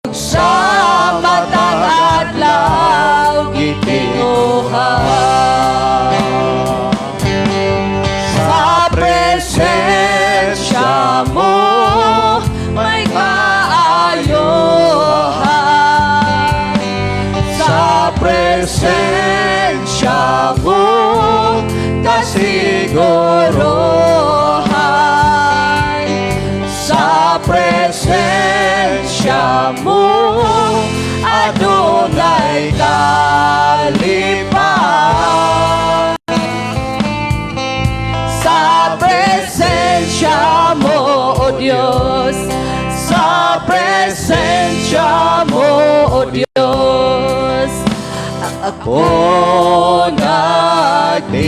sa matag adlaw gitinguha sa presensya mo may kaayohan sa presensya mo kasiguruhan sa presensya mo adunay kalipahan sa presensya mo o Diyos sa presensya mo o Diyos ako nagtinguhan.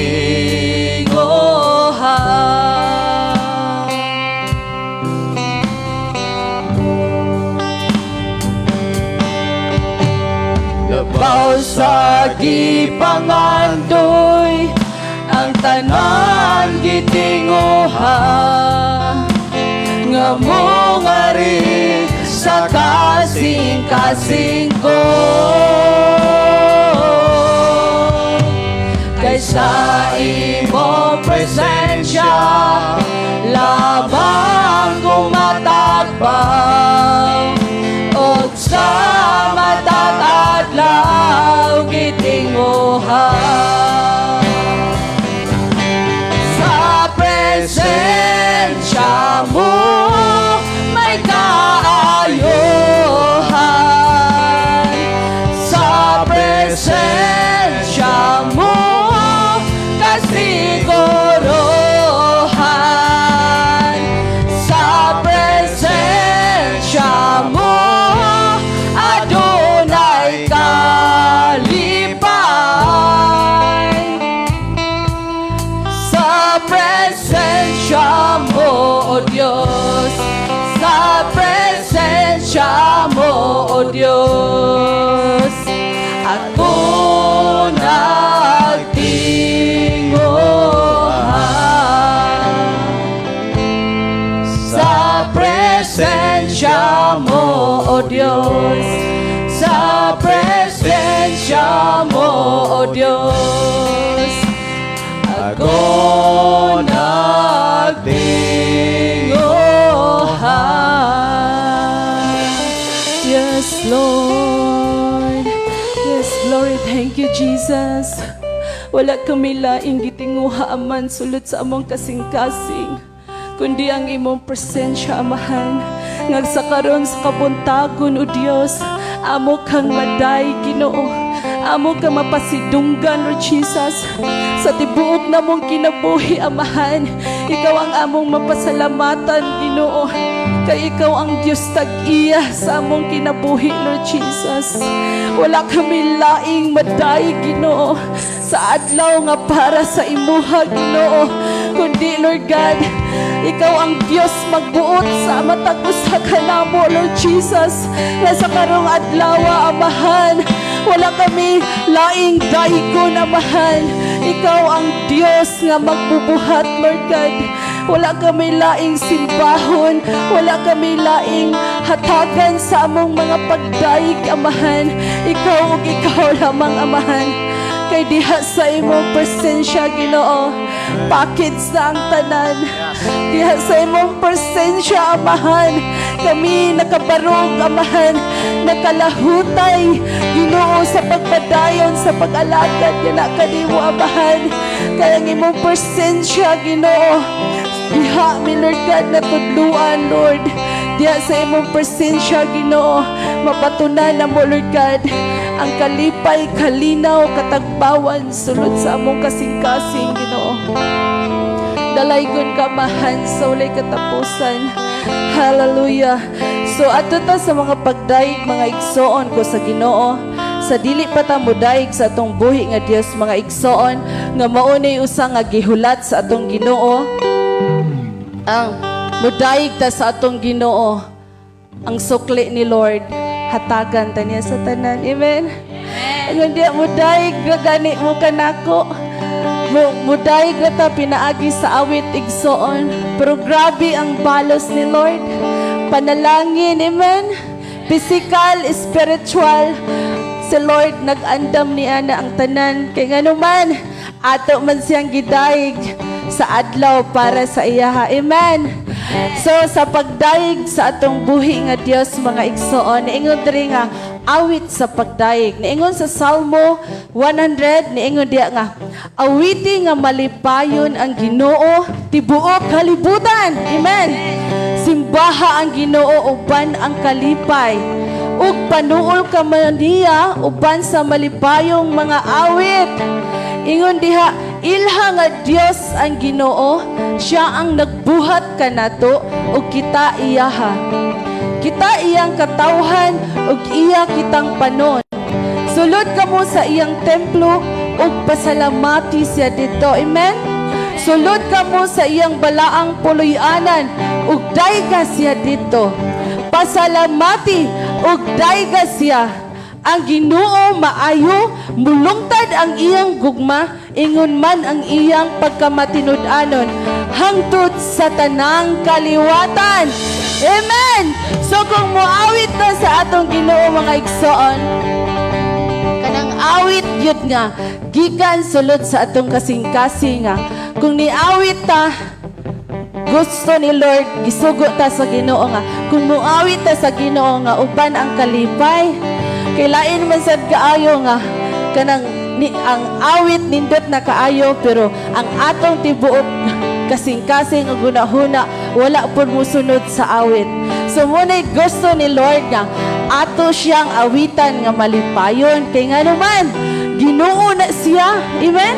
Gabaw sa gipangandoy ang tanan gitinguhan nga mo nga rin sa kasing-kasing ko kaysa imo presensya labang kumatakbang o sa matag adlaw gitinguhan sa presensya mo may kaayohan sa presensya mo kasiguruhan sa presensya mo adunay kalipahan sa presensya mo o Diyos sa presensya mo o Diyos ako nagtinguhan sa presensya mo o Diyos sa presensya mo o Diyos ako nagtinguhan. Yes, Lord. Yes, glory. Thank you, Jesus. Wala kami laing gitinguha aman sulod sa among kasing-kasing, kundi ang imong presensya, Amahan. Ngagsakaron sa kabuntagon, O Diyos, amo kang maday, Ginoo. Amo ka mapasidunggan, Lord Jesus. Sa tibuok na mong kinabuhi, Amahan, ikaw ang among mapasalamatan, Ginoo. Kay ikaw ang Diyos tag-iya sa among kinabuhi, Lord Jesus. Wala kami laing maday, Ginoo, sa adlaw nga para sa imuha, Ginoo, kundi, Lord God, ikaw ang Diyos magbuot sa matag usa ka namo, Lord Jesus. Nga sa karong adlaw, Amahan, wala kami laing dahigon, Amahan. Ikaw ang Diyos nga magbubuhat, Lord God. Wala kami laing simbahon, wala kami laing hatagan sa among mga pagdaig, Amahan. Ikaw ug ikaw lamang, Amahan. Kay diha sa imong presensya, Ginoo, package na ang tanan. Diha sa imong presensya, Amahan, kami nakabarog, Amahan, nakalahutay, Ginoo, sa pagpadayon, sa pag-alagad, yana kanimo, Amahan. Kaya ang imong presensya, Ginoo, diha mi, Lord God, natudluan, Lord. Diha sa imong presensya, Ginoo, mapatunan na mo, Lord God, ang kalipay, kalinaw, katagbawan sulod sa among kasing-kasing, Ginoo. Dalaygon ka, Amahan, sa ulay katapusan. Hallelujah. So ato ta sa mga pagdaig, mga igsoon ko sa Ginoo. Sa dili pa ta modaig sa atong buhi nga Dios, mga igsoon, nga maunay usa nga gihulat sa atong Ginoo. Ang modaig ta sa atong Ginoo, ang sukli ni Lord, hatagan ta niya sa tanan. Amen. Ang di modaig gani mo kanako. Muday ta pinaagi sa awit igsoon, pero grabe ang balos ni Lord. Panalangin, amen. physical, spiritual. Si Lord nag-andam niya na ang tanan. Kay nga naman, ato man siyang gidaig sa adlaw para sa iyaha. Amen. So sa pagdaig sa atong buhi nga Dios mga igsoon, niingon diri nga awit sa pagdaig. Niingon sa Salmo 100, niingon diya nga awiti nga malipayon ang Ginoo tibuok kalibutan. Amen. Simbaha ang Ginoo uban ang kalipay. Ug panuol ka man niya uban sa malipayong mga awit. Ingon diha, ilha nga Dios ang Ginoo, siya ang nagbuhat kanato ug kita iyaha. Kita iyang katawhan ug iya kitang panon. Sulod kamo sa iyang templo ug pasalamati siya dito. Amen. Sulod kamo sa iyang balaang puloy-anan ug dayga siya dito. Pasalamati ug dayga siya. Ang Ginoo maayo, mulungtad ang iyang gugma, ingon man ang iyang pagkamatinud-anon, hangtod sa tanang kaliwatan. Amen! So kung muawit na sa atong Ginoo mga igsoon, kanang awit yun nga, gikan sulod sa atong kasing-kasing nga, kung niawit ta, gusto ni Lord, gisugo ta sa Ginoo nga, kung muawit ta sa Ginoo nga, uban ang kalipay, kailain man sad kaayo nga kanang ang awit nindot na kaayo pero ang atong tibuok kasing-kasing ug hunahuna wala pud musunod sa awit. So munay gusto ni Lord nga ato siyang awitan nga malipayon kay nga naman Ginoo na siya. Amen.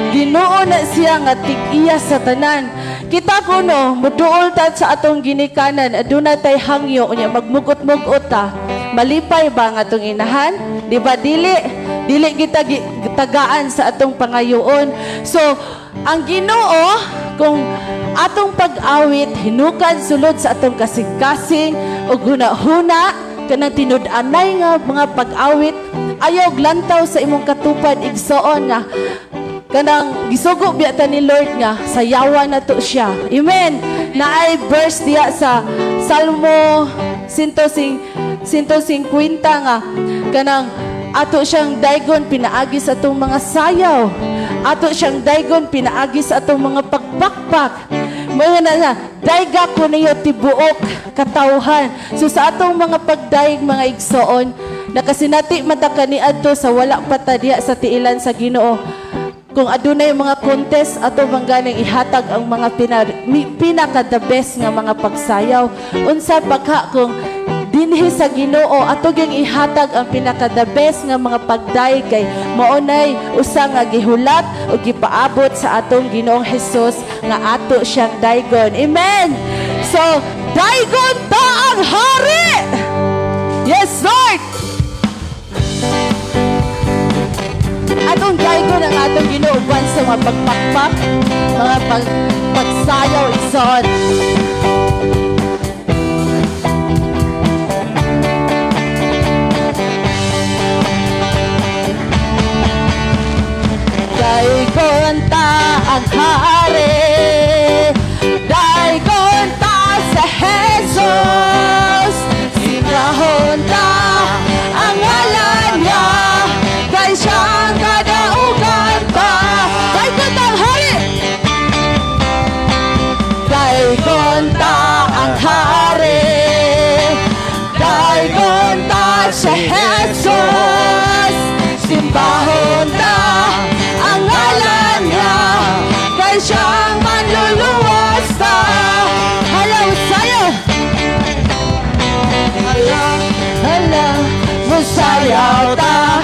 Ginoo na siya nga tig-iya sa tanan. Kita kuno muduol ta sa atong ginikanan aduna tay hangyo nya magmugot-mugot ta. Malipay ba ang atong inahan? Di ba? Dili kita tagaan sa atong pangayoon. So, ang Ginoo, kung atong pag-awit, hinukad sulod sa atong kasing-kasing, o huna-huna, kanang tinud-anay nga mga pag-awit, ayaw lantaw sa imong katupad, igsoon nga, kanang gisugo biyata ni Lord nga, sayawan na to siya. Amen! Naay verse diya sa Salmo 150 nga kanang ato siyang daygon pinaagi sa atong mga sayaw, ato siyang daygon pinaagi sa atong mga pagpakpak, mga na dayga ko niyo tibuok katawhan. So sa atong mga pagdaig mga igsoon nakasinati mata kaniadto sa wala patadiya sa tiilan sa Ginoo. Kung adunay mga contest ato mangganing ihatag ang mga pinaka the best nga mga pagsayaw unsa pagka kung dinhi sa Ginoo ato gyang ihatag ang pinaka the best nga mga pagdaig kay maunay usa nga gihulat o gipaabot sa atong Ginoong Hesus nga ato siyang daygon. Amen. So daygon ta ang hari. Yes Lord. Atong daygon ang atong Ginoo uban sa mga pagpakpak, mga pagsayaw ison. Daygon ta ang hari, daygon ta sa Jesus, sinahon ta ang ngalan niya, kay siyang kadaugan pa. Daygon ta ang hari, daygon ta ang hari, daygon ta sa Jesus, simbahon ta ang ngalan niya, kay siyang manluluwas ta. Hala, sayo! Hala, musayaw ta.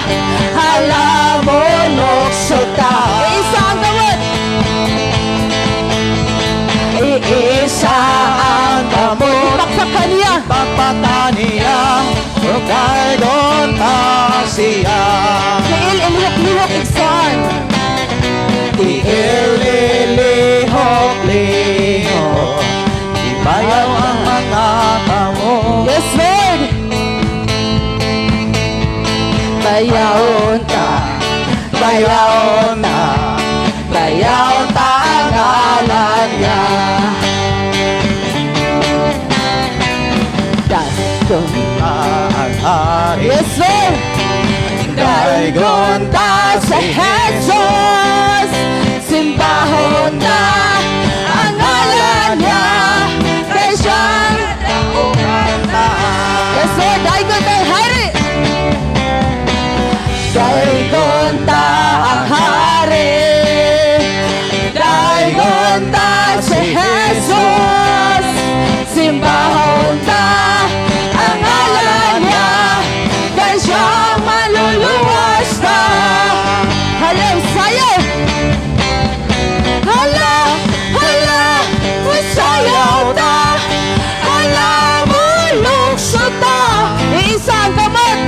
Hala, mulokso ta. Iisa ang gamot! Iisa ang gamot. Ipakpakan niya! Ipakpakan niya, daygon ta siya. Ilihok-lihok iksan. Ililihok-lihok, ibayaw ang mga tamo. Yes, Lord! Bayawon ta, bayawon ta, bayawon ta ang ngalan niya. Daygon Ta Yes, Lord. Daigon ta sa Jesus, simbahon na ang ngalan niya, kay siyang yes, Lord, daigon ta hari. Daigon ta ang hari, daigon ta si Jesus, simbahon ta ang ngalan niya, kay siyang maluluwas na. Halang sayo, hala, hala, masayaw ta, hala, mulukso ta. Iisang kamot,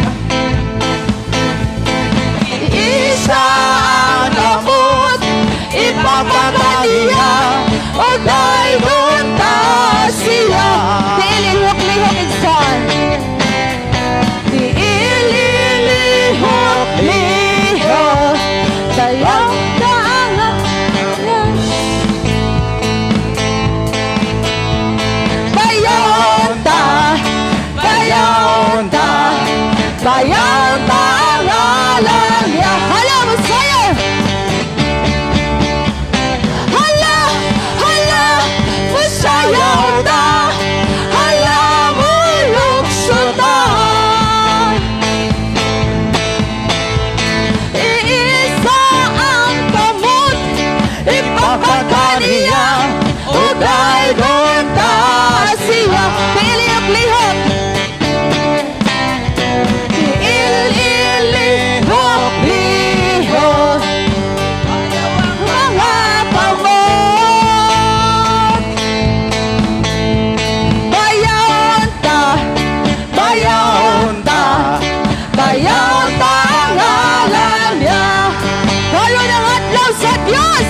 iisang kamot, ipapakaniya, o daigon ta siya. Diilihok-lihok igsoon, diilihok-lihok, dayaw ta ang bayaw ta, bayaw ta, bayaw ta ang ngalan niya. Hala, Messiah! Hala, hala, masayaw ta, hala, mulukso ta. Iisa ang kamot, ipapakaniya, o daigon ta siya. Pilihok-lihok, ilihok-lihok, mga pamot. Bayaw ta, bayaw ta, bayaw ta ang ngalan niya. Karon ang adlaw sa Diyos.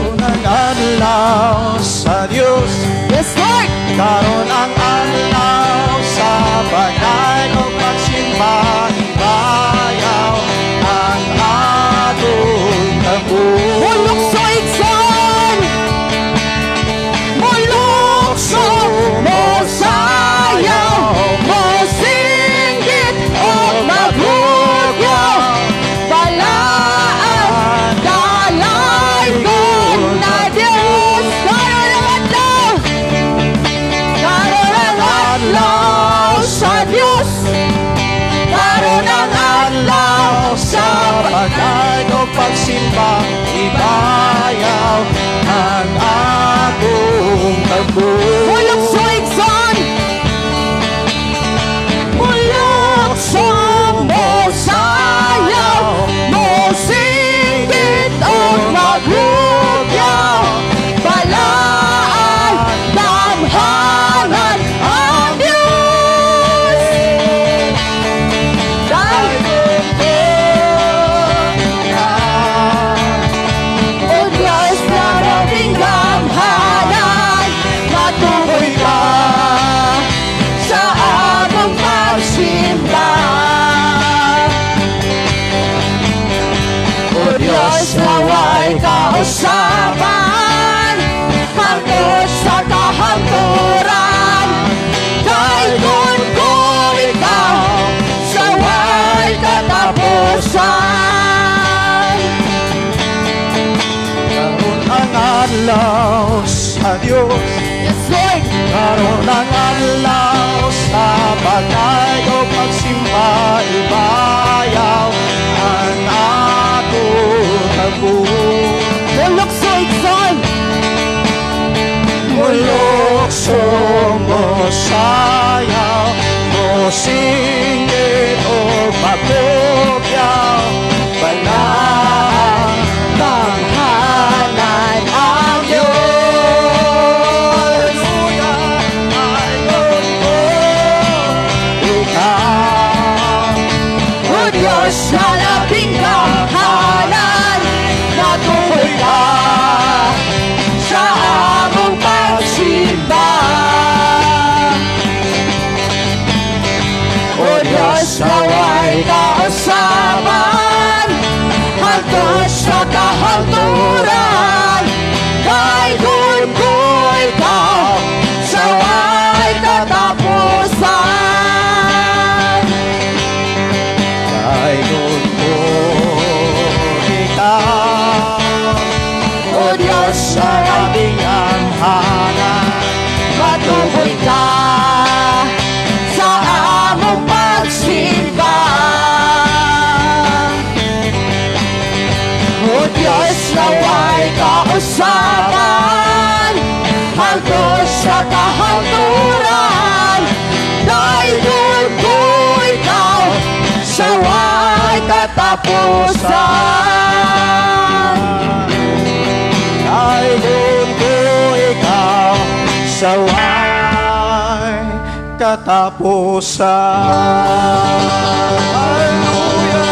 Unang adlaw sa Diyos, Yes, Lord. karon ang adlaw sa bagay o pagsimba, ibayaw ang atong tabuo. Mulukso igsoon, mulukso mo sayaw, mo singgit o magugyaw, balaan dalay ko na Diyos. Karon ang adlaw, karon ang adlaw sa Diyos, karon ang adlaw sa Bagay o pagsimba, ibayaw ang atong tabuo. mulukso igsoon, mulukso mo sayaw, mo singgit o magugyaw, balaan damhanan ang Diyos. O Diyos na dating damhanan, matukoy ka sa among pagsimba. O Diyos naway kausapan, hangtod sa kahangturan, daigon ko ikaw sa way katapusan. Karon ang adlaw sa Diyos, Yes, Lord. karon ang adlaw sa bagay o pagsimba, ibayaw ang atong tabuo. Mulukso igsoon, Mulukso mo sayaw, mo singgit o magugyaw, balaan damhanan ang Diyos. ay ko ikaw. O Diyos na labing damhanan, matukoy ka sa among pagsimba. O Diyos naway kausapan, hangtod sa kahangturan, daigon ko ikaw sa way katapusan. katapusan. Dahil ko ikaw sa way katapusan. Hallelujah!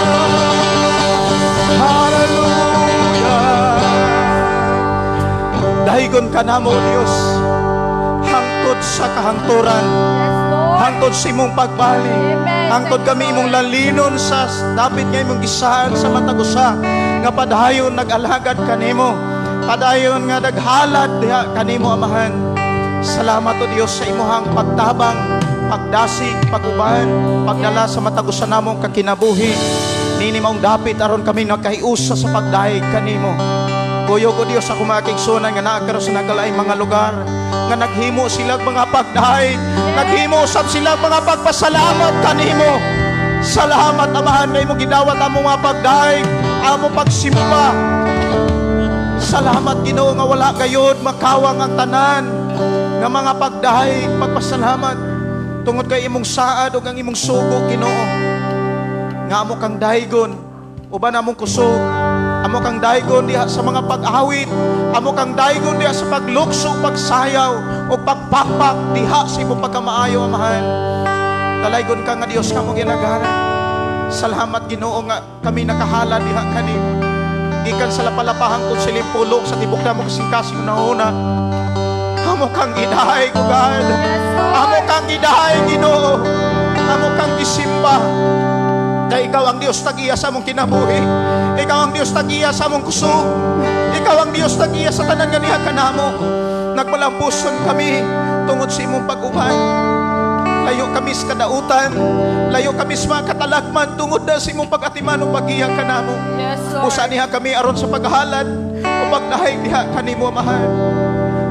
Hallelujah! Dahigon ka na mo, Diyos, hangtod sa kahangturan, hangtod sa imong pagbali, hangtod kami imong lalinon sa dapit nga imong gisahan sa matagusa, nga padayon nag-alagad kanimo, padayon nga naghalad diha kanimo, Amahan. Salamat o Dios sa imuhang pagtabang, pagdasig, paguban, pagdala sa matagusan namong kakinabuhi. Nini maong dapit aron kami nagkahiusa sa pagdahig kanimo. Kuyo ko Dios ako makiksunan nga naagkaro sa nagalaing mga lugar, nga naghimo silang mga pagdahig, naghimo sab silang mga pagpasalamat kanimo. Salamat, Amahan, kay mo gidawat amo mga pagdahig, amo pagsimba. Salamat, Ginoo, nga wala gayud makawang ang tanan nga mga pagdahig, pagpasalamat tungod kay imong saad ug ang imong sugo, Ginoo, nga amo kang dahigon uban among kusog, amo kang dahigon diha sa mga pag-awit, amo kang dahigon diha sa paglukso, pagsayaw o pagpakpak diha sa imong pagkamaayo, Amahan. Dalaygon ka nga Dios nga mong ginagana. Salamat, Ginoo, nga kami nakahala diha kanimo, gikan sa lapalapahang kung silimpulok sa tibok na mo kasing-kasing nauna. Amo kang gidahay, God. Amo kang gidahay, Ginoo. Amo kang gisimba. Kaya ikaw ang Diyos tag-iya sa among kinabuhi. Ikaw ang Diyos tag-iya sa among kusog. Ikaw ang Diyos tag-iya sa tanan nga niya kanamo. Nagpalampuson kami tungod sa imong pag-uban. Layo kami sa kadautan, layo kami sa mga katalagman tungod na sa imong pag-atiman o pag-iya kanamo. Yes, Lord. Usa niya kami aron sa paghalad o pagdahig diha kanimo, Amahan.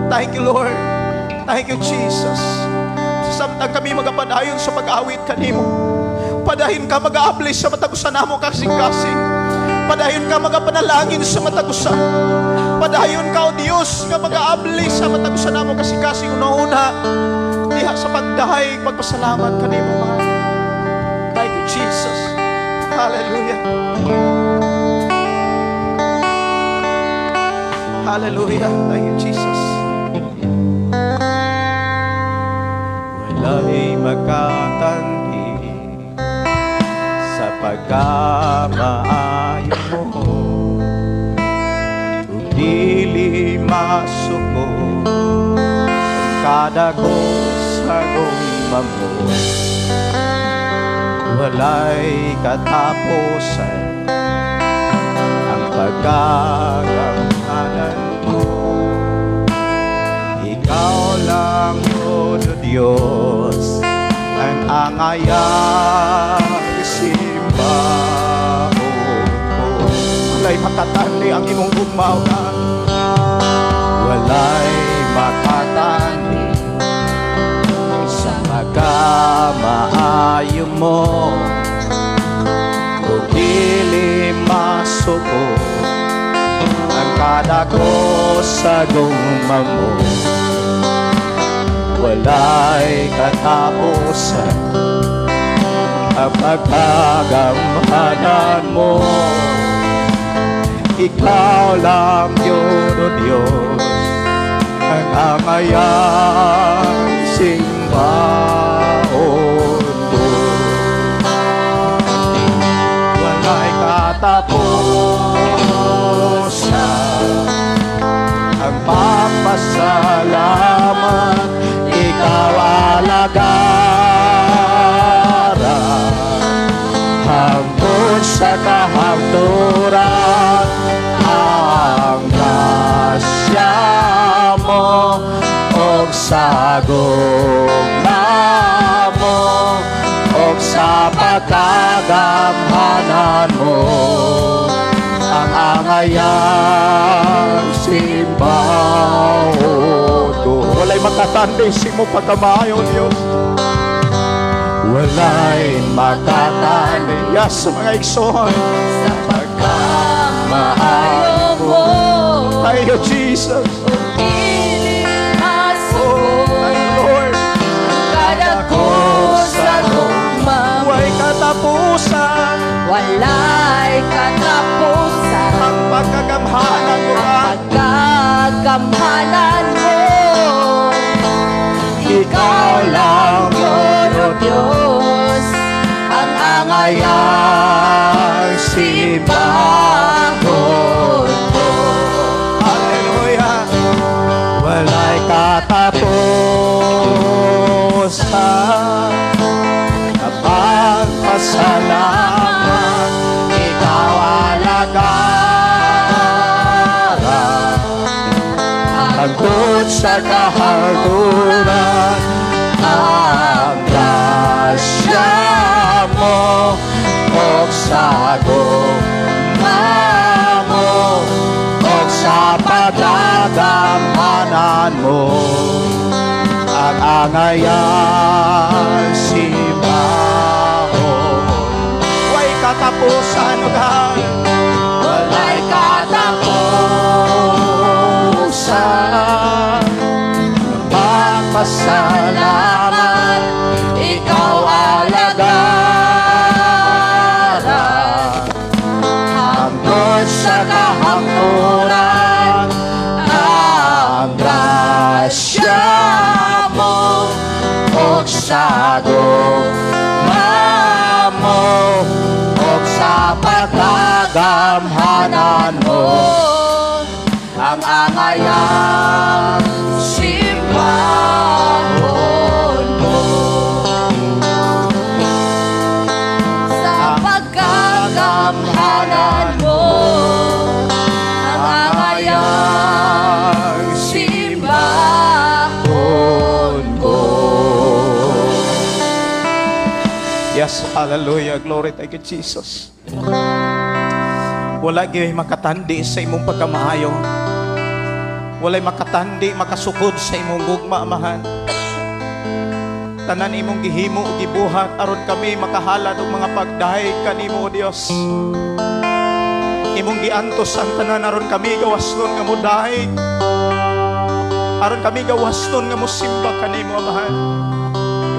Thank you, Lord. Thank you, Jesus. Samtang kami magapadayon sa pag-awit kanimo, padayon ka mag-aabli sa matagusan namo kasing-kasing. Padayon ka magapanalangin sa matagusan. Padayon ka, O Dios, nga mag-aabli sa matagusan namo kasing-kasing una-una diha sa pagdahig, pagpasalamat kanimo, Mahal. Thank you, Jesus. Hallelujah. Hallelujah. Thank you, Jesus. Wala'y magkatangi sa pagkamaayo mo, kung dili masuko ang kadago sa gumba mo. Wala'y katapusan ang pagkagamhanan mo. Ikaw lang, O Diyos, ang angayang simbahan ko. Wala'y makatandi ang imong gugmaonan. Wala'y makatandi sa pagkamaayo mo, kung dili masuko ang kadako sa gumba mo. Wala'y katapusan ang pagkagamhanan mo. Ikaw lang yun, O Diyos, ang angayang simbahan mo. Wala'y katapusan ang papasalamat. Ikaw alagaran hangtod sa kahangturan. Ang grasya mo og saguna mo og sa pagkagamhanan mo, ang angayang simbahan ko. Wala'y makatandi sa imong pagkamaayo, Diyos. Wala'y makatandi sa mga igsoon Sa pagkamaayo mo, Thank you, Jesus. dili Oh, masuko thank you, Lord. kadako sa gugma mo. Huwag katapusan walay katapusan. Ang pagkagamhanan mo Ang pagkagamhanan mo, ikaw lang yun, O Diyos, ang angayang simbahon mo. Hallelujah. Walay katapusan na pagpasalamat, ikaw alagaran hangtod sa kahaturan. Ang grasya mo o sa gugma mo o sa pagkagamhanan mo, ang angayan simbahon. Way katapusan, O God. Walay katapusan, pagpasalamat, ikaw alagaran hangtod sa kahapturan. Ang grasya mo o sa gugma mo o sa pagkagamhanan mo, ang angayang simbahon mo. Sa pagkagamhanan mo, ang angayang simbahon ko. Yes, hallelujah. Glory, thank you, Jesus. Wala gyud makatandi sa imong pagkamaayo. Walay makatandi, makasukod sa imong gugma, amahan. Tanan imong gihimo ug gibuhat aron kami makahalad og mga pagdahay kanimo, O Dios. Imong giantos ang tanan aron kami gawaston nga modahay. Aron kami gawaston nga mosimba kanimo, amahan.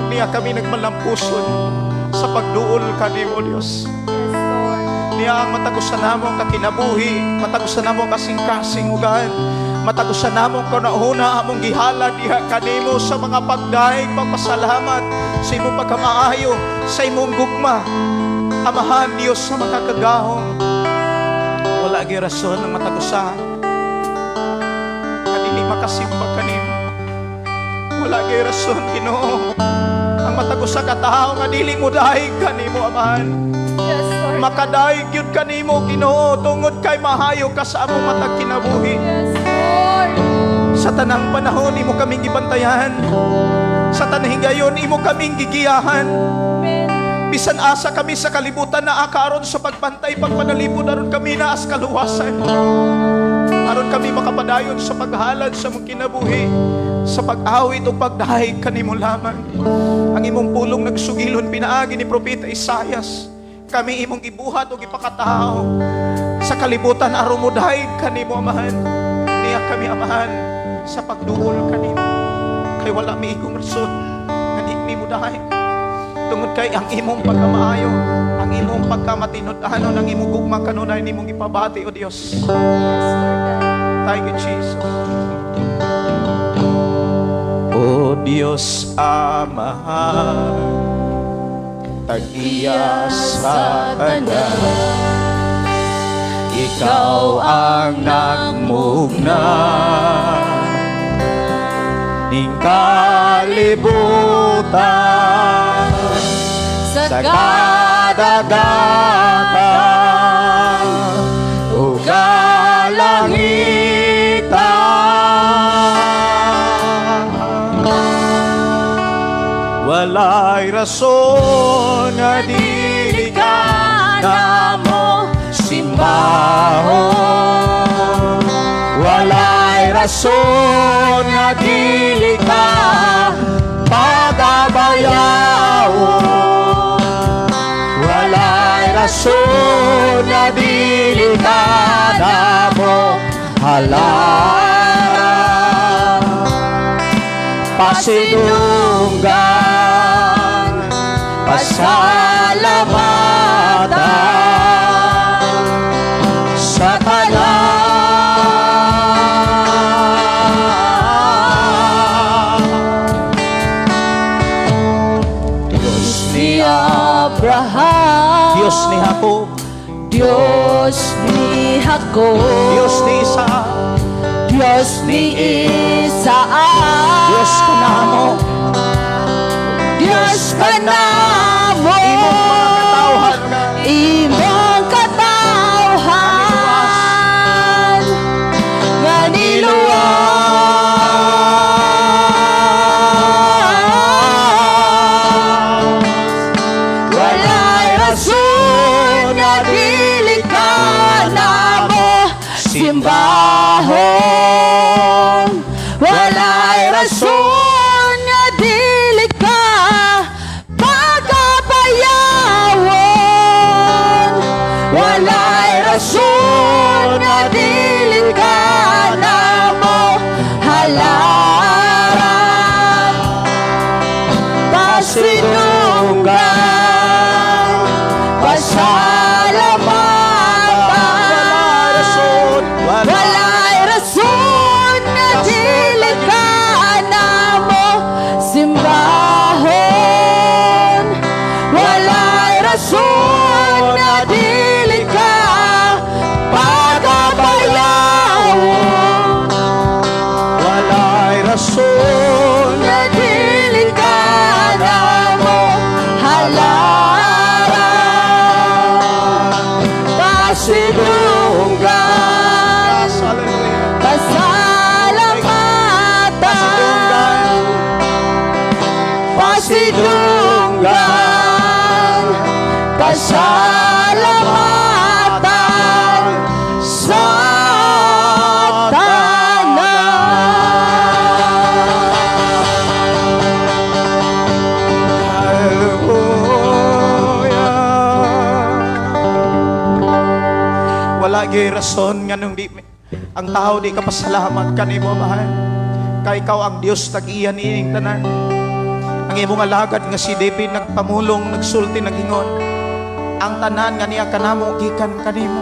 Ug niya kami nagmalampuson sa pagduol kanimo, Dios. Yes, Lord. Niya ang matagusan namo kakinabuhi, matagusan namo kasing-kasing ugan, matagusan namo kauna among gihala diha kanimo sa mga pagdaig, pagpasalamat sa imong pagkamaayo, sa imong gugma. Amahan, Dios, sa makakagahong. Wala gyud rason ng matagusan kanili makasimba kanimo. Wala gyud rason, Ginoo, ang matagusa ka tao nga dili mo daig kanimo, amahan. Yes, Lord. Makadaig yun kanimo, Ginoo, tungod kay mahayo ka sa among matag kinabuhi. Yes, Lord. Sa tanang panahon imo kaming gibantayan, sa tanang gayon imo kaming gigiyahan. Amen. Bisan asa kami sa kalibutan na akaron sa pagbantay, pagpanalipod aron kami naas kaluwasan, aron kami makapadayon sa paghalad sa mong kinabuhi, sa pag-awit o pagdaig kanimo lamang. Ang imong pulong nagsugilon pinaagi ni Propeta Isaias, kami imong gibuhat o gipakatao sa kalibutan aron mo daig kanimo, amahan. Niya kami, amahan, sa pagduol kanimo, kay wala mi igong rason nga di mo daig. Tungod kay ang imong pagkamaayo, ang imong pagkamatinud-anon, ang imong gugma kanunay nimong ipabati, O Dios. Yes, Lord. Thank you, Jesus. O Dios Ama, tag-iya sa tanan, Ikaw ang nagmugna ning kalibutan Sa sa kadagatan o kalangitan. Walay rason nga dili ka namo simbahon. Walay rason nga dili ka pagabayawon. Walay rason nga dili ka namo halaran. Pasidunggan, pasalamatan, Diyos ni Jacob, Diyos ni Jacob, Diyos ni Isaac, Diyos ni Isaac, Diyos ka namo, Diyos ka namo, imong mga katawhan nga imong katawhan nga niluwas. Walay rason nga dili ka namo simbahon. Walay rason nga dili ka pagkabayawon. Walay rason nga dili ka namo halaran. Pasinunggan, pasalamatan, walay rason nga dili ka namo simbahon. Walay rason nga dili ka pagkabayawon. walay rason Nga dili ka namo halaran. Pasidunggan, Hallelujah. pasalamatan, pasidunggan, pasalamatan sa Hallelujah. Wala gyud rason nga nung di ang tao di ka pasalamat kanimo mahal. Kay ikaw ang Dios tag-iya niining tanan. Ang imong alagad nga si David nagpamulong, nagsulti, naghingon. Ang tanan nga niya kanamo gikan kanimo.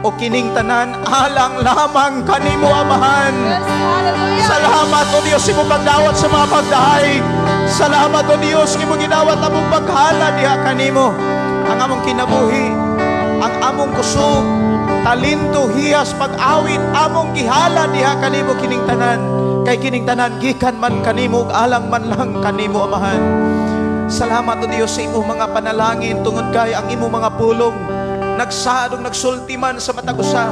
O kining tanan alang lamang kanimo amahan. Salamat o Diyos imo pagdawat sa mga pagdahay. Salamat o Diyos imo gidawat among paghala diha kanimo. Ang among kinabuhi, ang among kusog, talento, hiyas, pag-awit, among gihala diha kanimo kining tanan. Kay kining tanan gikan man kanimo ug alang man lang kanimo amahan. Salamat o Diyos sa imong mga panalangin tungod kay ang imong mga pulong nagsaad ug nagsulti man sa matag usa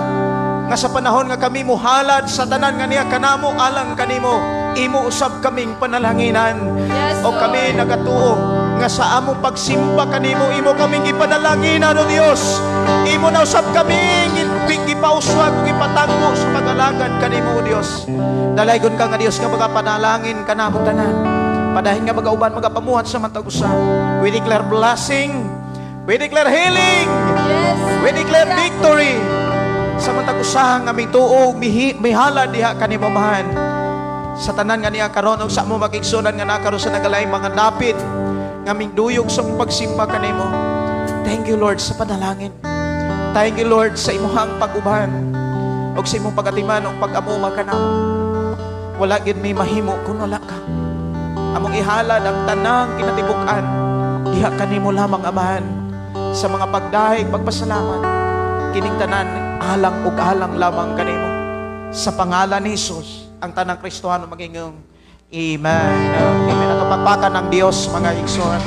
nga sa panahon nga kami muhalad sa tanan nga niya kanamo alang kanimo imo usab kaming panalanginan. Yes, O kami nagatuo nga sa among pagsimba kanimo imo kaming ipanalanginan o Dios. Imo na usab kaming gipauswag ug ipatanggo sa pag-alagad kanimo o Dios. Dalaygon ka nga Dios nga magapanalangin kanamo tanan. Padahin nga magauban magapamuhat sa matag usa. We declare blessing. We declare healing. Yes. We declare victory. Sa matag usa nga mituog mihala diha kanimo mahan. Sa tanan nga niya karon ug sa mo magigsunan nga nakaron sa nagalay mga dapit nga mingduyog sa mong pagsimba kanimo. Thank you Lord sa panalangin. Thank you Lord sa imong pag-uban ug sa imong pagatiman ug pag-amuma kanamo. Wala gid may mahimo kun wala ka. Among ihalad ang tanang kinatibuk-an diha kanimo lamang amahan. Sa mga pagdahig pagpasalamat kining tanan alang ug alang lamang kanimo. Sa pangalan ni Jesus ang tanang Kristiyano magingong Amen. Amen. At pagpakan ng Diyos mga igsoon.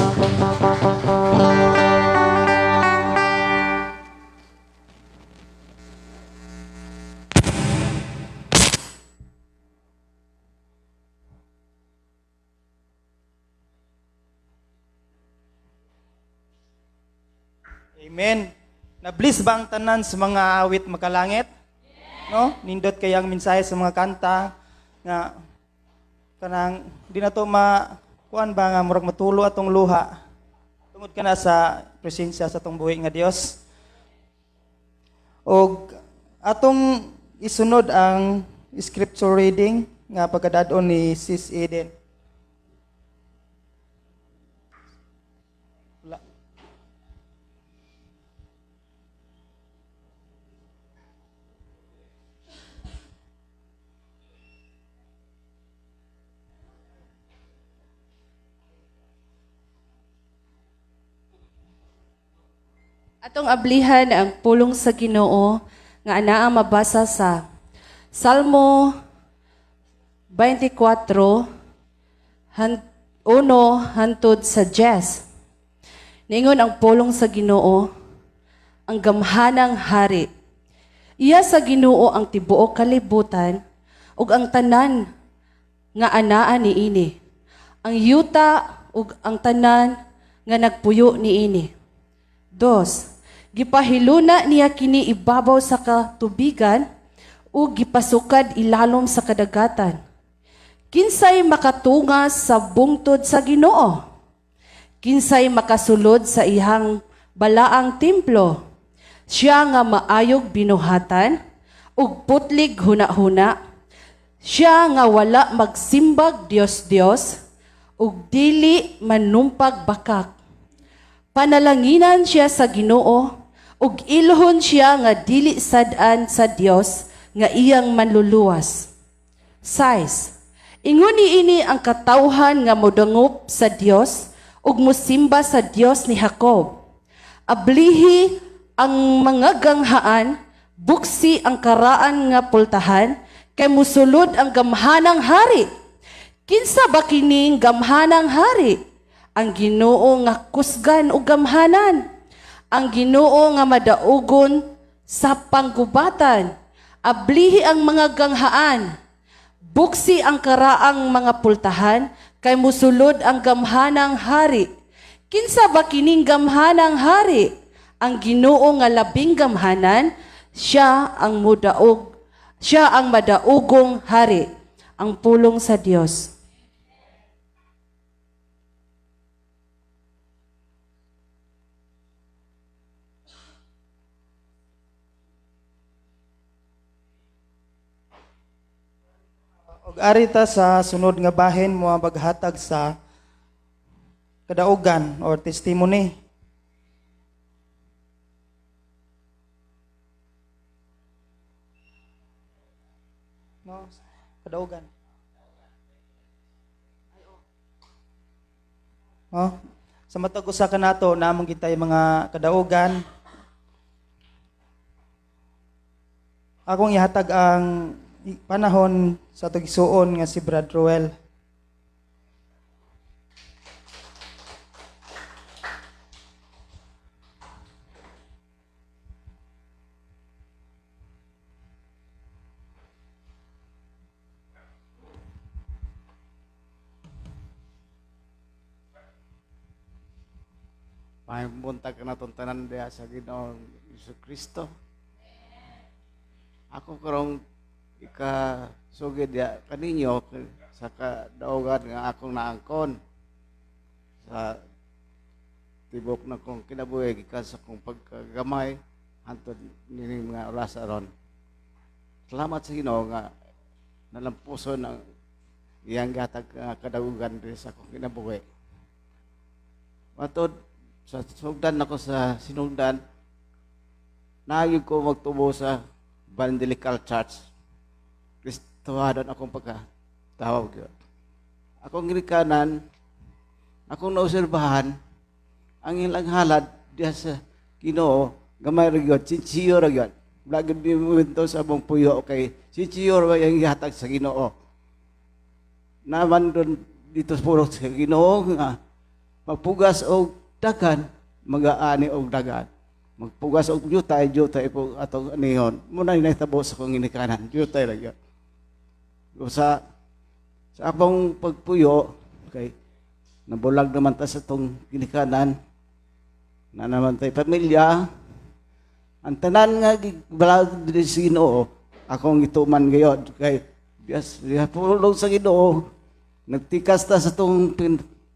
Amen. Na-bless ba ang tanan sa mga awit makalangit? No? Nindot kay ang mensahe sa mga kanta nga kanang di na to kuan ba nga murag matulo atong luha. Tungod kana sa presensya sa atong buhi nga Dios. Og atong isunod ang scripture reading nga pagkadadon ni Sis Eden. Atong ablihan ang pulong sa Ginoo nga anaa mabasa sa Salmo 24 1 hantod sa 10. Ningon ang pulong sa Ginoo, ang gamhanang hari. Iya sa Ginoo ang tibuok kalibutan ug ang tanan nga anaa niini. Ang yuta ug ang tanan nga nagpuyo niini. 2. Gipahiluna niya kini ibabaw sa katubigan ug gipasukad ilalom sa kadagatan. Kinsay makatungas sa bungtod sa Ginoo? Kinsay makasulod sa ihang balaang templo? Siya nga maayog binuhatan ug putlig huna-huna. Siya nga wala magsimbag Dios-Dios ug dili manumpag bakak. Panalanginan siya sa Ginoo ug ilohon siya nga dili sad-an sa Dios nga iyang manluluwas. 6. Ingon niini ang katawhan nga modangop sa Dios ug mosimba sa Dios ni Jacob. Ablihi ang mga ganghaan, buksi ang karaan nga pultahan, kay musulod ang gamhanang hari. Kinsa ba kining gamhanang hari? Ang Ginoo nga kusgan ug gamhanan. Ang Ginoo nga madaugon sa panggubatan. Ablihi ang mga ganghaan. Buksi ang karaang mga pultahan, kay musulod ang gamhanang hari. Kinsa ba kining gamhanang hari? Ang Ginoo nga labing gamhanan, siya ang madaugong hari. Ang pulong sa Dios. Og ari ta sa sunod nga bahin mo ang paghatag sa kadaugan or testimony. No, kadaugan. No, sa matag usa kanato namong gitay mga kadaugan. Akong ihatag ang panahon sa tugsuon nga si Brad Roel. Pahimuntag ka na itong tanan diya sa Ginoong Jesucristo. Ako karong ikasugid ya kaninyo sa kadaugan nga akong naangkon sa tibok na kong kinabuhi gikan sa kong pagkagamay hantod nining mga oras aron. Salamat sa Ginoo nga nalampuson ang iyang gatag nga kadaugan diri sa akong kinabuhi. Matod sa sugdan ako sa sinugdan, nagig ko magtubo sa Evangelical Church. Kristohanon akong pagkatawag yun. Akong girikanan, akong nauserbahan, ang ilang halad diya sa Ginoo, gamay rin yun, sinsiyo rin yun. Lagod ni mo sa mong puyo, okay, sinsiyo rin yung ihatag sa Ginoo. Naman doon dito puro sa Ginoo nga, magpugas o dagan, mag-aani o dagan. Magpugas og jutay po atong anihon. Muna nahitabo sa kong inikanan. Jutay lang yun. Sa akong pagpuyo, okay, nabulag naman ta sa itong inikanan, na naman tayo pamilya, ang tanan nga balag din sa Ginoo, akong ituman gayon. Kay, pulong sa Ginoo, nagtikas ta sa itong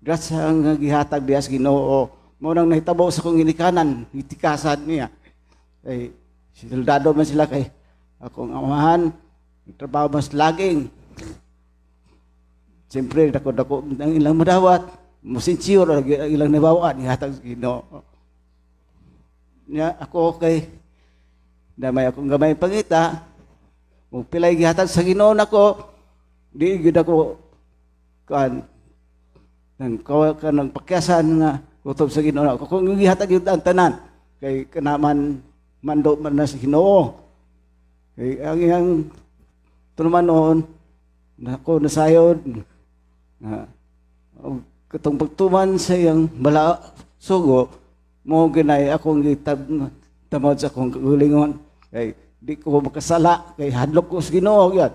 grasya nga gihatag diya sa Ginoo. Munang nahitabo sa kong inikanan, itikasan niya. Kay, soldado man sila kay akong amahan, nagtrabaho mas laging. Siyempre, dako-dako ang ilang madawat, musinsiyor, ang ilang nabawaan, ihatag sa Ginoo. Niya, ako kay, damay akong gamay pangita, kung pilay gihatag sa Ginoo nako, di gid ako kan ng pakyasan nga utob sa Ginoo. Kung gihatag yun ang tanan, kay kanaman mando man na sa Ginoo. Kay ang iyang tunuman noon, ako nasayod, katong pagtuman sa iyang bala sugo, mo ginay akong tamad sa akong kagulingon. Kay di ko makasala, kay hadlok ko sa Ginoo gyud.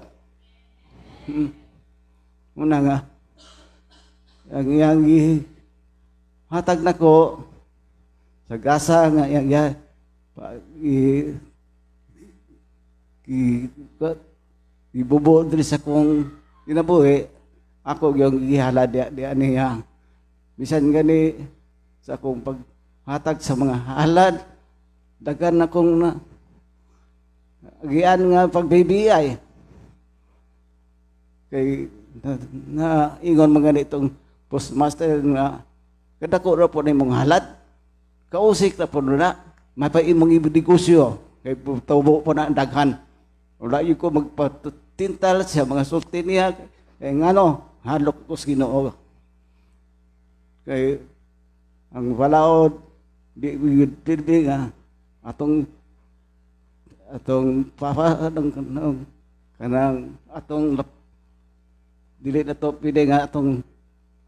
Muna nga, ang iyang hatag na ko sa gasa nga iyang ibubuo diri sa kong kinabuhi, ako yung gihala di niya. Bisan gani sa akong paghatag sa mga halad, dagan akong na agian nga pagbibiyay. Kay na ingon mga nitong postmaster nga kadako ra po ni mong halad. Kausik na po na mapain mong ibigosyo kay tubo po na ang daghan. Wala yung ko magpatintal sa mga sulti niya kay ngano halok ko sa Ginoo. Kay ang balaod di pirbi nga atong papa kanang atong dili na to pwede nga atong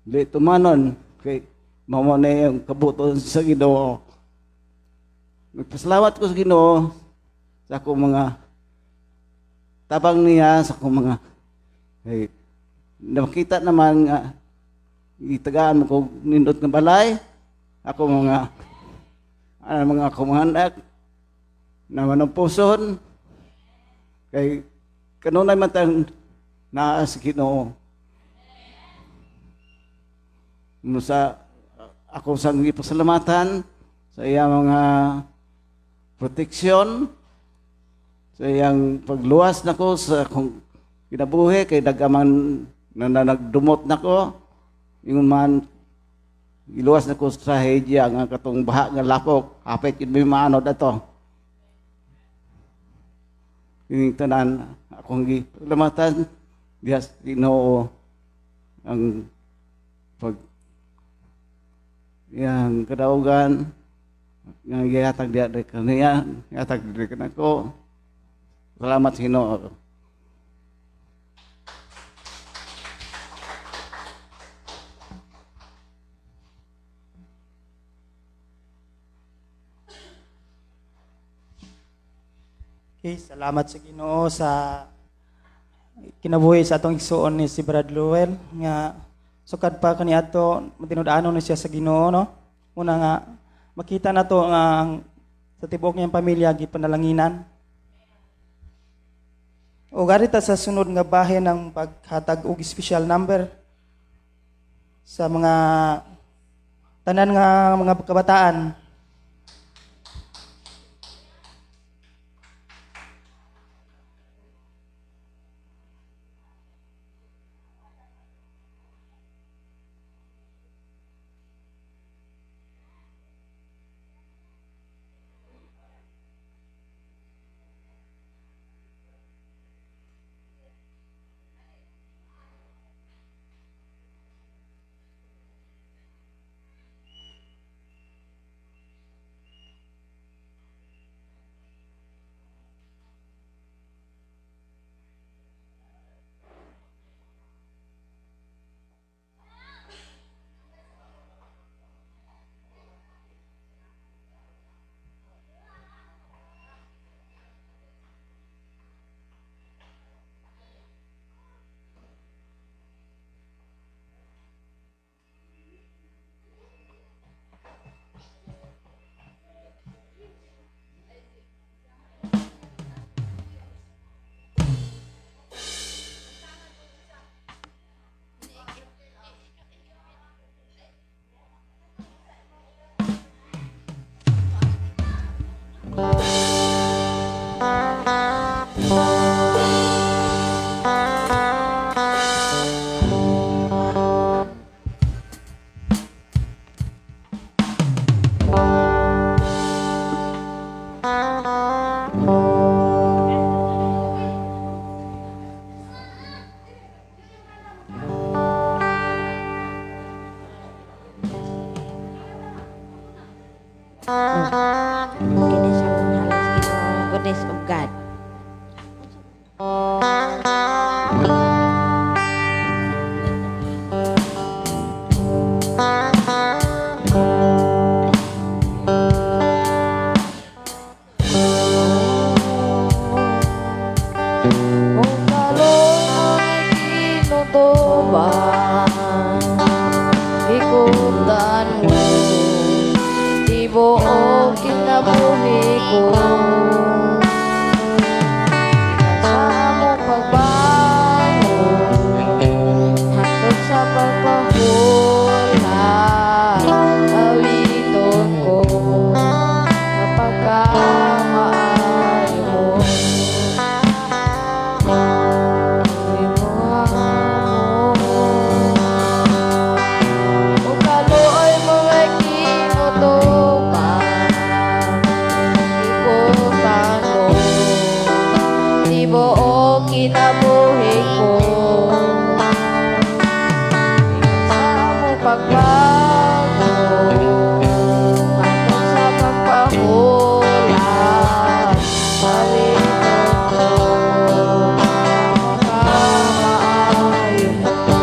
dili tumanon kay mamo na yung kabuton sa Ginoo. Nagpasalamat ko sa Ginoo sa akong mga tabang niya, sa akong mga nakita naman nga itagaan mo ko nindot ng balay, ako mga akong mga anak naman ang puson kay kanunay man tayong naa sa Ginoo. Sa ako sang ipasalamatan sa iyang mga proteksyon, sa iyang pagluwas nako sa akong kinabuhi kay dagaman na nagdumot nako ingon man iluwas nako sa hedya nga katong baha nga lapok hapit yun may maanod ato. Yung tanan akong gipasalamatan diha sa Ginoo ang pag yang kadaugan nga gihatag diha kaniya, gihatag diha kanako. Salamat sa Ginoo. Okay, salamat sa Ginoo sa kinabuhi sa atong igsuon ni si Brad Lowell nga sukad pa kaniadto matinud-anon na siya sa Ginoo no. Una nga makita nato nga sa tibuok niyang pamilya gipanalanginan. O garita sa sunod nga bahin ng paghatag og special number sa mga tanan nga mga kabataan. Goodness of halos goodness of God. Kung kaloob ay tinutuban, ikutan mo, ibuong kinabuhi ko. Sa mong pagbago, hanggang sa pagpahula, awiton ko, kapag maayo mo. Kinabuhi ko sa mong pagbago hanggang sa pagpahula halito ko maayo mo.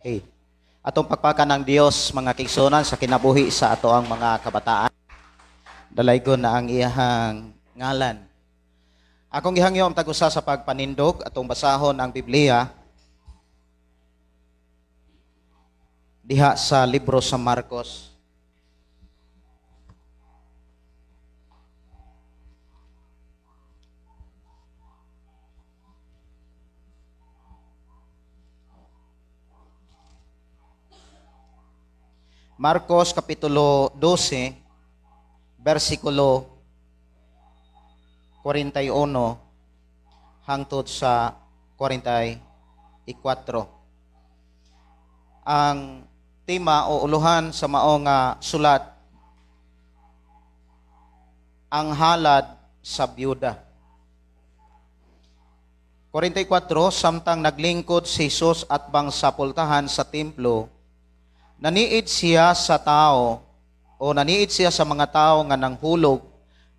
Okay. Atong pagpaka ng Dios mga kigsunan sa kinabuhi sa ato ang mga kabataan. Dalaygon na ang iyahang ngalan. Akong gihangyo ang tagusa sa pagpanindog atong basahon ang Biblia diha sa libro sa Marcos. Marcos Kapitulo 12, versikulo 41 hangtod sa 44. Ang tema o uluhan sa mao nga sulat, ang halad sa byuda. 44, samtang naglingkod si Jesus at bang sapultahan sa templo, naniid siya sa tao o naniid siya sa mga tao nga nanghulog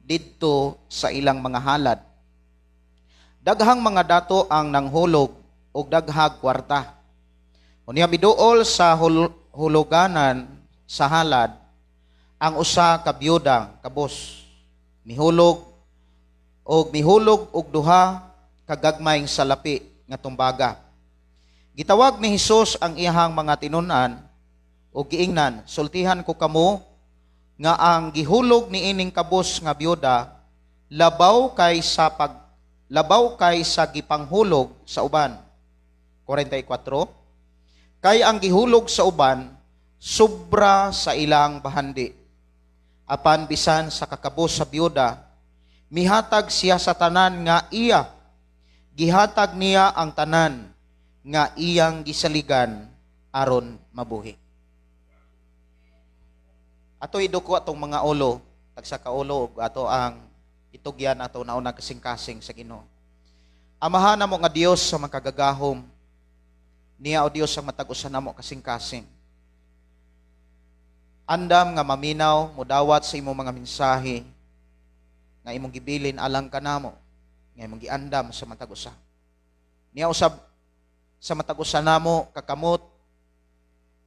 didto sa ilang mga halad. Daghang mga dato ang nanghulog og daghag kwarta. Unya miduol sa huluganan sa halad ang usa ka byuda kabos. Mihulog og duha ka gagmayng salapi nga tumbaga. Gitawag ni Hesus ang iyang mga tinun-an o giingnan, sultihan ko kamo nga ang gihulog ni ining kabos nga byuda labaw kay sa gipanghulog sa uban. 44. Kay ang gihulog sa uban sobra sa ilang bahandi. Apan bisan sa kakabos sa byuda, mihatag siya sa tanan nga iya. Gihatag niya ang tanan nga iyang gisaligan aron mabuhi. Ato iduko atong mga ulo, tagsa ka ulo ato ang itugyan ato nauna kasing-kasing sa Ginoo. Amahan namo nga Dios sa makagagahom, niya o Dios ang matag-usan namo kasing-kasing. Andam nga maminaw mudawat sa imong mga mensahe nga imong gibilin alang kanamo, nga imong giandam sa matag-usa. Niya usab sa matag-usa namo kakamot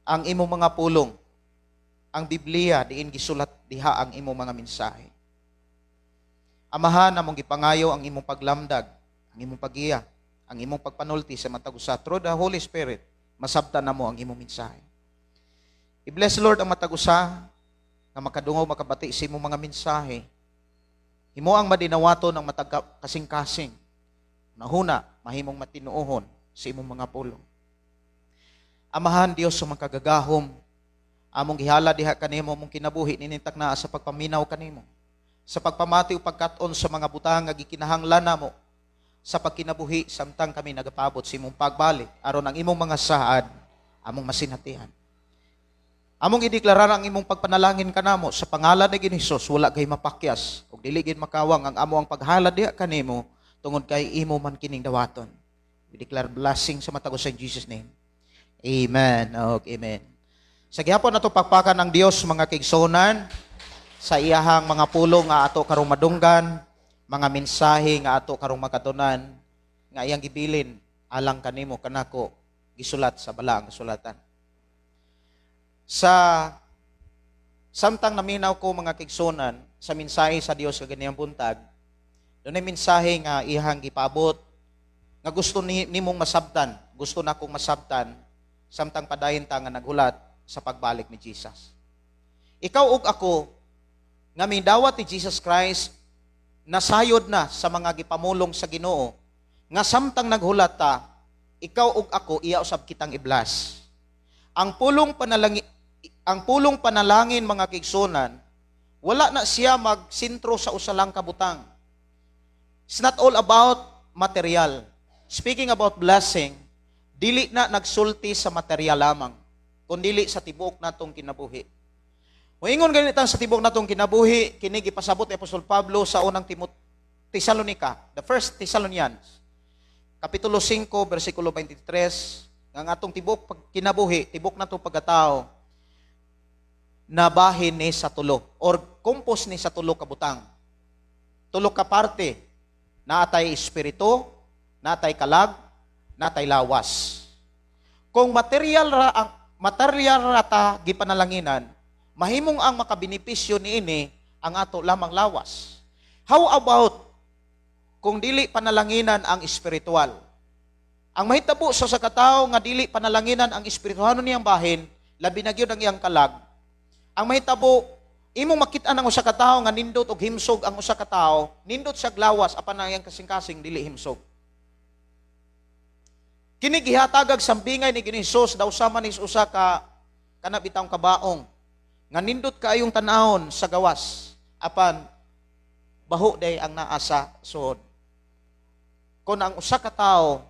ang imong mga pulong. Ang Biblia diin gisulat diha ang imong mga mensahe. Amahan namong gipangayo ang imong paglamdag, ang imong pagiya, ang imong pagpanulti sa matag-usa through the Holy Spirit. Masabtan namo ang imong mensahe. I-bless Lord ang matag-usa nga makadungaw makabati sa imong mga mensahe. Himo ang madinawaton ang matag kasing-kasing. Nahuna mahimong matinuohon sa imong mga pulong. Amahan Dios sa makagagahom, among gihala diha kanimo mong kinabuhi ninintak na sa pagpaminaw kanimo, sa pagpamati o pagkat-on sa mga butang nga gikinahanglan namo sa pagkinabuhi samtang kami nagapabot sa imong pagbalik aron ang imong mga saad among masinatihan. Among ideklara ang imong pagpanalangin kanamo sa pangalan ni Hesus, wala kay mapakyas ug dili gid makawang ang amo ang paghalad diha kanimo tungod kay imo man kining dawaton. We declare blessing sa matag-usa in Jesus name. Amen. Okay, amen. Sa gihapon nato pakpakan ng Dios mga kaigsonan sa iyahang mga pulong nga ato karong madunggan, mga mensahe nga ato karong makatunan nga iyang gibilin alang kanimo kanako gisulat sa balaang kasulatan. Sa samtang naminaw ko mga kaigsonan sa mensahe sa Dios sa ganiyang buntag, dunay mensahe nga iyang gipabot nga gusto nimong masabtan, gusto na kong masabtan samtang padayon ta nga naghulat sa pagbalik ni Jesus. Ikaw ug ako nga midawat ni Jesus Christ nasayod na sa mga gipamulong sa Ginoo nga samtang naghulat ta, ikaw ug ako iya usab kitang iblas. Ang pulong panalangin mga kaigsonan, wala na siya magsintro sa usa lang ka butang. It's not all about material. Speaking about blessing, dili na nagsulti sa material lamang, kundi sa tibuok natong kinabuhi. Moingon ganito sa tibuok natong kinabuhi, kini gipasabot ni Apostol Pablo sa unang Tesalonica, the first Thessalonians, kapitulo 5, versikulo 23, nga atong tibuok kinabuhi, tibuok natong pagkatao, nabahin ni sa tulo, or kompos ni sa tulo ka butang. Tulo ka parte, natay espiritu, natay kalag, natay lawas. Kung material rata gipanalanginan, mahimong ang makabenepisyo niini ang ato lamang lawas. How about kung dili panalanginan ang espiritual? Ang mahitabo sa katao nga dili panalanginan ang espiritual niyang bahin, labi na gyud ang iyang kalag. Ang mahitabo imong makita ang usa ka tawo nga nindot og himsog ang usa ka tawo, nindot sa lawas apan ang iyang kasing-kasing dili himsog. Kini gihatagag sambingay ni Hesus daw sama ni usa ka kanabitang kabaong nga nindot kaayong tan-awon sa gawas apan baho day ang naa sa suod. kung ang usa ka tawo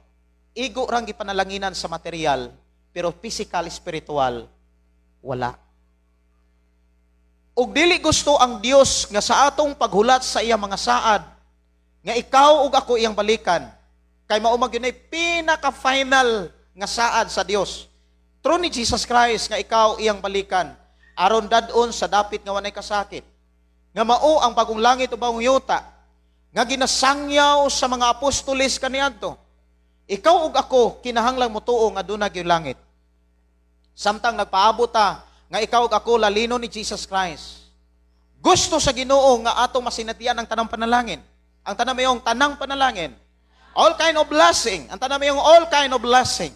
igo rang gipanalanginan sa material pero physical spiritual wala. Ug dili gusto ang Dios nga sa atong paghulat sa iyang mga saad nga ikaw ug ako iyang balikan kay mao man gyud pinaka final nga saad sa Dios. True ni Jesus Christ nga ikaw iyang balikan aron dadon sa dapit nga wanay kasakit. Nga mao ang bagong langit ug bagong yuta nga ginasangyaw sa mga apostoles kaniadto. Ikaw ug ako kinahanglang motuo nga aduna gyud langit. Samtang nagpaabot ta nga ikaw ug ako lalino ni Jesus Christ. Gusto sa Ginoo nga atong masinatian ang tanang panalangin. Ang tanang mayong tanang panalangin. All kind of blessing. Ang tanang mayong all kind of blessing.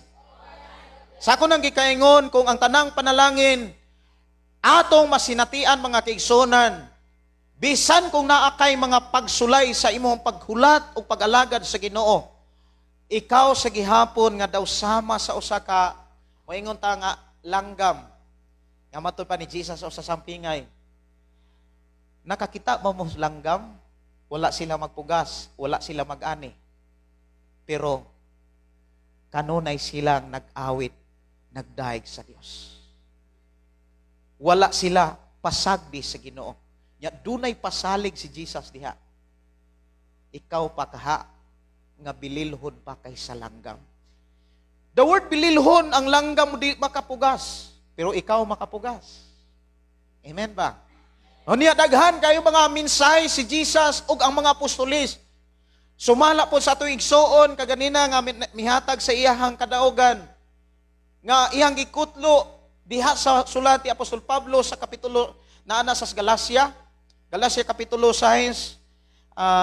Sa ako nang gikaingon kung ang tanang panalangin atong masinatian mga kaigsunan, bisan kung naakay mga pagsulay sa imong paghulat o pag-alagad sa Ginoo, ikaw sa gihapon nga daw sama sa usa ka moingon ta nga langgam nga matud pa ni Jesus o sa sampingay. Nakakita mo mo langgam, wala sila magpugas, wala sila mag-ani. Pero kanunay silang nag-awit, nagdaig sa Dios. Wala sila pasagdi sa Ginoo. Nya dunay pasalig si Jesus diha. Ikaw pa kaha nga bililhon pa kay sa langgam. The word bililhon, ang langgam di makapugas, pero ikaw makapugas. Amen ba? O niya daghan kayo mga minsay si Jesus ug ang mga apostoles. Sumala po sa atong igsuon kaganina nga mihatag sa iyahang kadaogan nga iyang gikutlo diha sa sulat ni Apostol Pablo sa kapitulo na ana sa Galacia. Galacia kapitulo 6.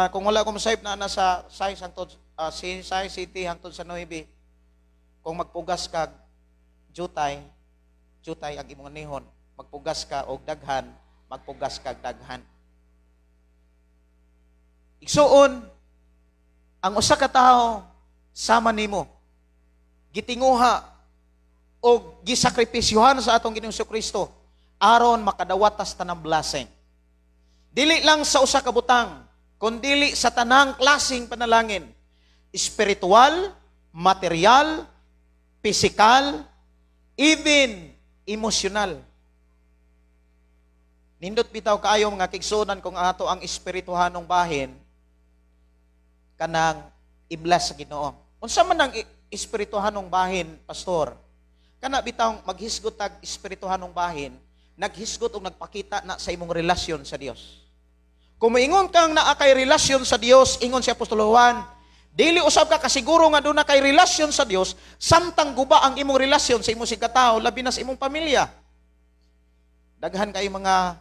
Kung wala ko masayip na ana sa 6 hangtod 6 city hangtod sa 9. Kung magpugas ka jutay ang imong nihon. Magpugas ka og daghan, magpugas ka daghan. Igsuon ang usa ka tawo sama nimo gitinguha o gisakripisyohan sa atong Ginoong Kristo aron makadawatas tanang blessing. Dili lang sa usa ka butang, kundi sa tanang klaseng panalangin. Spiritual, material, physical, even emotional. Nindot bitaw kaayo mga kigsunan kung ato ang espirituhanong bahin kanang iblas sa Ginoo. Unsa man ang espirituhanong bahin, pastor? Kana bitaw maghisgot tag espirituhanong bahin, naghisgot og nagpakita na sa imong relasyon sa Dios. Kung maingon kang naa kay relasyon sa Dios, ingon si Apostol Juan, dili usab ka kasiguro nga doon na kay relasyon sa Dios, samtang guba ang imong relasyon sa imong sigkatawo, labi na sa imong pamilya. Daghan kay mga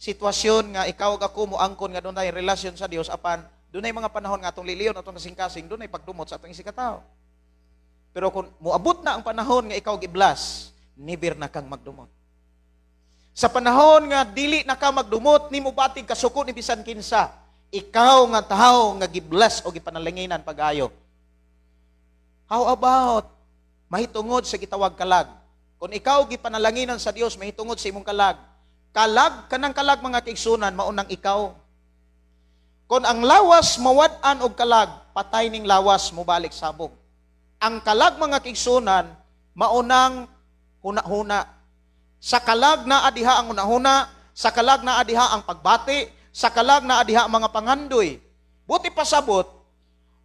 sitwasyon nga ikaw ug ako mo angkon nga doon na relasyon sa Dios, apan doon ay mga panahon nga atong liliyon, atong kasing-kasing, doon ay pagdumot sa atong isikataw. Pero kung muabot na ang panahon nga ikaw giblas, never na kang magdumot. Sa panahon nga dili na ka magdumot, ni mo batig kasuko ni bisan kinsa, ikaw nga tao nga giblas o gipanalanginan pag-ayo. How about mahitungod sa gitawag kalag? Kung ikaw gipanalanginan sa Dios, mahitungod sa imong kalag. Kalag, kanang kalag mga kaigsunan, maunang ikaw. Kung ang lawas mawad-an og kalag, patay ning lawas mo balik sabog. Ang kalag mga kaigsunan, maunang huna-huna. Sa kalag na adiha ang huna-huna, sa kalag na adiha ang pagbati, sa kalag na adiha ang mga pangandoy. Buti pasabot,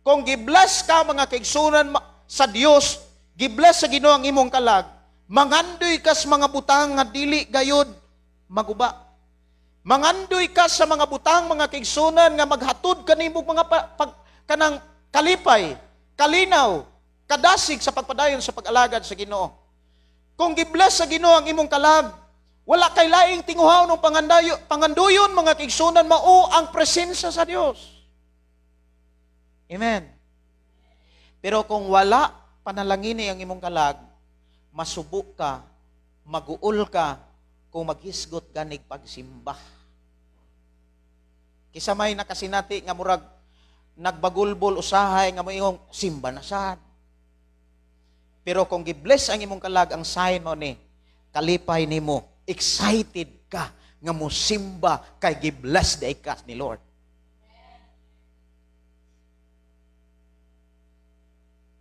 kung gibless ka mga kaigsunan sa Dios, gibless sa Ginoo ang imong kalag, mangandoy ka sa mga butang nga dili gayud maguba. Mangandoy ka sa mga butang, mga kaigsunan nga maghatod kanimo mga kanang kalipay, kalinaw, kadasig sa pagpadayon sa pag-alagad sa Ginoo. Kung gibless sa Ginoo ang imong kalag, wala kay laing tinguhaw ng panganduyon mga kaigsunan, mao ang presensya sa Dios. Amen. Pero kung wala panalangini ang imong kalag, masubok ka, maguol ka, kung maghisgot ganig pagsimba. Kisa may nakasinati nga murag nagbagulbol usahay nga moingong simba na sad. Pero kung gibless ang imong kalag, ang sign mo ni kalipay nimo, excited ka nga mo simba kay gibless day ka ni Lord.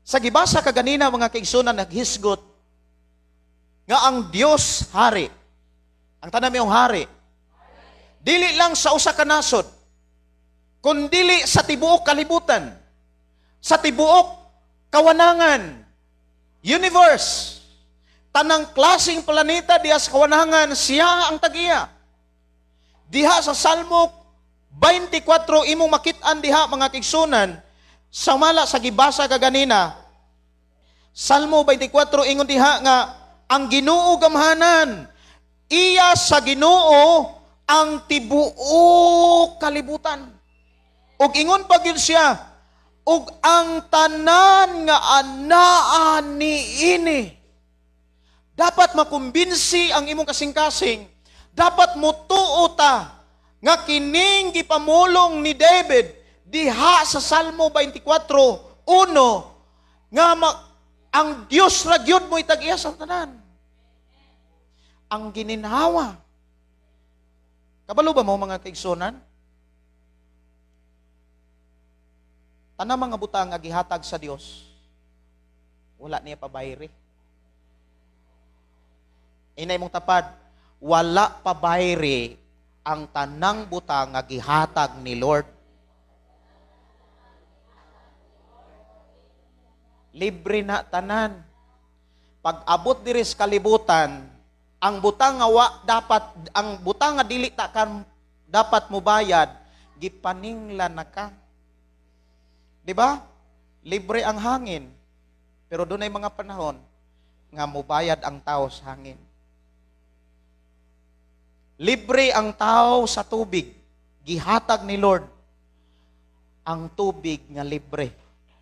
Sa gibasa kaganina mga kaigsunan naghisgot nga ang Dios hari. Ang tanan mo yung hari. Dili lang sa usa ka nasod, kundili sa tibuok kalibutan, sa tibuok kawanangan, universe, tanang klaseng planeta diha sa kawanangan, siya ang tagiya. Diha sa Salmo 24 imong makit-an diha mga kaigsunan, samala sa gibasa kaganina, Salmo 24 ingon diha nga ang Ginoo gamhanan, iya sa Ginoo ang tibuok kalibutan. Ug ingon pa gyud siya, ug ang tanan nga anaa niini. Dapat makumbinsi ang imong kasing-kasing, dapat mutuo ta nga kining gipamulong ni David diha sa Salmo 24:1 nga ang Dios ra gyud mo itag-iya sa tanan. Ang gininhawa. Kabalo ba mo mga kaigsunan? Tanang mga butang nga gihatag sa Dios, wala niya pabayri. Inay mong tapad, wala pabayri ang tanang butang nga gihatag ni Lord. Libre na tanan. Pag abot diri sa kalibutan, ang butang nga ang butang nga dili ta kan dapat mo bayad, gipaninglan na ka. Di ba? Libre ang hangin. Pero doon ay mga panahon nga mubayad ang tao sa hangin. Libre ang tao sa tubig. Gihatag ni Lord ang tubig nga libre.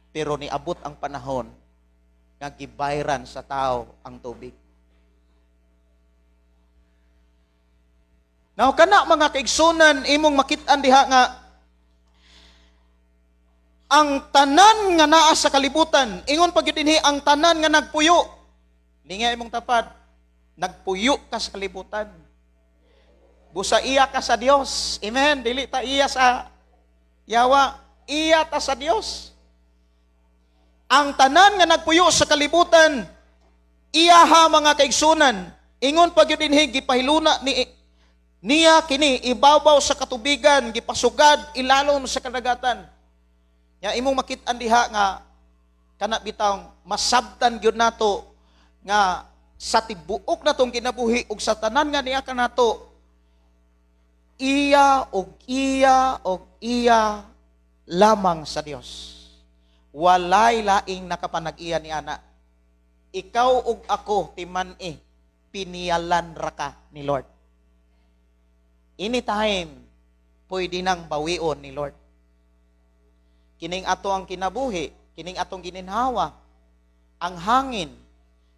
Pero niabot ang panahon nga gibayran sa tao ang tubig. Now, kana mga kaigsunan, imong makit-an diha nga ang tanan nga naa sa kalibutan, ingon pag dinhi ang tanan nga nagpuyo. Di nga imong tapad, nagpuyo ka sa kalibutan. Busa iya ka sa Dios. Amen. Dili ta iya sa yawa, iya ta sa Dios. Ang tanan nga nagpuyo sa kalibutan, iyaha mga kaigsunan, ingon pag yun dinhi gipahiluna niya kini ibabaw sa katubigan, gipasugad ilalom sa kadagatan. Ya imong makit-an diha nga kana bitawng masabtan gyud nato nga sa tibuok natong kinabuhi ug sa tanan nga niya kanato, iya lamang sa Dios. Walay laing nakapanag-iya ni ana. Ikaw ug ako timan piniyalan ra ka ni Lord. Anytime pwede nang bawion ni Lord. Kining ato ang kinabuhi, kining atong gininhawa, ang hangin,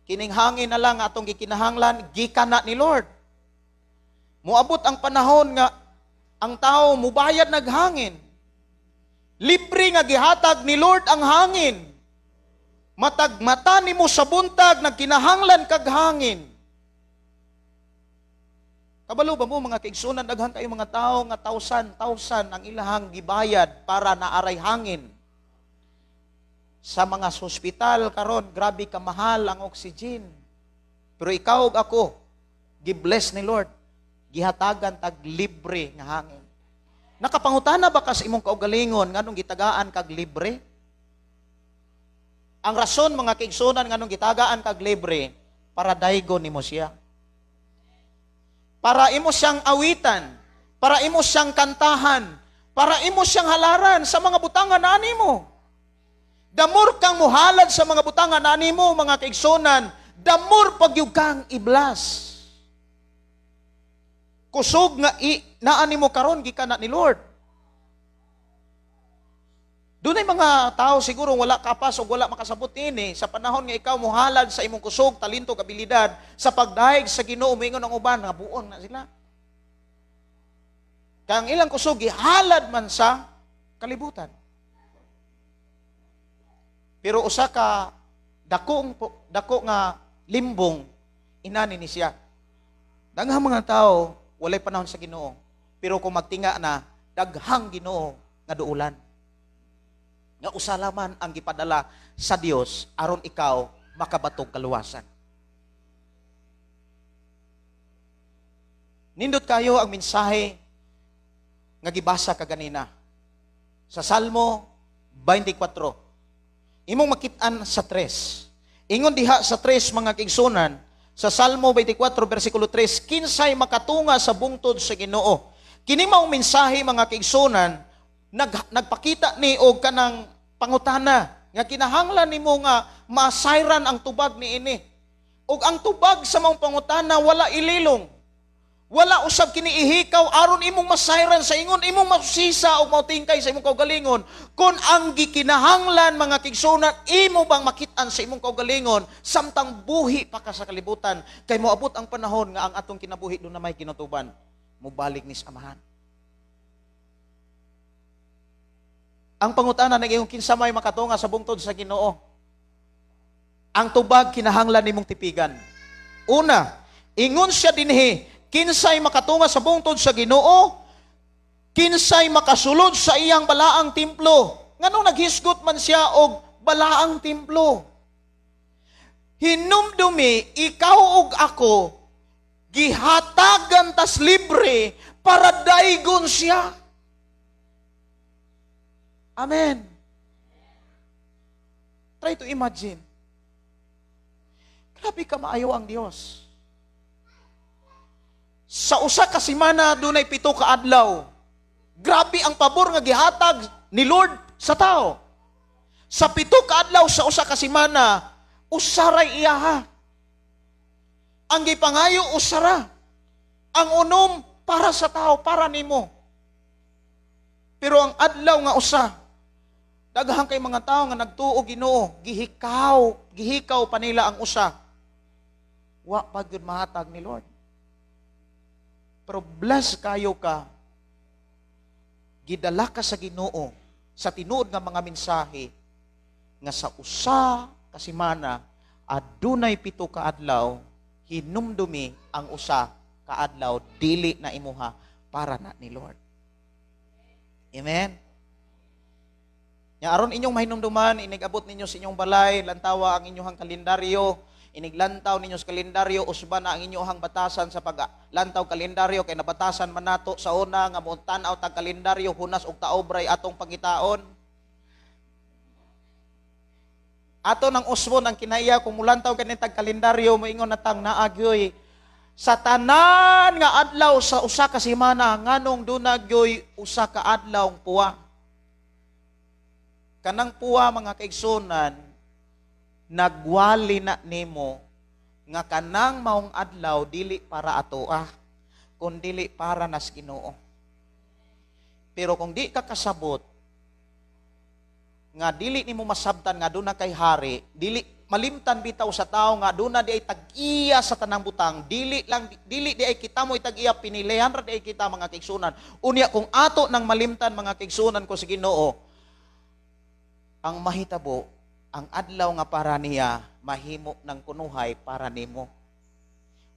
kining hangin na lang atong gikinahanglan, gikana ni Lord. Muabot ang panahon nga ang tao mubayad naghangin. Libre nga gihatag ni Lord ang hangin. Matagmata nimo sa buntag nagkinahanglan kag hangin. Kabalo ba mo mga kaigsunan, daghang kayo mga tao nga tausan ang ilahang gibayad para naaray hangin. Sa mga hospital karon, grabe kamahal ang oxygen. Pero ikaw ug ako, gibless ni Lord, gihatagan tag libre nga hangin. Nakapangutana ba ka sa imong kaugalingon nganong gitagaan kag libre? Ang rason mga kaigsunan nganong gitagaan kag libre, para daygon nimo siya. Para imo siyang awitan, para imo siyang kantahan, para imo siyang halaran sa mga butangan na nimo. Damor kang muhalad sa mga butangan na nimo mga kaigsunan, damor pagyud kang iblas. Kusog nga naani mo karon gikana ni Lord. Dunay mga tao siguro wala kapas o wala makasabot ini sa panahon nga ikaw muhalad sa imong kusog, talento, abilidad sa pagdahig sa Ginoo, mingon ang uban nga buon na sila. Kang ilang kusog gihalad man sa kalibutan. Pero usa ka dako nga limbong inani ni siya. Daghang mga tao walay panahon sa Ginoo. Pero kung magtinga na, daghang Ginoo nga duulan. nga usa lamang ang gipadala sa Dios aron ikaw makabatog kaluwasan. Nindot kayo ang mensahe nga gibasa kaganina sa Salmo 24. Imong makit-an sa 3. Ingon diha sa 3 mga kaigsunan, sa Salmo 24 versikulo 3, kinsay makatunga sa bungtod sa Ginoo. Kini mao mensahe mga kaigsunan, nagpakita ni og kanang pangutana nga kinahanglan nimo nga masayran ang tubag niini. Og ang tubag sa maong pangutana wala ililong. Wala usab kini ihikaw aron imong masayran sa ingon, imong masusisa o mautingkay sa imong kaugalingon. Kung ang gikinahanglan mga kigsunan, imo bang makit-an sa imong kaugalingon samtang buhi pa ka sa kalibutan, kay moabot ang panahon nga ang atong kinabuhi do na may kinutuban, mubalik ni sa amahan. Ang pangutana ng iyong kinsa may makatunga sa bungtod sa Ginoo. Ang tubag kinahanglan nimong tipigan. Una, ingon siya dinhi, kinsay makatunga sa bungtod sa Ginoo, kinsay makasulod sa iyang balaang templo. Nganong naghisgot man siya og balaang templo? Hinumdumi, ikaw ug ako, gihatagan tas libre para daygon siya. Amen. Try to imagine. Grabe ka maayo ang Dios. Sa usa ka semana dunay 7 ka adlaw. Grabe ang pabor nga gihatag ni Lord sa tao. Sa 7 ka adlaw sa usa ka semana, usaray iyaha. Ang gipangayo usara. Ang unom para sa tao, para nimo. Pero ang adlaw nga usa, daghan kay mga tao nga nagtuo Ginoo, gihikaw pa nila ang usa. Wa pa gyud mahatag ni Lord. Pero bless kayo ka, gidala ka sa Ginoo sa tinuod nga mga mensahe nga sa usa ka semana adunay 7 ka adlaw, hinumdumi ang usa ka adlaw dili na imuha para na ni Lord. Amen. Nya aron inyong mahinumduman, inigabot ninyo sa inyong balay, lantawa ang inyong kalendaryo. Iniglantaw ninyo sa kalendaryo, usba na ang inyong batasan sa paglantaw kalendaryo, kay nabatasan man nato sa una nga mo tan-aw tag kalendaryo, hunas og taobray atong pangitaon. Ato nang usbon ang kinaiya kung mulantaw kani tag kalendaryo, moingon natang naagyoy sa tanan nga adlaw sa usa ka semana nganong dunagyoy usa ka adlaw puwa. Kanang puwa mga kaigsunan, nagwali na nimo nga kanang maong adlaw dili para atoa, kun dili para nas Ginoo. Pero kung di ka kasabot nga dili nimo masabtan nga duna kay hari, dili malimtan bitaw sa tao nga duna di ay tag-iya sa tanang butang, dili di ay kita mo itag-iya, pinilihan ra di ay kita mga kaigsunan. Unya kung ato nang malimtan mga kaigsunan ko sa Ginoo, ang mahitabo ang adlaw nga para niya, mahimo ng kunuhay para nimo.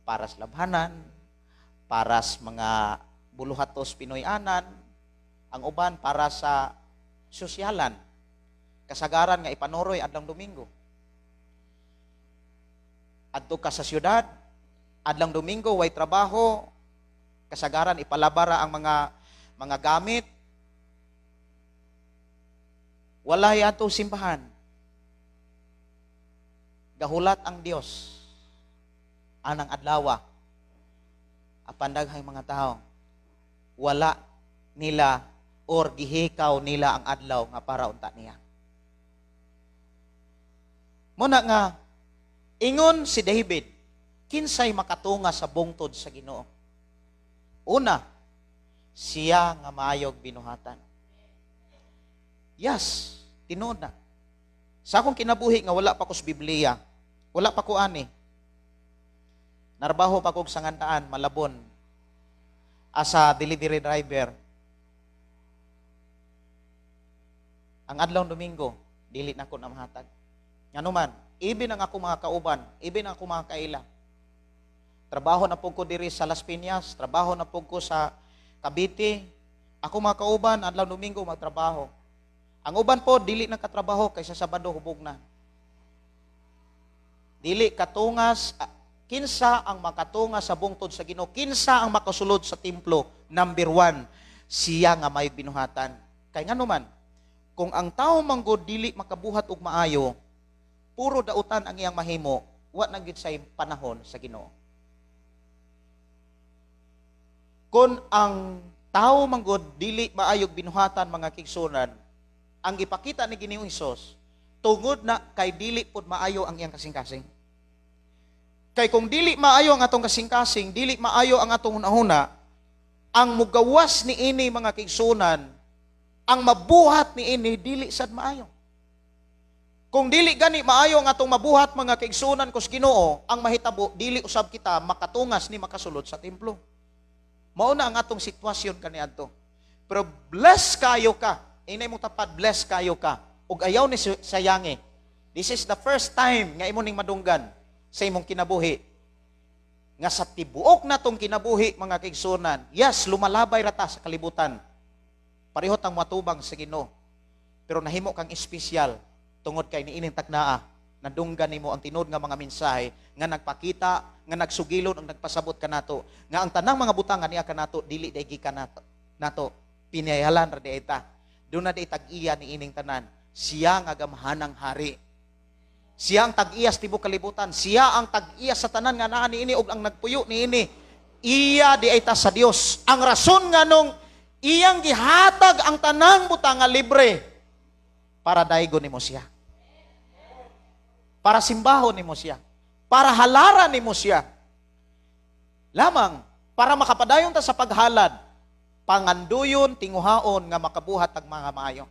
Para sa labhanan, para sa mga buluhatos Pinoyanan, ang uban para sa sosyalan. Kasagaran nga ipanoroy adlang Domingo. Adto ka sa syudad, adlang Domingo way trabaho, kasagaran ipalabara ang mga gamit. Walay ato simbahan. Gahulat ang Dios anang adlawa apan daghang mga tao wala nila or gihikaw nila ang adlaw nga para unta niya. Muna nga ingon si David, kinsay makatunga sa bungtod sa Ginoo. Una, siya nga maayog binuhatan. Yes, tinuod na. Sa akong kinabuhi nga wala pa ko sa Biblia, wala pa ko ani. Narbaho pa ko sa ngandaan, Malabon, asa delivery driver. Ang adlaw Domingo, dili na ko na mahatag. Ngano man, ibin ang ako mga kauban, ibin ang ako mga kaila. Trabaho na po ko diri sa Las Piñas, trabaho na po ko sa Cavite. Ako mga kauban, adlaw Domingo magtrabaho. Ang uban po dili nakatrabaho kaysa Sabado hubog na. Dili katungas kinsa ang makatungas sa bungtod sa Ginoo, kinsa ang makasulod sa templo. Number 1, siya nga may binuhatan. Kay ngano man, kung ang tao manggod dili makabuhat og maayo, puro dautan ang iyang mahimo, wa na gyud say panahon sa Ginoo. Kung ang tao manggod dili maayog binuhatan mga kigsunan, ang ipakita ni Ginoong Hesus tungod na kay dili pud maayo ang iyang kasing-kasing. Kay kung dili maayo ang atong kasing-kasing, dili maayo ang atong hunahuna, ang mugawas ni ini mga kigsunan, ang mabuhat ni ini dili sad maayo. Kung dili gani maayo ang atong mabuhat mga kaigsunan kus Ginoo, ang mahitabo dili usab kita makatungas ni makasulod sa templo. Mao na ang atong sitwasyon kaniadto. Pero bless kayo ka. Inay mo tapat, bless kayo ka. Ug ayaw ni sayangi. This is the first time nga imo ning madunggan sa imong kinabuhi. Nga sa tibuok natong kinabuhi mga kaigsunan, yes, lumalabay rata sa kalibutan. Parehot ang matubang sa Ginoo. Pero nahimo kang espesyal tungod kay niining tagnaa, nadunggan nimo ang tinud nga mga mensahe nga nagpakita, nga nagsugilon ang nagpasabot kanato, nga ang tanang mga butang niya kanato dili day gikan nato pinayalan ra dieta. Do na day tag-iya niining tanan. Siya nga gamhanang hari. Siya ang tag-iya sa tibuok kalibutan. Siya ang tag-iya sa tanan nga naa niini ug ang nagpuyo niini. Iya di ay ta sa Dios. Ang rason nga nung iyang gihatag ang tanang butang nga libre para daygon nimo siya. Para simbahon nimo siya. Para halaran nimo siya. Lamang para makapadayon ta sa paghalad, panganduyon tinguhaon nga makabuhat ang mga maayo.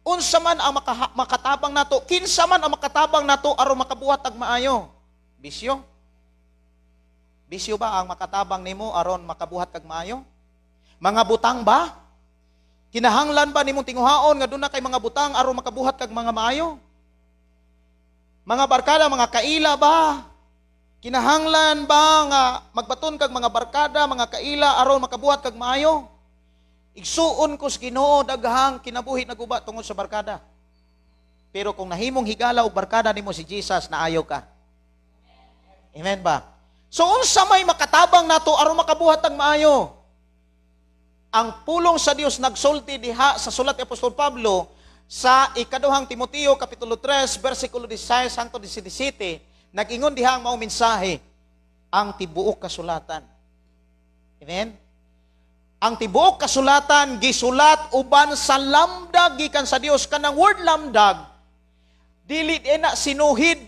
Unsa man ang makatabang nato, kinsa man ang makatabang nato aron makabuhat ang maayo? Bisyo? Bisyo ba ang makatabang nimo aron makabuhat kag maayo? Mga butang ba? Kinahanglan ba nimong tinguhaon nga doon na kay mga butang aron makabuhat kag mga maayo? Mga barkada, mga kaila ba? Kinahanglan ba nga magbaton kag mga barkada, mga kaila aron makabuhat kag maayo? Igsuon ko sa Ginoo daghang kinabuhi na guba tungod sa barkada. Pero kung nahimong higala og barkada nimo si Jesus, naayo ka. Amen ba? So unsa may makatabang nato aron makabuhat ang maayo? Ang pulong sa Dios nagsulti diha sa sulat ni Apostol Pablo sa ikaduhang Timoteo kapitulo 3 bersikulo 16 hangtod 17, nag-ingon diha ang mao mensahe, ang tibuok kasulatan. Amen. Ang tibuok kasulatan gisulat uban sa lamdag gikan sa Dios. Kanang word lamdag dili na sinuhid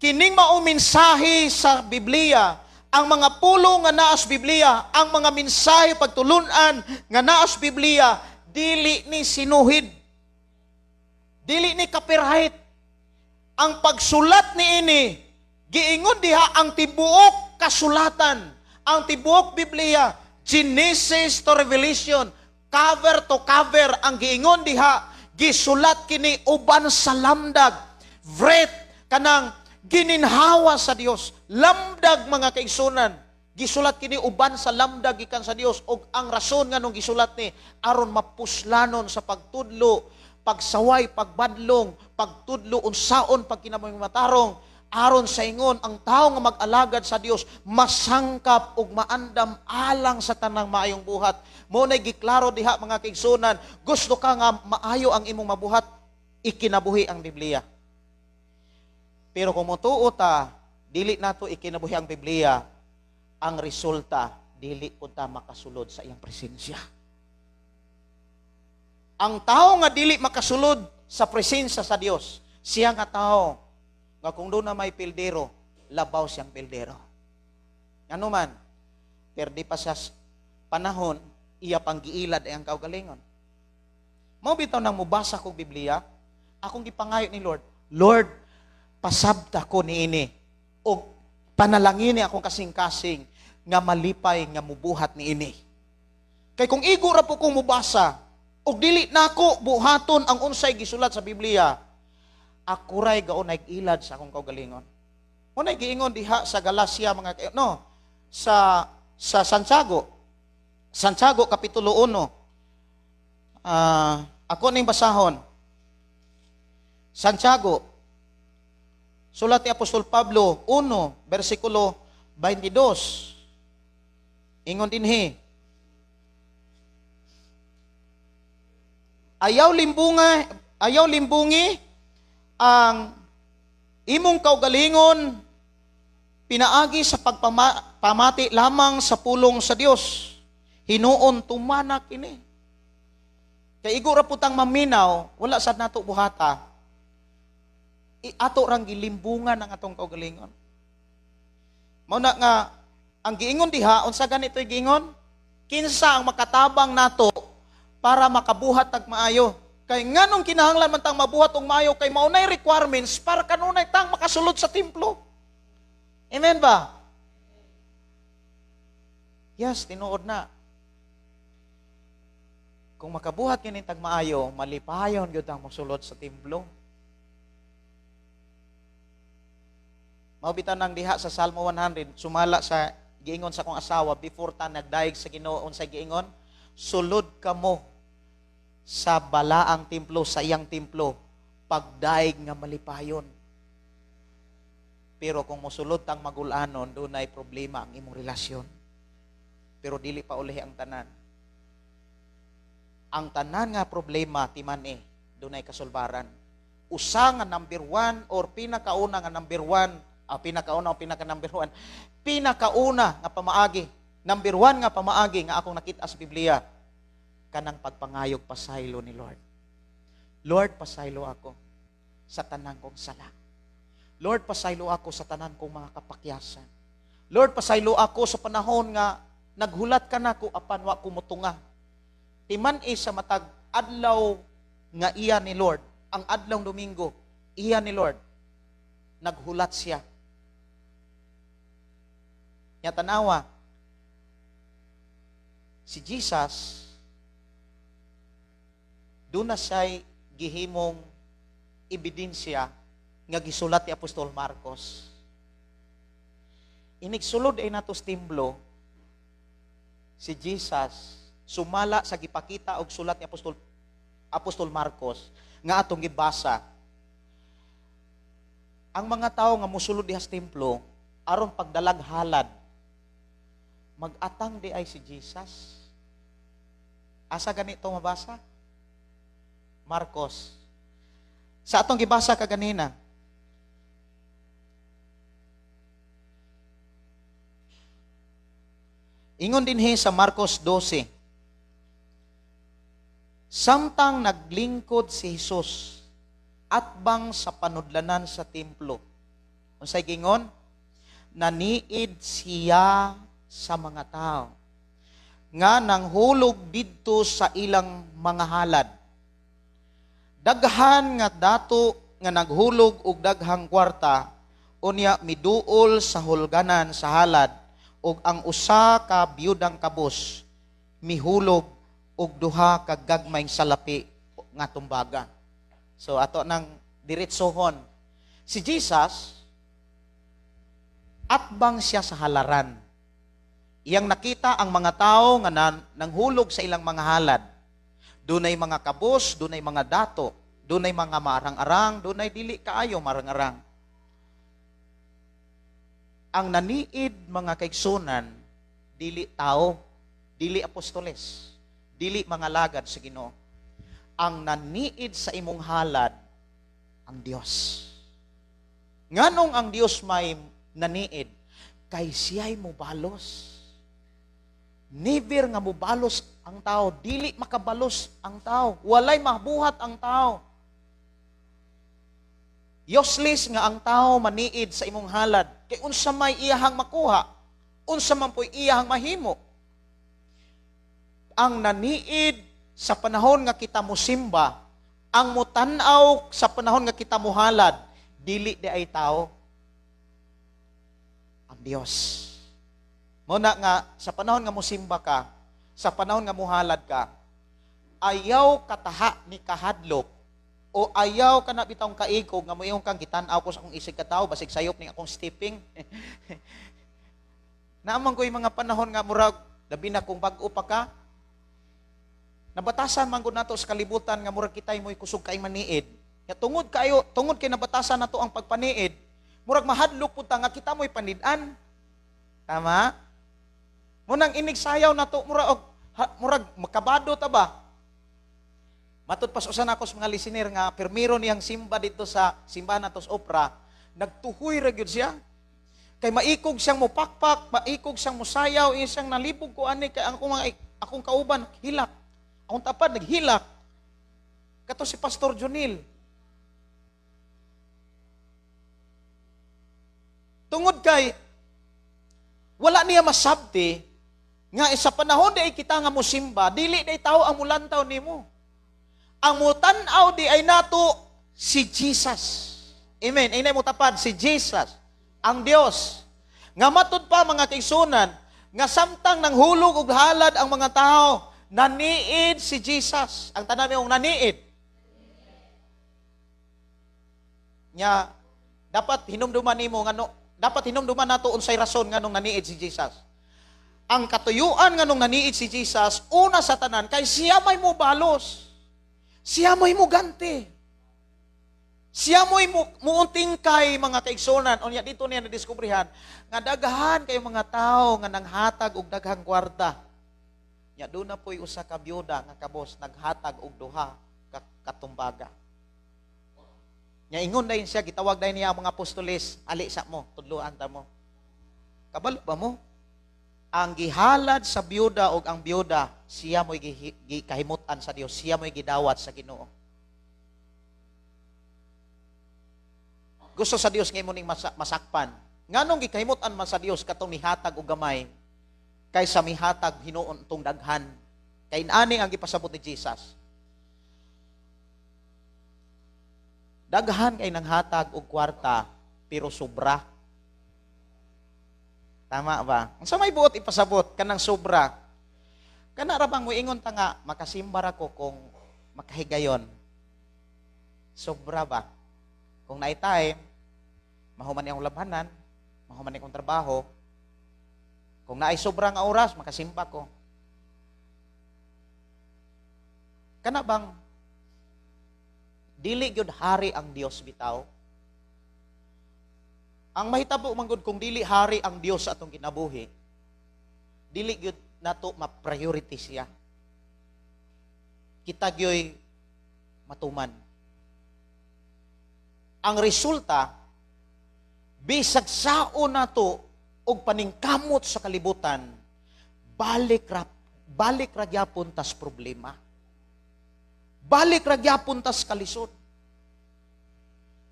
kining mao mensahe sa Biblia. Ang mga pulong nga naa sa Biblia, ang mga mensahe pagtulunan nga naa sa Biblia, dili ni sinuhid. Dili ni copyright. Ang pagsulat ni ini, giingon diha ang tibuok kasulatan, ang tibuok Biblia, Genesis to Revelation, cover to cover, ang giingon diha, gisulat kini uban sa lamdag, vret, kanang gininhawa sa Dios, lamdag mga kaigsunan, gisulat kini uban sa lamdag gikan sa Dios, og ang rason nga nung gisulat ni, aron mapuslanon sa pagtudlo, pagsaway, pagbadlong, pagtudlo, unsaon, pagkinamatarong, aron sa ingon, ang tao nga mag-alagad sa Dios, masangkap ug maandam alang sa tanang maayong buhat. Mo nay giklaro diha mga kaigsunan, gusto ka nga maayo ang imong mabuhat, ikinabuhi ang Biblia. Pero kung mutuo ta, dili nato ikinabuhi ang Biblia, ang resulta, dili po ta makasulod sa iyang presensya. Ang tao nga dili makasulod sa presensya sa Dios, siya nga tao, nga kung doon na may pildero, labaw siyang pildero. Ano man, perdi pa sa panahon, iya pang giilad ay ang kaugalingon. Mao bitaw nang mubasa kong Biblia, akong gipangayo ni Lord, Lord, pasabta ko niini, o panalangin ni akong kasing-kasing, nga malipay, nga mubuhat niini. Kay kung igo ra po kong mubasa, o dili nako buhaton ang unsay gisulat sa Biblia, akuray gaon nag-ilad sa akong kaugalingon. Unay giingon diha sa Galacia mga sa Santiago kapitulo 1. Ako ning basahon. Santiago, sulat ni Apostol Pablo 1, versikulo 22. Ingon dinhi, ayaw limbungi ang imong kaugalingon pinaagi sa pagpamati lamang sa pulong sa Dios. Hinuon tumanak ini. Kay igo ra putang maminaw, wala sad nato buhata. Ato rang gilimbungan ang atong kaugalingon. Mao na nga ang giingon diha unsa ganito'y giingon? Kinsa ang makatabang nato para makabuhat tag maayo? Kay nganong kinahanglan man tang mabuhat og maayo kay maunay requirements para kanunay tang makasulod sa templo. Amen ba? Yes, tinuod na. Kung makabuhat kini tag maayo, malipayon gyud ang mosulod sa templo. Maubitan nang diha sa Salmo 100, sumala sa giingon sa kong asawa before ta nagdaig sa Ginoo unsay giingon? Sulod kamo sa balaang templo, sa iyang templo, pagdaig nga malipayon. Pero kung mosulod tang magulanon, dunay problema ang imong relasyon. Pero dili pa ulihi ang tanan. Ang tanan nga problema timan dunay kasulbaran. Usa nga number 1 or pinakauna nga number 1, pinakauna o pinaka-number 1, pinakauna nga pamaagi, number 1 nga pamaagi nga akong nakita sa Biblia, kanang pagpangayog pasaylo ni Lord. Lord, pasaylo ako sa tanan kong sala. Lord, pasaylo ako sa tanan kong mga kapakyasan. Lord, pasaylo ako sa panahon nga naghulat ka na ko apan wa ko motunga. Timan sa matag adlaw nga iya ni Lord, ang adlaw Domingo, iya ni Lord, naghulat siya. Nya tanawa, si Jesus, doon na siya'y gihimong ebidensya nga gisulat ni Apostol Marcos. Inigsulod ay natos timblo, si Jesus, sumala sa gipakita og sulat ni Apostol Marcos, nga atong gibasa. Ang mga tao nga musulod diha sa templo, aron pagdalag halad, mag-atang di ay si Jesus. Asa ganito mabasa? Marcos. Sa atong gibasa kaganina, ingon dinhi sa Marcos 12, samtang naglingkod si Jesus atbang sa panudlanan sa templo. Unsay gingon? Naniid siya sa mga tao nga nanghulog didto sa ilang mga halad. Daghan nga dato nga naghulog og daghang kwarta, unya miduol sa hulganan sa halad, og ang usa ka biyudang kabos mihulog og duha ka gagmayng salapi nga tumbaga. So ato nang diretsohon, si Jesus atbang siya sa halaran. Iyang nakita ang mga tao nga nanghulog sa ilang mga halad. Dunay mga kabos, dunay mga dato, dunay mga marang-arang, dunay dili kaayo marang-arang. Ang naniid mga kaigsunan, dili tao, dili apostoles, dili mga lagad sa Ginoo. Ang naniid sa imong halad, ang Dios. Nganong ang Dios may naniid? Kay siya'y mubalos. Never nga mubalos ang tao, dili makabalos ang tao, walay mabuhat ang tao. Useless nga ang tao maniid sa imong halad, kay unsa may iyahang makuha, unsa man po'y iyahang mahimo. Ang naniid sa panahon nga kita musimba, ang mutanaw sa panahon nga kita muhalad, dili di ay tao, ang Dios. Muna nga, sa panahon nga musimba ka, sa panahon nga muhalad ka, ayaw kataha ni kahadlok, o ayaw ka na bitang kaigog, nga mayong kang gitanaw ko sa akong isig katao, basig sayop ni akong stepping. Naamang ko yung mga panahon nga murag, labi na kung bag-o pa ka, Nabatasan man gud nato sa kalibutan nga murag kitay mo'y kusog kay maniid. Ya tungod kay nabatasan nato ang pagpaniid, murag mahadlok pud ta nga kita mo'y panid-an. Tama? Munang inigsayaw nato murag makabado ta ba? Matud pas usa nako sa mga listener nga permiro niyang simba dito sa simbahan nato sa Opera, nagtuhoy ra gyud siya. Kay maikog siyang mupakpak, maikog siyang musayaw, siyang nalibog ko ani kay akong kauban hilak. Akong tapad naghilak. Kato si Pastor Jonil. Tungod kay wala niya masabti nga sa panahon di ay kita nga musimba, dili day tao ang mulantaw nimo. Ang mutanaw di ay nato si Jesus. Amen. Inay mo tapad si Jesus, ang Dios. Nga matud pa mga kaigsunan, nga samtang nang hulog ug halad ang mga tao, naniid si Jesus. Ang tanan yung naniid. Nya dapat hinumduman nimo ngano, dapat hinumduman nato unsay rason nganong naniid si Jesus. Ang katuyuan nganong naniid si Jesus, una sa tanan kay siya may mo balos. Siya mo'y mo ganti. Siya mo'y muunting kay mga kaigsonan. O niya dito niya nadiskubrihan, nga daghan kay mga tao nga nanghatag og daghang kwarta. Nya doon na po'y usa ka byuda nga kabos naghatag og duha ka katumbaga. Nya ingon dayon siya, gitawag dayon niya ang mga apostoles, ali sa mo, tudloan ta mo. Kabalo ba mo? Ang gihalad sa byuda o ang byuda, siya mo'y kahimutan sa Dios, siya mo'y gidawat sa Ginoo. Gusto sa Dios ngay mo ning masakpan. Nganong gikahimutan man sa Dios katong mihatag og gamay kaysa mihatag hinuon tong daghan. Kay ani ang gipasabot ni Jesus. Daghan kay nang hatag og kwarta pero sobra. Tama ba? Unsa may buot ipasabot kanang sobra? Kana ra bang moingon ta nga makasimbar ako kung makahigayon? Sobra ba? Kung naay time, mahuman niyang labhanan, mahuman niyang trabaho. Kung naay sobra nga oras, makasimba ko. Kana bang dili gyud hari ang Dios bitaw? Ang mahitabo manggod kung dili hari ang Dios sa atong kinabuhi, dili gyud nato ma-priority siya. Kita gyoy matuman. Ang resulta, bisag saon nato og paningkamot sa kalibutan, balik ra gyapon tas problema. Balik ra gyapon tas kalisod.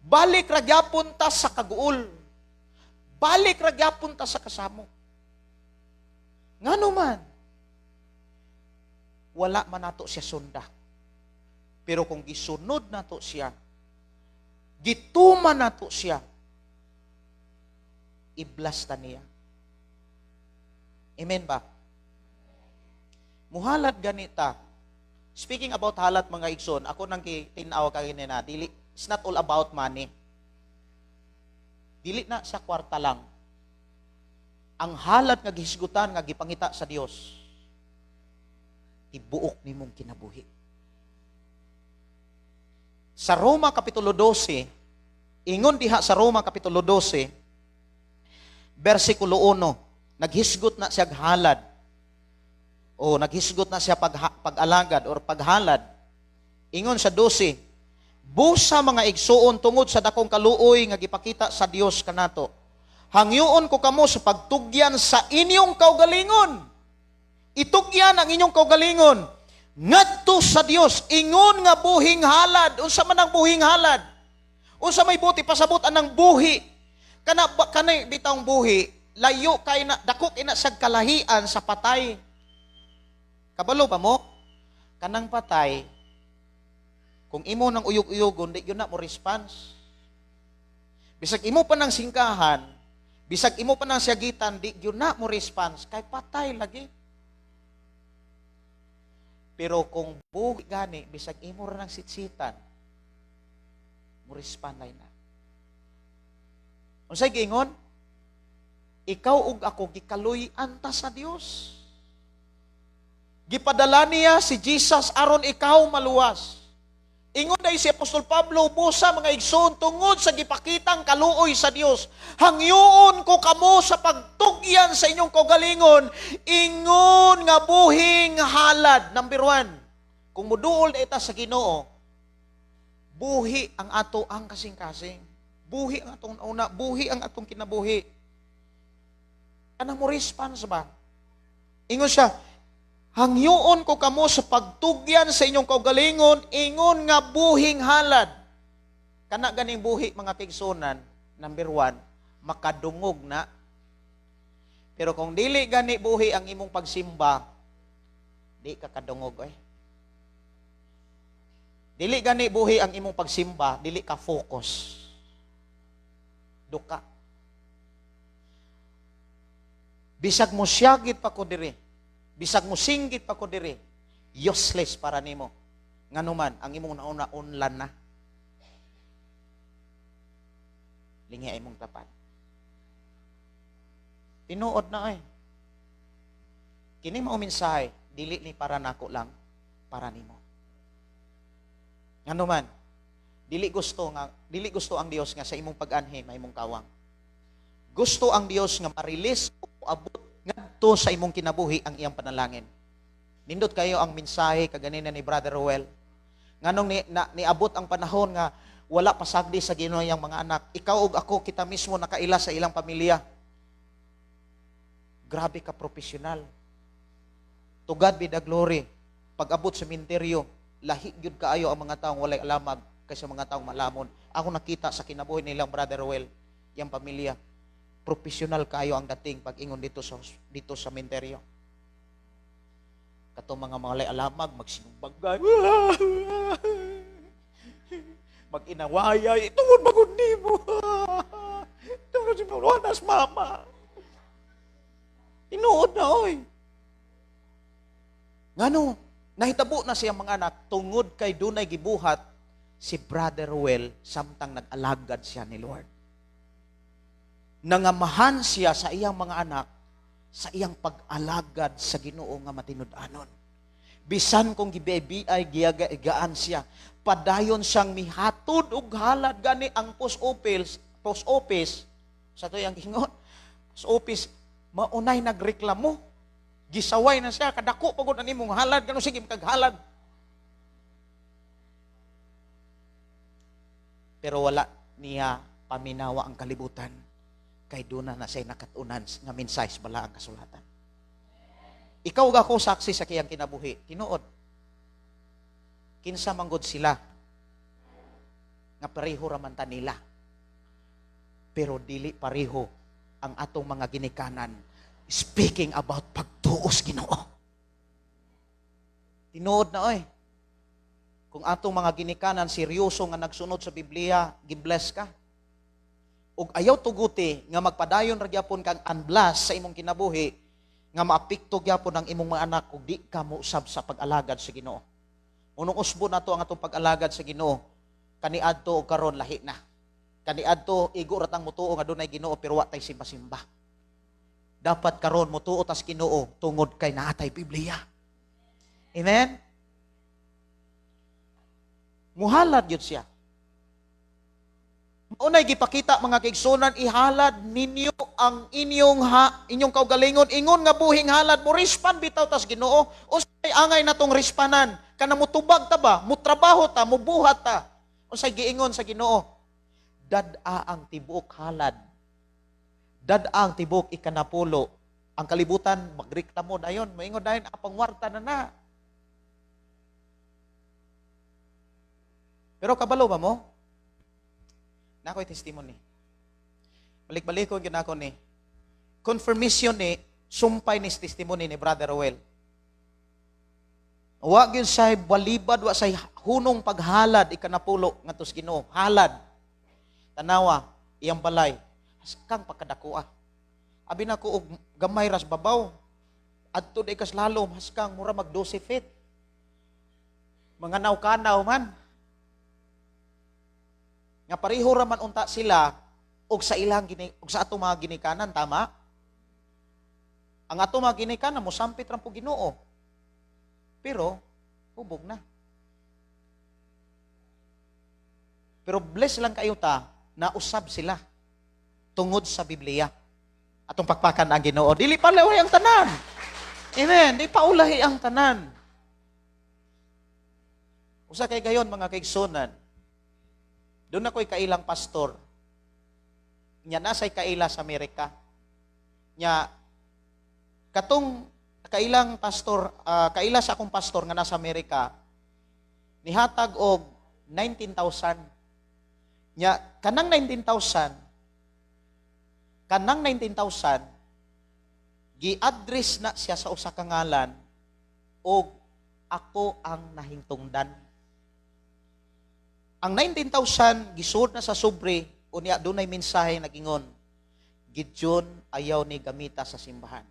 Balik ra gyapon tas sa kaguol. Balik ra gyapon ta sa kasamo. Ngano man, wala man nato siya sunda. Pero kung gisunod nato siya, gituman nato siya, iblas ta niya. Amen ba? Muhalat ganita. Speaking about halat mga igsoon, ako nang kitinaw kaginina, it's not all about money. Dili na sa kwarta lang. Ang halat nga gihisgutan nga gipangita sa Dios, ibuok nimong kinabuhi. Sa Roma Kapitulo 12, ingon diha sa Roma Kapitulo 12, versikulo 1, naghisgot na siya halad, o naghisgot na siya pag-alagad or paghalad. Ingon sa 12, busa mga igsuon tungod sa dakong kaluoy nga gipakita sa Dios kanato. Hangyoon ko kamo sa pagtugyan sa inyong kaugalingon. Itugyan ang inyong kaugalingon ngadto sa Dios. Ingon nga buhing halad. Unsa man ang buhing halad? Unsa may buti pasabot anang buhi? Kanay bitawng buhi, layo kay na dako ina sa kalahian sa patay. Kabalo ba mo? Kanang patay, kung imo nang uyog-uyogon, di yun na mo response. Bisag imo pa nang singkahan, bisag imo pa nang siyagitan, di yun na mo response. Kay patay lagi. Pero kung buhi gani, bisag imo ra nang sitsitan, mo respond na. Unsay giingon? Ikaw ug ako gikaluy-an ta sa Dios. Gipadala niya si Jesus aron ikaw maluwas. Ingon day si Apostol Pablo busa mga igsoon tungod sa gipakitang kaluoy sa Dios. Hangyoon ko kamo sa pagtugyan sa inyong kaugalingon, ingon nga buhing halad. Number 1, kung muduol na ita sa Ginoo, buhi ang ato ang kasing-kasing. Buhi ang atong nauna, buhi ang atong kinabuhi. Kanang mo response ba? Ingon siya, hangyoon ko kamo sa pagtugyan sa inyong kaugalingon, ingon nga buhing halad. Kana ganing buhi mga kaigsunan, number 1, makadungog na. Pero kung dili gani buhi ang imong pagsimba, di ka kadungog eh. Dili gani buhi ang imong pagsimba, dili ka focus. Duka. Bisag mo siyagit pa ko diri. Bisag mo singgit pa ko diri, useless para nimo. Nganuman ang imong nauna unlan na. Lingi ay mong tapat. Tinuod na Kini mao mensahe, dili ni para nako lang, para nimo. Nganuman, dili gusto ang Dios nga sa imong pag-anhi may imong kawang. Gusto ang Dios nga ma-release o abot ngadto sa imong kinabuhi ang iyang panalangin. Nindot kayo ang mensahe kaganina ni Brother Roel. Nganong niabot ang panahon nga wala pasagdi sa Ginoo yang mga anak. Ikaw ug ako kita mismo nakaila sa ilang pamilya. Grabe ka profesional. To God be the glory. Pag-abot sa minteryo, lahi gyud kaayo ang mga taong walay alamag kaysa mga taong malamon. Ako nakita sa kinabuhi nilang Brother Roel, yang pamilya. Profesional kayo ang dating pag-ingon dito sa menteryo. Katong mga malay alamag, magsinumbagay, mag-inawayay, tungod magod nimo. Tungod si Maluanas, mama. Tinuod na, Ngano, nahitabo na siyang mga anak, tungod kay dunay gibuhat si Brother Roel, samtang nag-alagad siya ni Lord. Nangamahan siya sa iyang mga anak sa iyang pag-alagad sa Ginoo nga matinud-anon. Bisan kung gibebi ay giyagaan siya, padayon siyang mihatod og halad gani ang post office sa tuyang gingon. Post office maunay nagreklamo. Gisaway na siya kadako pagod ani mong halad kanu sige maghalad. Pero wala niya paminawa ang kalibutan. Kay doon na siya nakatunan nga mensahe bala ang kasulatan. Ikaw ako saksi sa kiyang kinabuhi. Tinuod. Kinsa manggod sila nga pareho raman ta nila. Pero dili pareho ang atong mga ginikanan. Speaking about pagtuos Ginoo. Tinuod na Kung atong mga ginikanan seryoso nga nagsunod sa Biblia, gibless ka. Ug ayaw tuguti nga magpadayon ra gyapon kang unblessed sa imong kinabuhi nga maapekto gyapon ang imong mga anak ug di ka mousab sa pag-alagad sa Ginoo. Unong usbo nato ang atong pag-alagad sa Ginoo. Kaniadto og karon lahi na. Kaniadto igo ra tang mutuo nga dunay Ginoo pero wa tay simba-simba. Dapat karon mutuo tas Ginoo tungod kay naatay Biblia. Amen. Muhalad gyud siya. Unay gipakita mga kaigsunan, ihalad ninyo ang inyong kaugalingon, ingon nga buhing halad mo respond bitaw tas Ginoo. Unsay angay natong respanan? Kana mutubag ta ba? Mutrabaho ta, mubuhat ta. Unsay giingon sa Ginoo? Dad-a ang tibuok halad. Dad-a ang tibuok ikanapulo. Ang kalibutan magreklamo dayon, moingon dayon apang warta na. Pero kabalo ba mo? Nako'y testimony. Balik-balik ko ginako ni. Confirmation ni, sumpay ni testimony ni Brother Roel. Wa gyud say balibad, wa say hunong paghalad ikanapulo ngadto sa Ginoo. Halad. Tanawa, iyang balay. Kang pagkadakoa. Abi na ko og gamay ras babaw. Adto di kas lalom haskang mura mag 12 feet. Mga naw-kanaw man. Nga pareho raman unta sila og sa atong mga ginikanan, tama? Ang atong mga ginikanan mo sampit ra po Ginoo. Pero, hubog na. Pero bless lang kayo ta, na usab sila tungod sa Biblia. Atong pakpakan ang Ginoo. Dili pa lahi ang tanan. Amen. Di pa ulahi ang tanan. Usa kay gayon mga kaigsunan. Doon ako'y kailang pastor. Nya nasay kaila sa Amerika. Nya katong kailang pastor, kaila sa akong pastor nga nasa Amerika, nihatag og 19,000. Nya kanang 19,000 gi-address na siya sa usa ka ngalan og ako ang nahingtungdan. Ang 19,000 gisuod na sa sobre unya dunay mensahe nagingon, Gidyon ayaw ni gamita sa simbahan.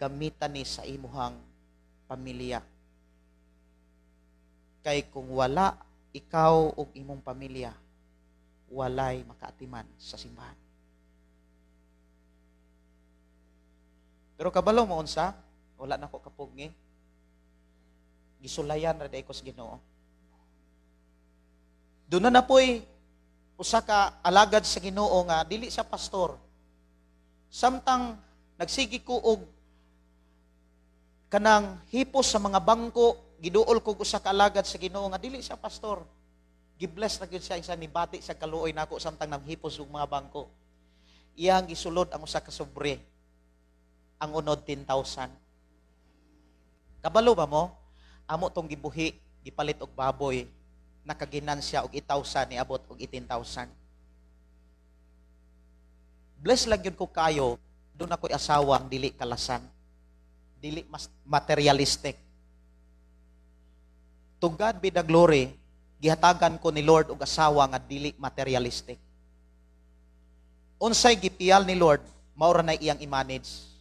Gamitan ni sa imuhang pamilya. Kay kung wala ikaw o imong pamilya, walay makaatiman sa simbahan. Pero kabalo mo unsa, wala na ko kapugni. Gisulayan ra day ko sa Ginoo. Doon na po'y usa ka alagad sa Ginoo nga dili sa pastor. Samtang nagsigi ko og kanang hipos sa mga bangko, giduol ko usa ka alagad sa Ginoo nga dili sa pastor. Gibless na gyud siya isa ni bati sa kaluoy nako samtang namhipos og mga bangko. Iyang gisulod ang usa ka sobre. Ang unod 10,000. Kabalo ba mo? Amo tong gibuhi, gipalit og baboy, nakaginansya og 8,000 niabot og 18,000. Bless lang yun ko kayo, doon ako'y asawa ang dili kalasan. Dili mas materialistic. To God be the glory, gihatagan ko ni Lord og asawa nga dili materialistic. Unsay gipiyal ni Lord, maura na iyang i-manage.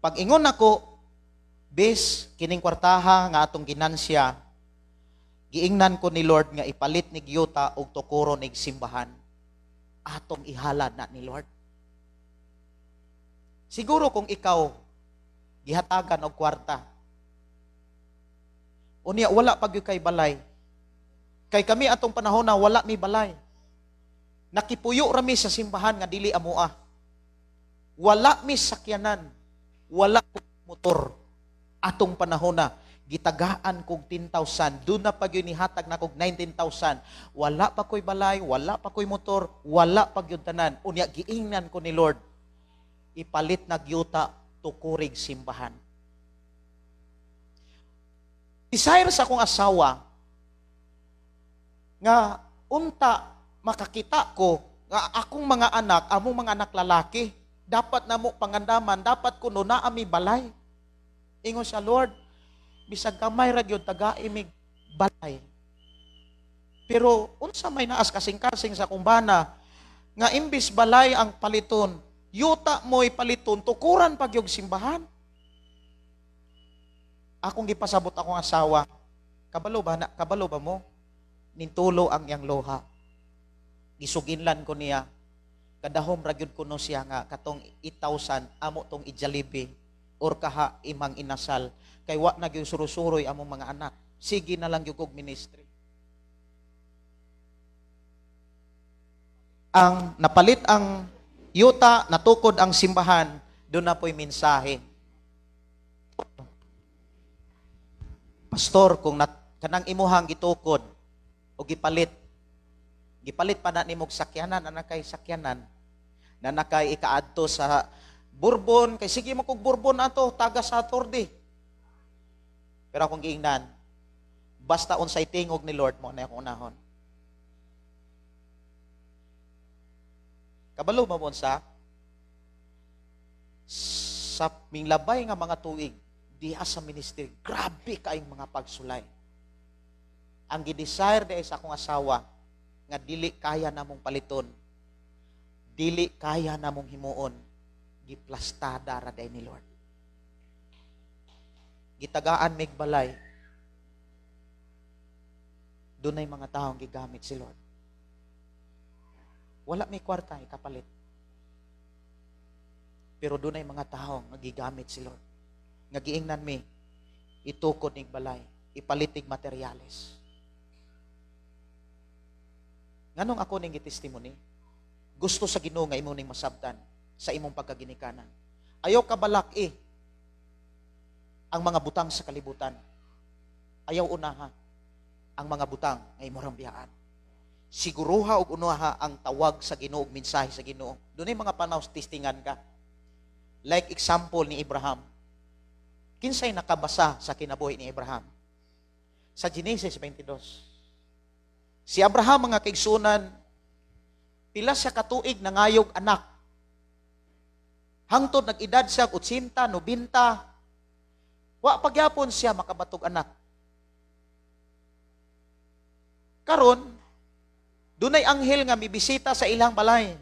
Pag ingon ako, bes, kining kwartaha nga atong ginansya, giingnan ko ni Lord nga ipalit ni Giyota og tukuro nig simbahan. Atong ihalad na ni Lord. Siguro kung ikaw, gihatagan og kwarta, unya wala pag kay balay. Kay kami atong panahon na wala mi balay. Nakipuyo rami sa simbahan nga dili amoa. Wala mi sakyanan. Wala kong motor. Atong panahon na, gitagaan kog 10,000. Doon na pag yun ihatag na kog 19,000. Wala pa ko'y balay, wala pa ko'y motor, wala pa yun tanan. Unya, giingnan ko ni Lord, ipalit na gyuta tukurig simbahan. Desire sa akong asawa, nga unta makakita ko, nga akong mga anak, among mga anak lalaki, dapat na mo pangandaman, dapat kuno na ami balay. Ingon sa Lord, bisag kamay ra gyud taga-imig balay. Pero unsa may naas kasing-kasing sa kumbana nga imbis balay ang paliton, yuta mo'y paliton, tukuran pag yung simbahan. Akong gipasabot akong asawa, kabalo ba mo? Nintulo ang iyang loha. Gisuginlan ko niya, kadahom ra gyud kuno siya nga katong 8,000 amo tong ijalibi or kaha imang inasal kay wa na gyud surusuroy among mga anak. Sige na lang gyud kog ministry. Ang napalit ang yuta, natukod ang simbahan, doon na po'y mensahe. Pastor, kung kanang imuhang gitukod o gipalit pa na nimog sakyanan, anak kay sakyanan, na nakay ikaadto sa Bourbon, kay sige mo kog Bourbon ato, taga Saturday. Pero akong giingnan, basta unsay tingog ni Lord mo na akong unahon. Kabalo ba mo sa minglabay nga mga tuig, diha sa ministry, grabe kaayong mga pagsulay. Ang gidesire di sa akong asawa, nga dili kaya namong paliton, dili kaya namong himuon, giplastada ra day ni Lord. Gitagaan mig balay. Dunay mga taong gigamit si Lord. Wala may kwarta ikapalit. Pero dunay mga taong nagigamit si Lord. Nga giingnan mi, itukod ning balay, ipalitig materyales. Nganong ako ning testimony? Gusto sa Ginoo nga imo ning masabtan sa imong pagkaginikanan. Ayaw ka balak ang mga butang sa kalibutan. Ayaw unaha ang mga butang nga imo rambiyaan. Siguruha og unaha ang tawag sa Ginoo ug mensahe sa Ginoo. Dunay mga panahon testingan ka. Like example ni Abraham. Kinsay nakabasa sa kinabuhi ni Abraham? Sa Genesis 22. Si Abraham, mga kaigsunan, pila siya katuig nangayog anak. Hangtod nag-edad siya 80, 90. Wa pagyapon siya makabatog anak. Karon, dunay anghel nga mibisita sa ilang balay.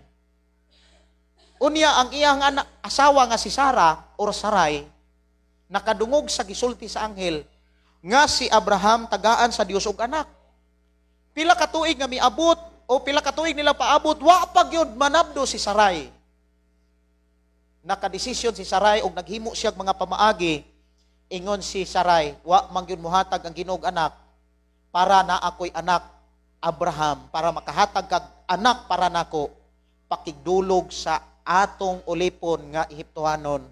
Unya ang iyang asawa nga si Sarah or Sarai nakadungog sa gisulti sa anghel nga si Abraham tagaan sa Dios og anak. Pila ka tuig nga miabot o pila ka tuig nila paabot, wa pa gyud manabdo si Sarai. Nakadesisyon si Sarai og naghimo siya mga pamaagi. Ingon si Sarai, wa man gyud mohatag ang Ginoo og anak para na ako'y anak Abraham, para makahatag kag anak para nako, pakigdulog sa atong ulipon nga Ehiptohanon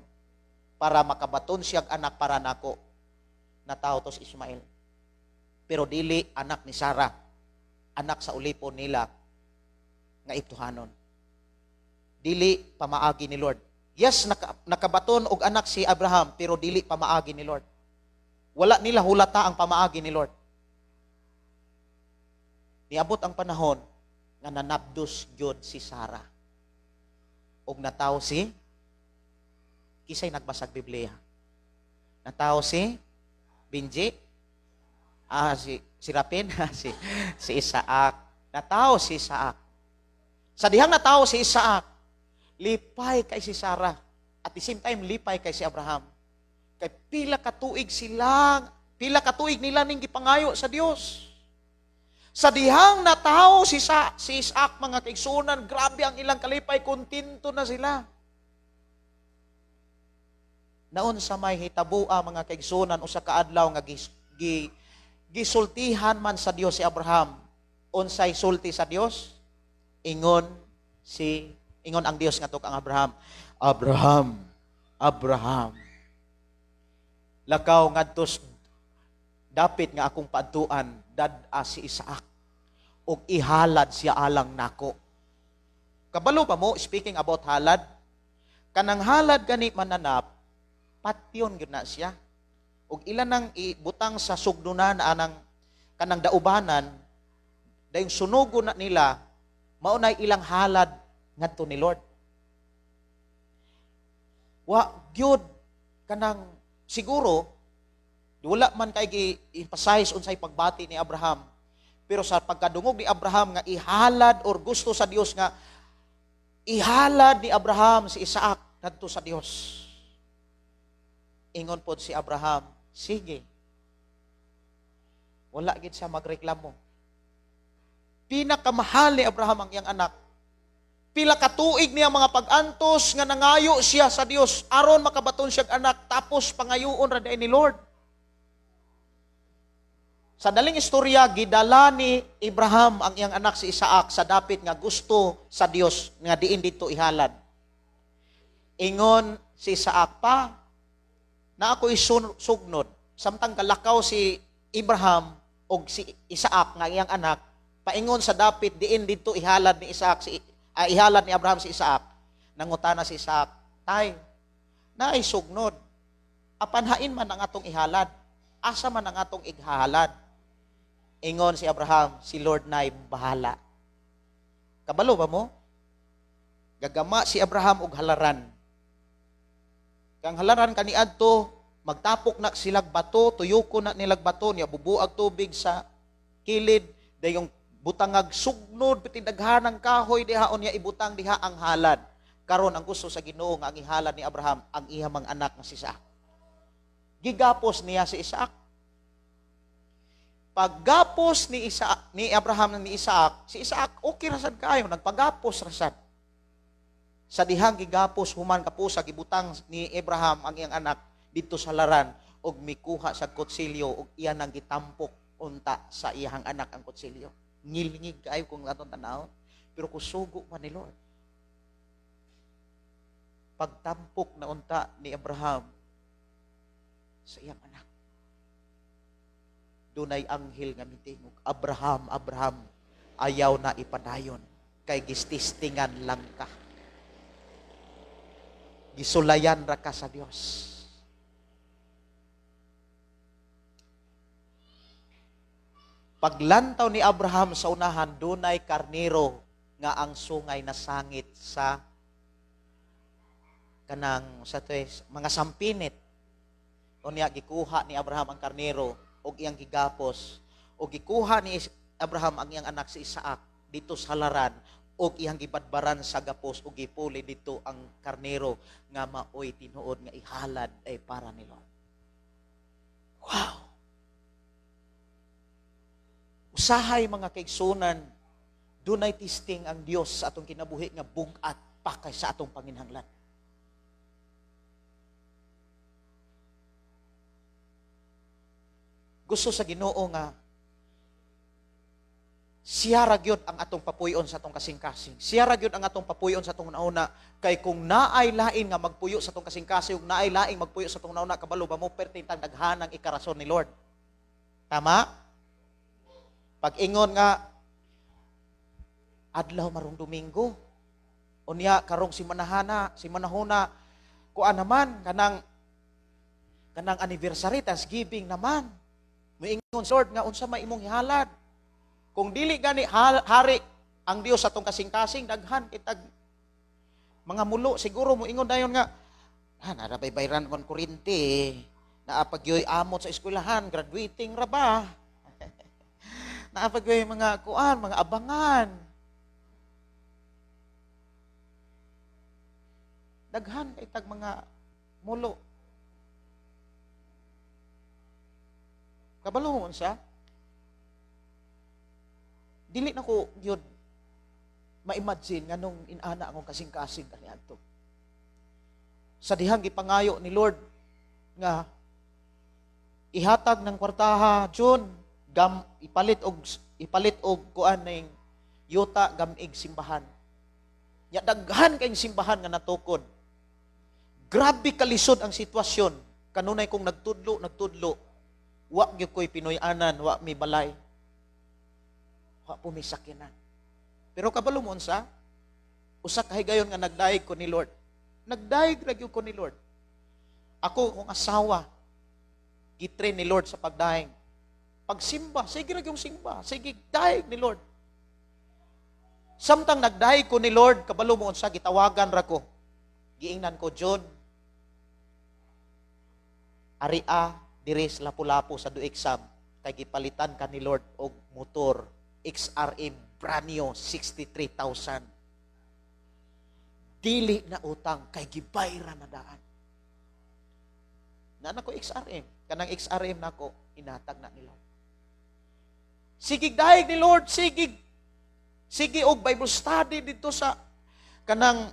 para makabaton siyang anak para nako. Natawo to si Ismael. Pero dili anak ni Sarah, anak sa ulipon nila nga Ehiptohanon. Dili pamaagi ni Lord. Yes, nakabaton og anak si Abraham, pero dili pamaagi ni Lord. Wala nila hulata ang pamaagi ni Lord. Niabot ang panahon nga nanabdos gyud si Sarah. Og natawo si kisay nagbasag Biblia. Natawo si Benji, si Rapin, si Isaac. Natawo si Isaac. Sa dihang natawo si Isaac, lipay kay si Sarah. At the same time, lipay kay si Abraham. Kay pila katuig nila ning gipangayo sa Dios. Sa dihang natawo si Isaac, mga kaigsunan, grabe ang ilang kalipay, kontento na sila. Naon sa may hitabua, mga kaigsunan, usa ka adlaw nga gisultihan man sa Dios si Abraham. Unsay sulti sa Dios? Ingon ang Dios nga kang Abraham, Abraham. Lakaw ngadtos dapit nga akong paadtuan, dad-a si Isaac ug ihalad siya alang nako. Kabalo pa mo, speaking about halad, kanang halad gani mananap, patyon gyud na siya. Ug ilan nang ibutang sa sugdunan anang kanang daubanan, dayong sunugo na nila, maunay ilang halad ngadto ni Lord. Wa gyud kanang siguro wala man kay gi-emphasize unsay pagbati ni Abraham, pero sa pagkadungog ni Abraham nga ihalad or gusto sa Dios nga ihalad ni Abraham si Isaac ngadto sa Dios. Ingon pod si Abraham, sige. Wala gid siya magreklamo. Pinakamahal ni Abraham ang iyang anak. Pila katuig niya mga pag-antos nga nangayo siya sa Dios aron makabaton siya anak, tapos pangayoon ra ni Lord. Sa daling istorya, gidala ni Abraham ang iyang anak si Isaac sa dapit nga gusto sa Dios nga diin dito ihalad. Ingon si Isaac pa, na ako'y sugnod. Samtang kalakaw si Abraham o si Isaac nga iyang anak, paingon sa dapit diin dito ihalad ni ihalad ni Abraham si Isaac. Nangutana si Isaac, tay, naay sugnod. Apanhain man ang atong ihalad. Asa man ang atong ighalad? Ingon si Abraham, si Lord na'y bahala. Kabalo ba mo? Gagama si Abraham og halaran. Kang halaran kaniadto, magtapok na silag bato, tuyuko na nilag bato, niya bubuag tubig sa kilid, dayong butangag sugnod, pitindaghan ng kahoy, dihaon niya ibutang diha ang halad. Karon ang gusto sa Ginoo nga ang ihalad ni Abraham, ang ihamang anak na si Isaac. Gigapos niya si Isaac. Paggapos ni Abraham ni Isaac, si Isaac okay rasad kayo, nagpagapos rasad. Sa dihang gigapos human kapusa gibutang ni Abraham ang iyang anak dito sa laran. og mikuha sa kutsilyo og iya nang gitampok unta sa iyang anak ang kutsilyo. Ngilngig kayo kung atong tanaw, pero kusugo pa ni Lord. Pagtampok na unta ni Abraham sa iyang anak. Dunay anghel nga mitingog, Abraham, Abraham, ayaw na ipadayon kay gististingan lang ka. Gisulayan ra ka sa Dios. Paglantaw ni Abraham sa unahan, dunay karnero nga ang sungay na sangit sa kanang sa mga sampinit. Unya gikuha ni Abraham ang karnero og iyang gigapos og gikuha ni Abraham ang iyang anak si Isaac dito sa halaran og iyang gibadbaran sa gapos og gipuli dito ang karnero nga maoy tinuod nga ihalad ay para ni Lord. Wow! Usahay mga kaigsunan, dunay testing ang Dios sa atong kinabuhi nga bugat pa kay sa atong panginhanglan. Gusto sa Ginoo nga siya ra gyud ang atong papuyon sa atong kasing-kasing. Siya ra gyud ang atong papuyon sa atong nauna kay kung naay lain nga magpuyo sa atong kasing-kasing ug naay laing magpuyo sa atong nauna kabalo ba mo pertintang daghanang ikarason ni Lord. Tama? Pag ingon nga adlaw marong Domingo. Unya karong si manahona kuan naman kanang anniversary Thanksgiving naman. Moingon Lord nga unsa may imong ihalad. Kung dili gani hari ang Dios sa atong kasing-kasing daghan kitag mga mulo siguro moingon dayon nga narabay bayran kon kuryente naapagyoy amot sa eskwelahan graduating ra ba. Naapagyoy mga kuan mga abangan. Daghan kitag mga mulo. Kabalo mo unsa? Dili na ko yun ma-imagine nga nung inana akong kasing-kasing kaniadto. Sa dihang gipangayo ni Lord nga ihatag ng kwartaha John ipalit og kuan ning yuta gamig simbahan. Nya daghan kay simbahan nga natukod. Grabe kalisod ang sitwasyon. Kanunay kong nagtudlo. Wa gyud ko'y Pinoy-anan, wa mi balay. Wa po mi sakyanan. Pero kabalo mo unsa? Usa ka higayon nga nagdaig ko ni Lord. Nagdaig ra gyud ko ni Lord. Ako kung asawa, gitrain ni Lord sa pagdaig. Pagsimba, sige ra gyud simba, sige daig ni Lord. Samtang nagdaig ko ni Lord, kabalo mo unsa gitawagan ra ko. Giingnan ko John. Aria diri Lapu-Lapu sa Duiksam kay gipalitan ka ni Lord og motor XRM brand new 63,000. Dili na utang kay gibayra na daan. Na ko XRM, kanang XRM nako inatag na ni Lord. Sige daig ni Lord, sige og Bible study dito sa kanang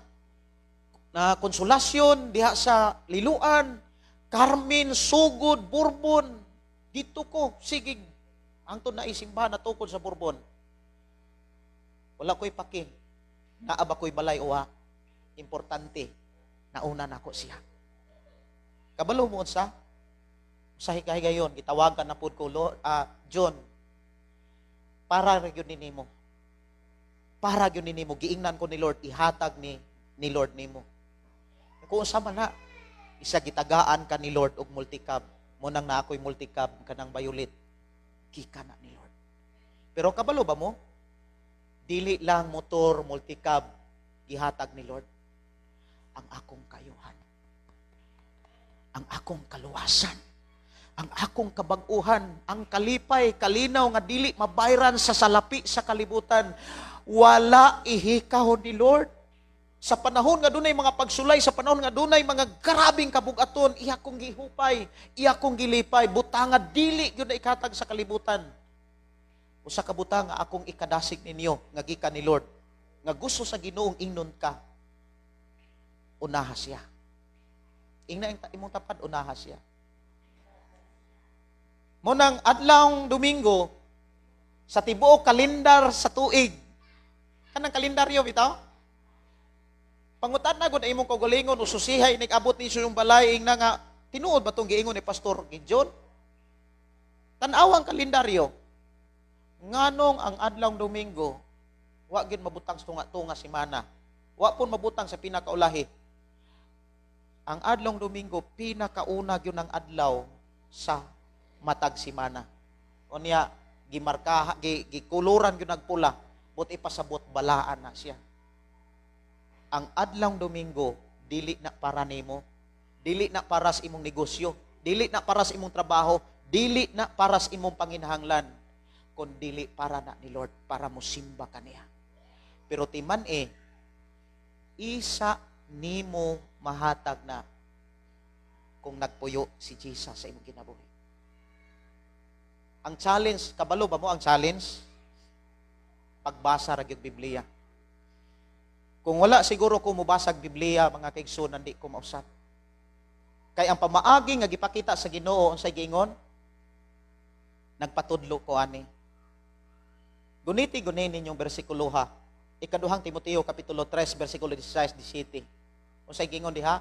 na konsolasyon diha sa Liluan. Carmen, Sugod, Bourbon, dito ko, sige, angton na isimbahan na tukod sa Bourbon. Wala ko'y paki, naaba ko'y balay uwa, importante, nauna na ko siya. Kabalo mo sa hikahigayon, gitawagan na po ko, John, para yun nimo. Para yun nimo, giingnan ko ni Lord, ihatag ni Lord nimo. Kung sa man na, isa gitagaan ka ni Lord og multicab. Munang na ako'y multicab kanang violet. Kika na ni Lord. Pero kabalo ba mo? Dili lang motor, multicab, gihatag ni Lord. Ang akong kayuhan. Ang akong kaluwasan. Ang akong kabag-uhan. Ang kalipay, kalinaw nga dili mabayran sa salapi sa kalibutan. Wala ihikaw ni Lord. Sa panahon nga dunay mga pagsulay, sa panahon nga dunay mga grabing kabugaton, iya kong gihupay, iya kong gilipay, butanga dili gyud na ikatag sa kalibutan. Usa ka butang nga akong ikadasig ninyo nga gikan ni Lord, nga gusto sa Ginoong ingnon ka. Unaha siya. Ingna imong tapad unaha siya. Munang adlawng Domingo sa tibuok kalendar sa tuig. Kanang kalendaryo bitaw? Pangutan na gud imong kaugalingon ususihay nag-abot ni yung balay na nga tinuod ba tong giingon ni Pastor Gideon? Tan-awang kalendaryo. Nganong ang adlawng Domingo wa gyud mabutang sa tunga-tunga semana. Wa pun mabutang sa pinakaulahi. Ang adlawng Domingo pinakauna gyud ang adlaw sa matag semana. Unya gimarka gikuluran gyud nagpula buti pasabot balaan na siya. Ang adlawng Domingo dili na para nimo, dili na para sa imong negosyo, dili na para sa imong trabaho, dili na para sa imong panginahanglan, kundi para na ni Lord, para mo simba kaniya. Pero timan isa nimo mahatag na kung nagpuyo si Jesus sa imong kinabuhi. Ang challenge, kabalo ba mo ang challenge? Pagbasa ra gyud Biblia. Kung wala siguro ko mubasag Biblia, mga kaigsunan, di ko mausap. Kay ang pamaagi nga gipakita sa Ginoo unsay giingon? Nagpatudlo ko ani. Guniti ninyong bersikulo ha. Ikaduhang Timoteo kapitulo 3 bersikulo 16-17. Unsay giingon diha?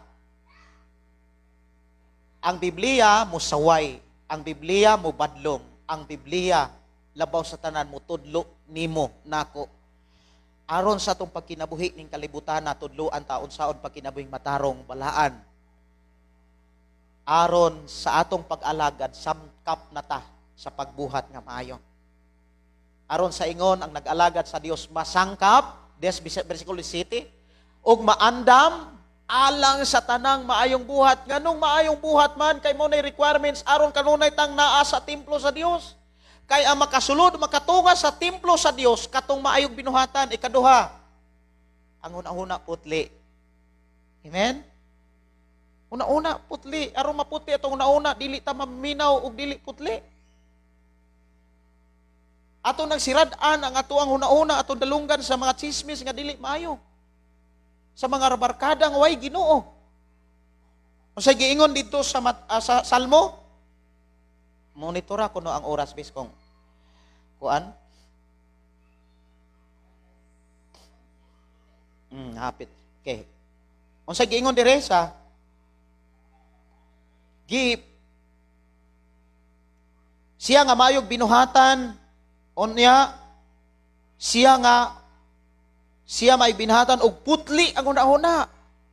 Ang Biblia mo saway, ang Biblia mo badlong, ang Biblia labaw sa tanan mo tudlo nimo nako. Aron sa atong pagkinabuhi ning kalibutan na tudloan taon saon pagkinabuhing matarong balaan. Aron sa atong pag-alagad samkap na ta sa pagbuhat nga maayo. Aron sa ingon ang nag-alagad sa Dios masangkap, des bersikulo 7, ug maandam alang sa tanang maayong buhat. Nganong maayong buhat man kay mo nay requirements aron kanunay tang naa sa templo sa Dios. Kay ang makasulod, makatunga sa templo sa Dios katong maayong binuhatan. Ikaduha, ang una-una putli. Amen? Una-una putli. Aron maputli atong una-una, dili ta maminaw og dili putli. Ato nagsirad-an ang ato ang una-una, atong dalunggan sa mga chismis nga dili maayo. Sa mga barkada nga way Ginoo. Unsay giingon dito sa Salmo? Monitora ko no ang oras bis kong kuan. Hapit. Okay. Unsay giingon dire sa siya nga mayog binuhatan unya siya may binuhatan og putli ang una-una.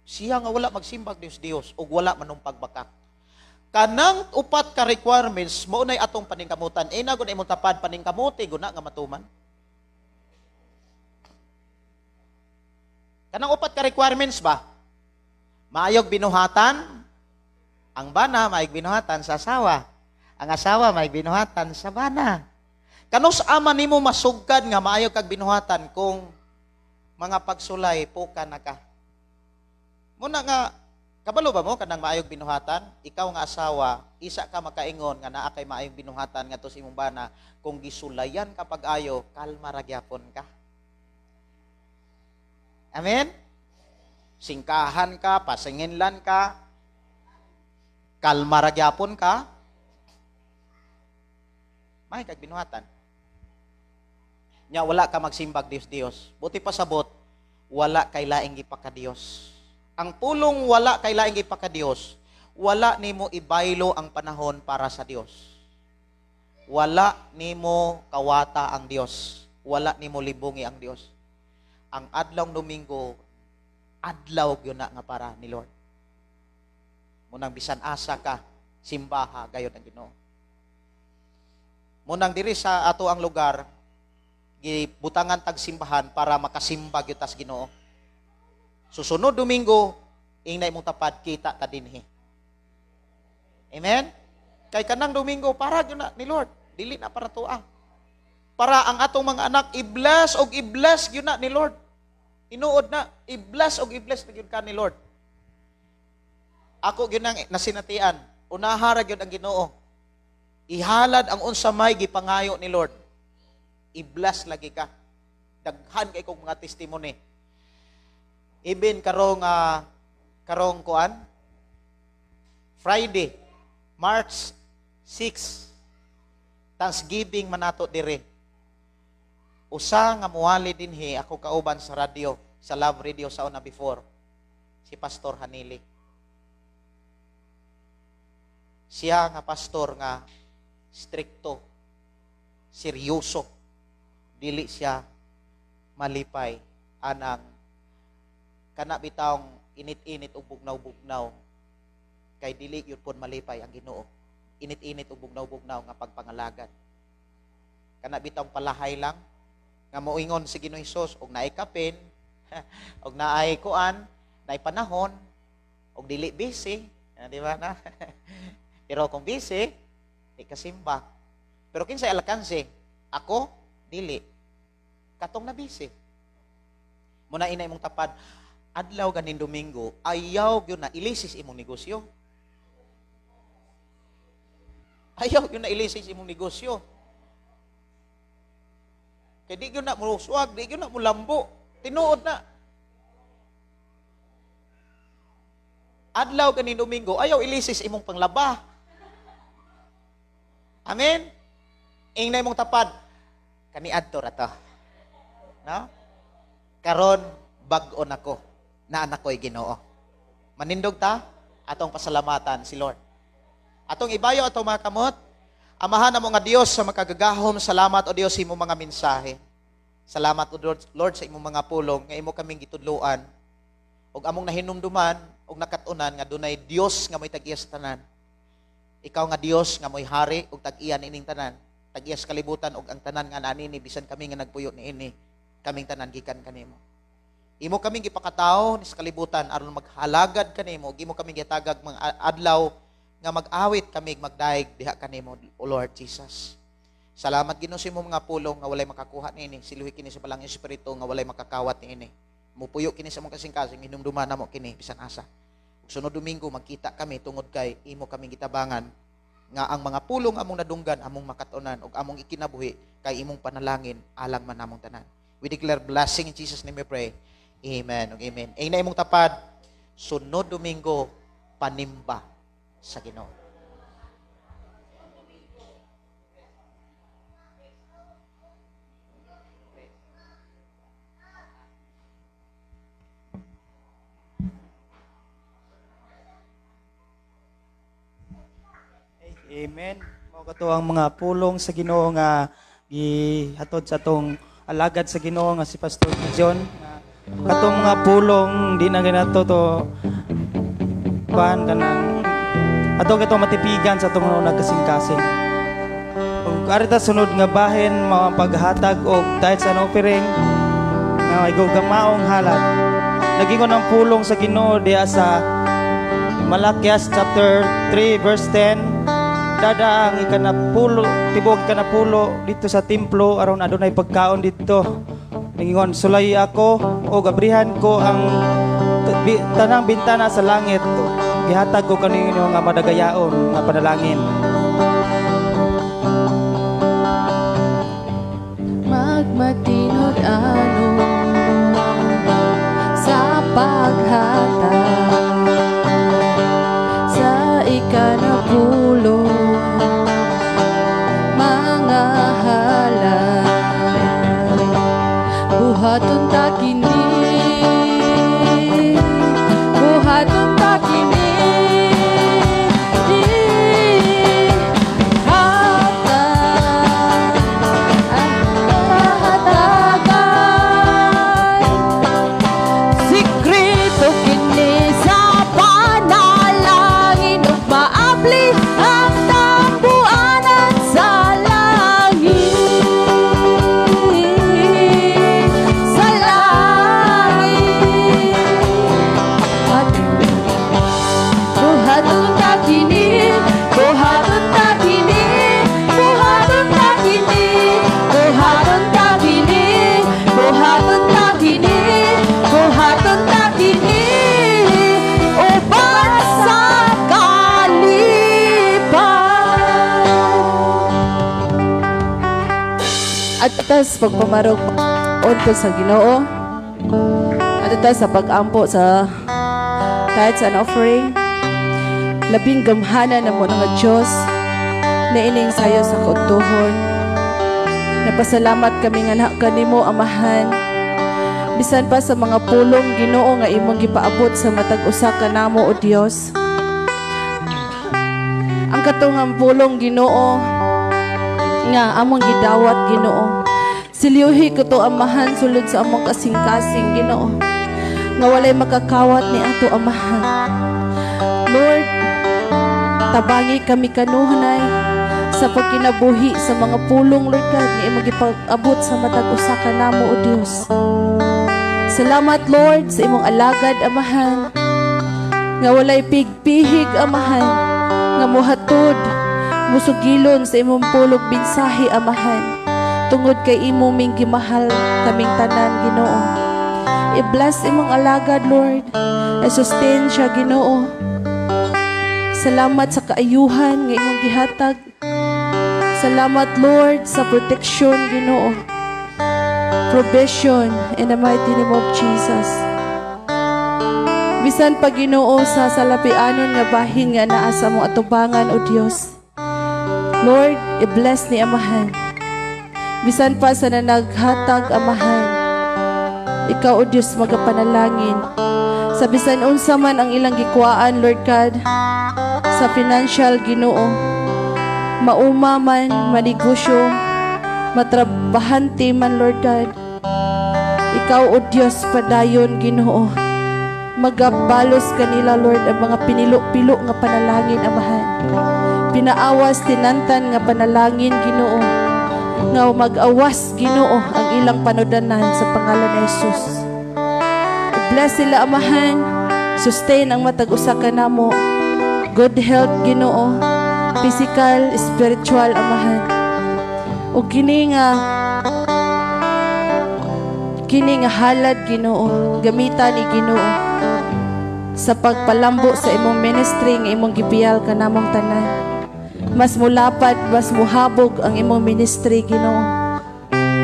Siya nga wala magsimbag Dios og wala manong pagbakak. Kanang upat ka requirements mo nay atong paningkamutan. Ina gud imong tapad paningkamuti guna nga matuman. Kanang upat ka requirements ba? Maayog binuhatan, ang bana maayog binuhatan sa asawa. Ang asawa maayog binuhatan sa bana. Kanus ama nimo masugkad nga maayog kag binuhatan kung mga pagsulay puka na ka. Muna nga kabalo ba mo kanang maayog binuhatan? Ikaw nga asawa, isa ka makaingon nga naa kay maayog binuhatan ngadto sa imong bana, kung gisulayan ka pag-ayo, kalma ra gyapon ka. Amen? Singkahan ka, pasinginlan ka, kalma ra gyapon ka. May kag binuhatan. Nya wala ka magsimbag Dios. Buti pasabot, wala kay laing ipaka-Dios. Ang pulong wala kay laing ipaka-Dios, wala nimo ibaylo ang panahon para sa Dios. Wala nimo kawata ang Dios. Wala nimo libungi ang Dios. Ang adlawng Domingo, adlaw gyud na nga para ni Lord. Munang bisan asa ka, simbaha gayud ang Ginoo. Munang diri sa ato ang lugar, gibutangan tag simbahan para makasimba gyud tas Ginoo. Susunod Domingo, ingna imong tapad kita ta dinhi. Amen? Kay kanang Domingo para gyud na ni Lord, dili na para tuwa. Para ang atong mga anak i-bless og i-bless gyud na ni Lord. Inuod na i-bless og i-bless na gyud ka ni Lord. Ako gyud nang nasinatian, unaha ra gyud ang Ginoo. Ihalad ang unsa may gipangayo ni Lord. I-bless lagi ka. Daghan kay kog mga testimony. Even karong kuan Friday, March 6, Thanksgiving manato dire. Usa nga muwali dinhi ako kauban sa radio, sa Love Radio sa una before, si Pastor Hanili. Siya nga pastor nga strikto, seryoso. Dili siya malipay anang kana bitawng init-init ug bugnaw-bugnaw. Kay dili yun pon malipay ang Ginoo. Init-init ug bugnaw-bugnaw nga pagpangalagad. Kana bitawng palahay lang nga moingon si Ginoong Hesus og naay kapin, og naay kuan, naay panahon, og dili busy, di ba na? Pero kung busy, di kasimba. Pero kinsay alkanse, ako dili. Katong na busy. Muna inay mong tapad, adlaw ganin Domingo, ayaw gyud na ilisis imong negosyo. Ayaw gyud na ilisis imong negosyo. Kaya di gyud na mo suwag, di gyud na mo lambo. Tinuod na. Adlaw ganin Domingo, ayaw ilisis imong panglaba. Amen? Ingnay mong tapad, kaniadto ra to. No? Karon bag-on ako na anak ko'y Ginoo. Manindog ta, atong pasalamatan si Lord. Atong ibayo atong mga kamot, amahan na mo nga Dios sa makagagahom, salamat o Dios sa imong mga mensahe. Salamat o Lord sa imong mga pulong, nga imo kaming gitudloan, og among nahinumduman, og nakatunan, nga dunay Dios nga mo'y tag-iya sa tanan. Ikaw nga Dios nga mo'y hari, og tag-iya ining tanan, tag-iya sa kalibutan, og ang tanan nga nanini, bisan kami nga nagpuyo ni ini, kaming tanan gikan kanimo. Imo kaming gipakatao ni sa kalibutan aron maghalagad kanimo, imo kaming gitagag mga adlaw nga mag-awit kami magdaig diha kanimo, O Lord Jesus. Salamat Ginoo sa imong mga pulong nga walay makakuha niini, siluhi kini sa balang espiritu nga walay makakawat niini. Mupuyo kini sa mong kasing-kasing, hinumduman namo kini bisan asa. Ug sunod Domingo magkita kami tungod kay imo kaming gitabangan nga ang mga pulong among nadunggan among makatunan ug among ikinabuhi kay imong panalangin alang man namong tanan. We declare blessing in Jesus' name we pray. Amen. Amen. Ay na imong tapad, sunod Domingo, panimba sa Ginoo. Amen. Mao kato ang mga pulong sa Ginoo nga gihatod sa atong alagad sa Ginoo nga si Pastor John. Katong mga pulong di na ginato to ban kanang atong matipigan sa atong mga nagkasing-kasing. Ug arita sunod nga bahin mga paghatag og dahil sa offering nga may gamaong halad. Nagingon ang pulong sa Ginoo diha sa Malakias chapter 3 verse 10. Dada ang ikanapulo, tibok ikanapulo dito sa templo aron adunay pagkaon dito. Ningon sulay ako o gabrihan ko ang tanang bintana sa langit. Gihatag ko kaninyo nga madagayaon nga panalangin. Magmatinod ano sa paghatag sa ikanapulo mga halay buhaton ta kini buhaton ta kini hatag ang kahatagan sikreto kini sa panalangin ug maabli ang tambuanan sa langit sa langit buhaton ta kini buhaton ta kini buhaton ta kini buhaton ta kini buhaton ta kini buhaton ta kini uban sa kalipan. At tas pagpamarog on ko sa Ginoo. At tas sa pag-ampo sa tithes and offering. Labing gamhana na mo nga Diyos na ining sayo sa kautuhon. Napasalamat kami nga na kanimo amahan. Bisan pa sa mga pulong Ginoo nga imong gipaabot sa matag usa ka namo o Dios. Ang katungang pulong Ginoo nga among gidawat Ginoo. Siliuhi ko to amahan sulod sa among kasing-kasing Ginoo. Nga walay makakawat ni ato amahan. Lord, tabangi kami kanuhanay sa pagkinabuhi sa mga pulong Lord God nga imong gipag-abot sa matag usa ka namo o Dios. Salamat Lord sa imong alagad amahan nga walay pigpihig amahan nga muhatod musugilon sa imong pulog binsahi amahan tungod kay imo ming gimahal kaming tanan Ginoo. I-bless imong alagad Lord, i-sustain siya Ginoo. Salamat sa kaayuhan nga imong gihatag. Salamat Lord sa protection Ginoo, provision in the mighty name of Jesus. Bisan pa Ginoo sa salapianon nga bahin nga naa sa mong atubangan o Dios, Lord, i-bless ni amahan. Bisan pa sa nanaghatag amahan, ikaw o Diyos magapanalangin. Sa bisan unsa man ang ilang gikuaan, Lord God, sa financial Ginoo, mauma man, manegosyo, matrabahante man, Lord God, ikaw o Diyos padayon Ginoo. Magabalos kanila, Lord, ang mga pinilo-pilo nga panalangin amahan. Pinaawas tinantan nga panalangin Ginoo, nga mag-awas Ginoo ang ilang panudanan sa pangalan ni Jesus. I-bless sila amahan, sustain ang matag usa ka namo, good health Ginoo, physical, spiritual amahan. O kini nga halad Ginoo, gamitan ni Ginoo sa pagpalambo sa imong ministry nga imong gibiyal kanamong tanan. Mas mulapad, mas muhabog ang imong ministry Ginoo.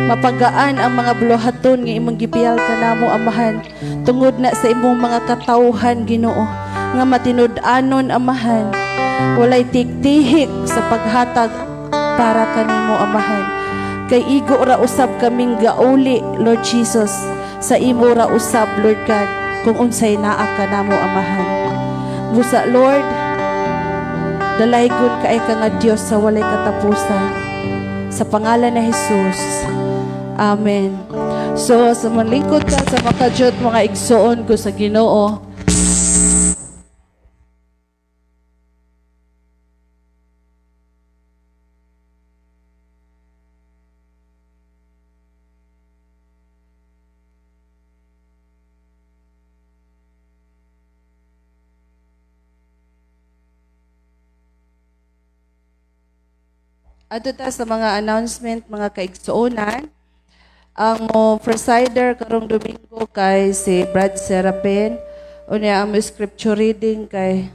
Mapagaan ang mga buluhaton nga imong gibiyal kanamo amahan tungod na sa imong mga katawhan Ginoo nga matinud-anon amahan. Walay tiktihik sa paghatag para kanimo amahan. Kay igo ra usab kaming gauli Lord Jesus, sa imo ra usab Lord God kung unsay naa kanamo amahan. Busa Lord, dalaygon kaay ka nga Dios sa walay katapusan. Sa pangalan ni Jesus. Amen. So, sa manlingkod ka sa makajot mga igsoon ko sa Ginoo. Ato ta sa mga announcement, mga kaigsuonan. Ang mo presider karong Domingo kay si Brad Serapin. Unya ang mo scripture reading kay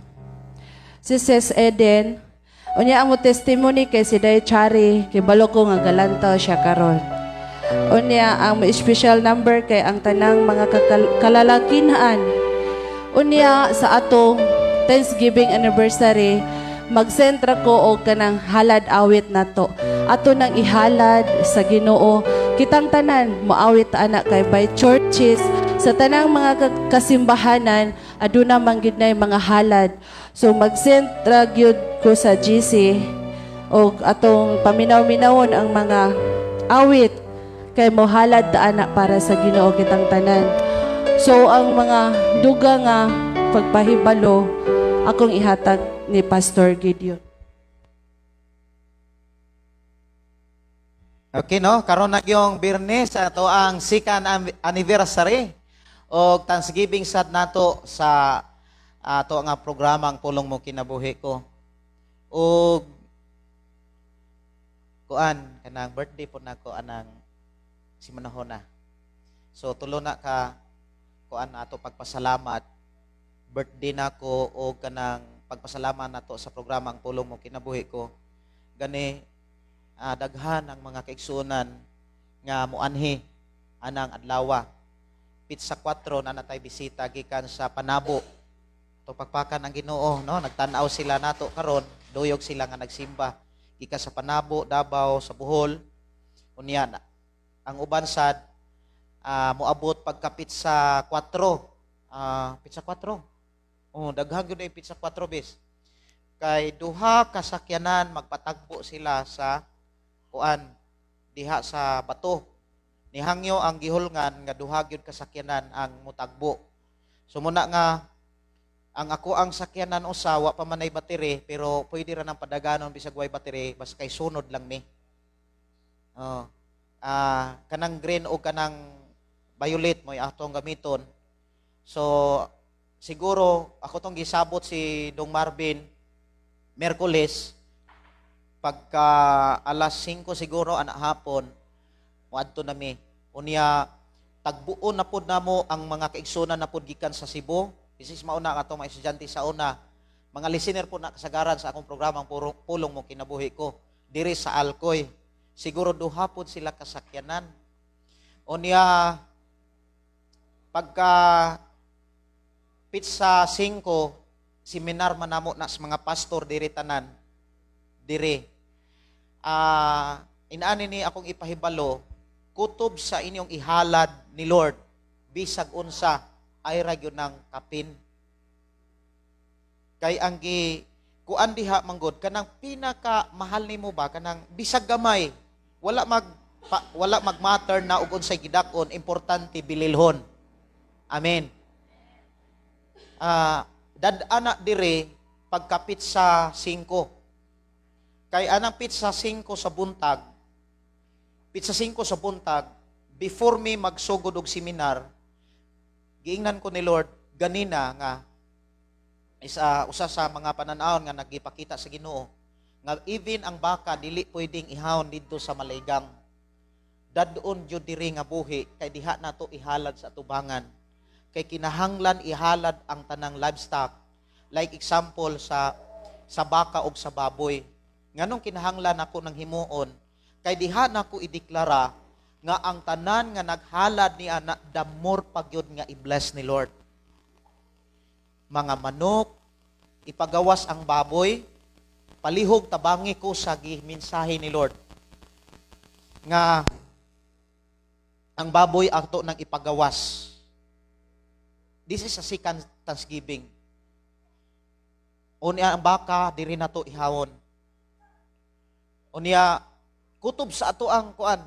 si Sis Eden. Unya ang mo testimony kay si Day Chari, kay balo ko nga galantaw siya karon. Unya ang mo special number kay ang tanang mga kalalakinhaan. Unya sa atong Thanksgiving anniversary, magsentra ko og kanang halad awit nato. Ato nang ihalad sa Ginoo. Kitang tanan moawit anak kay by churches sa tanang mga kasimbahanan aduna man gid nay mga halad. So magsentra gyud ko sa GC og atong paminaw-minawon ang mga awit kay mohalad ta anak para sa Ginoo kitang tanan. So ang mga duga nga pagpahibalo akong ihatag ni Pastor Gideon. Okay, no? Karon na yung Birnes, ato ang second anniversary o Thanksgiving sad nato sa ato nga programang Pulong Mo Kinabuhi Ko. O kuan kanang birthday po nako anang si Manahona. So tulo na ka kuan ato pagpasalamat birthday nako o kanang pagpasalamat nato sa programang Pulong Mo Kinabuhi Ko. Gani daghan ang mga kaigsuonan nga muanhi anang adlaw. Pizza 4 na natay bisita gikan sa Panabo. To pagpakan ang Ginoo, no? Nagtan-aw sila nato karon, duyog sila nga nagsimba. gikan sa Panabo, Davao, sa Bohol. Unya na ang uban sad moabot pagkapit sa 4. Pizza 4. Oh, daghang gyud ay pizza 4 bis. Kay duha ka sakyanan magpatagbo sila sa kuan diha sa bato. Nihangyo ang gihulngan nga duha gyud ka sakyanan ang mutagbo. So muna nga ang ako ang sakyanan usa wa pa manay battery pero pwede ra nang padaganon bisag way battery basta kay sunod lang mi. Oh. Kanang green o kanang violet mo atong gamiton. So siguro ako tong gisabot si Dong Marvin Miyerkules pagka alas 5 siguro anak hapon moadto nami. Unya tagbuon na pud namo ang mga kaigsunan na pud gikan sa Cebu. Bisis mauna nga itong mga estudyante sa una. Mga listener po na kasagaran sa akong programang Pulong Mo Kinabuhi Ko. Diri sa Alcoy. Siguro duha po sila kasakyanan. O niya, pagka pizza 5, seminar manamo na sa mga pastor diri tanan. Diri. Inaani ni akong ipahibalo, kutob sa inyong ihalad ni Lord, bisag unsa, ay ragyo ng kapin. Kay ang kuan diha manggod kanang pinaka mahal nimo ba kanang bisag gamay wala mag-matter na ug unsay gidakon, importante bililhon. Amen. Dad-ana dire pagkapit sa 5. Kay anang pizza 5 sa buntag. Pizza 5 sa buntag before me magsugod og seminar. Giingnan ko ni Lord ganina nga usa sa mga pananawon nga nagipakita sa Ginoo nga even ang baka dili pwedeng ihawon didto sa malaygang. Dadon jud diri nga buhi kay diha nato ihalad sa tubangan. Kay kinahanglan ihalad ang tanang livestock. Like example sa baka ug sa baboy. Nganong kinahanglan ako nang himuon kay diha nako ideklara nga ang tanan nga naghalad ni ana the more pagyud nga i-bless ni Lord. Mga manok, ipagawas ang baboy, palihog tabangi ko sa giminsahe ni Lord. Nga ang baboy ato nang ipagawas. This is a second Thanksgiving. Unya ang baka diri nato ihawon. Unya kutob sa ato ang kuan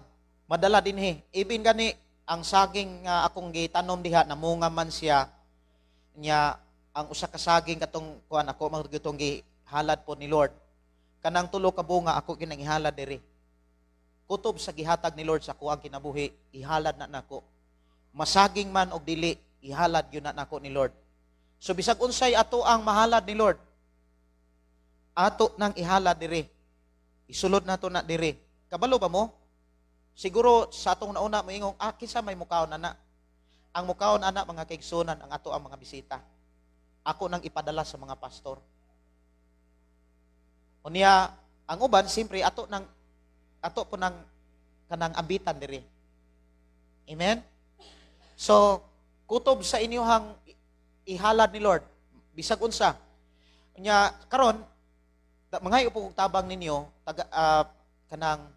madala dinhi. Even gani ang saging nga akong gitanom diha namunga man siya. Nya ang usa ka saging katong kuan ako magutong gihalad po ni Lord. Kanang tulo ka bunga ako ginang ihalad diri. Kutob sa gihatag ni Lord sa kuang kinabuhi, ihalad na nako. Masaging man og dili, ihalad gyud na nako ni Lord. So bisag unsay ato ang mahalad ni Lord, ato nang ihalad diri. Isulod nato na diri. Kabalo ba mo? Siguro sa atong nauna moingong, kinsa may mukaon ana? Ang mukaon ana mga kaigsunan ang ato ang mga bisita. Ako nang ipadala sa mga pastor. Unya ang uban simpre ato po nang kanang ambitan diri. Amen. So kutob sa inyong ihalad ni Lord bisag unsa. Unya karon mangayo po tabang ninyo kanang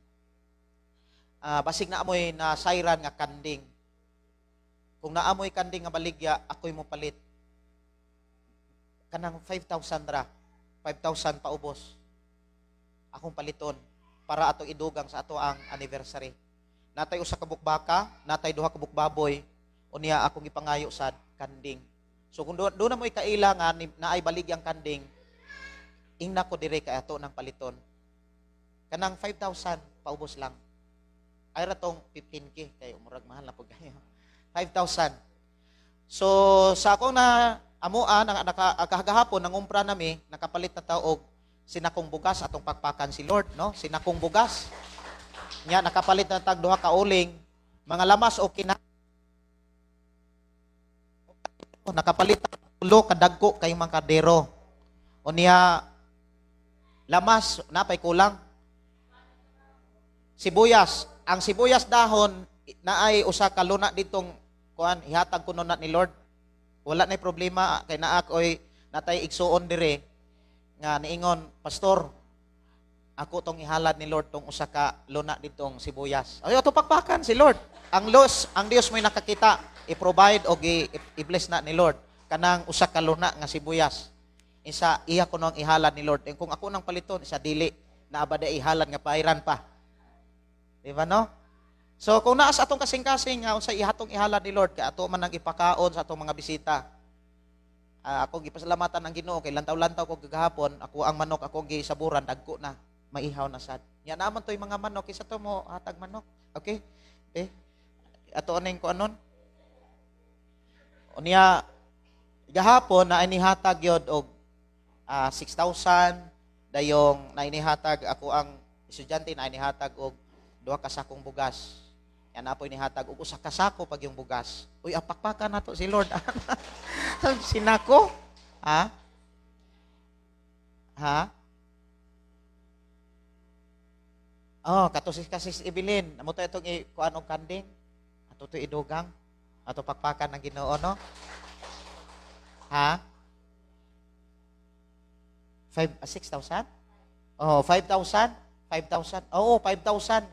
basig na amoy na sayran nga kanding. Kung naamoy kanding nga baligya, ako'y mo palit. Kanang 5,000 ra. 5,000 paubos. Akong paliton para ato idugang sa ato ang anniversary. Natay usa ka bukbaka, natay duha ka bukbaboy, unya akong ipangayo sa kanding. So kung doon na mo'y kailangan na ay baligyang kanding, ingna ko dire kay ato ng paliton. Kanang 5,000 paubos lang. Ay ratong 15K kay umurag mahal na pud kayo. 5,000. So sa akong na amuan nakagahapon nangumpra nami nakapalit na taog sinakong bugas atong pakpakan si Lord, no? Sinakong bugas. Nya nakapalit na tag duha ka uling, mga lamas o nakapalit tulo kadagko kay mga kadero. Unya lamas napay kulang. Sibuyas. Ang sibuyas dahon na ay usa ka luna ditong kuan ihatag kuno na ni Lord. Wala nay problema kay naa koy natay igsuon dire nga niingon, pastor. ako tong ihalad ni Lord tong usa ka luna ditong sibuyas. Ay ato pakpakan si Lord. Ang Dios mo'y nakakita, i-provide o i-bless na ni Lord kanang usa ka luna nga sibuyas. Isa iya ko nang ihalad ni Lord. Kung ako nang paliton, isa dili na abada ihalad nga pairan pa. Di ba no? So kung naa sa atong kasing-kasing nga unsa ihatong ihalad ni Lord kay ato man nang ipakaon sa atong mga bisita. Ako gipasalamatan ang Ginoo kay lantaw-lantaw ko gagahapon, ako ang manok akong gisaburan dagko na maihaw na sad. Nya naman toy mga manok isa to mo hatag manok. Okay? Ato aning ko anon. Unya gahapon na inihatag yod og 6,000 dayong na inihatag ako ang estudyante na inihatag og 2 ka sakong bugas. Yan na po inihatag og usa ka sako pag yung bugas. Uy, apakpakan nato si Lord. Sinako? Ha? Ha? Oh, katusis-kasis ibilin. Amo to itong kuan og kanding. Ato to idugang. Ato pakpakan ng Ginoo, no? Ha? 6,000? Oh, 5,000? 5,000? Oo, 5,000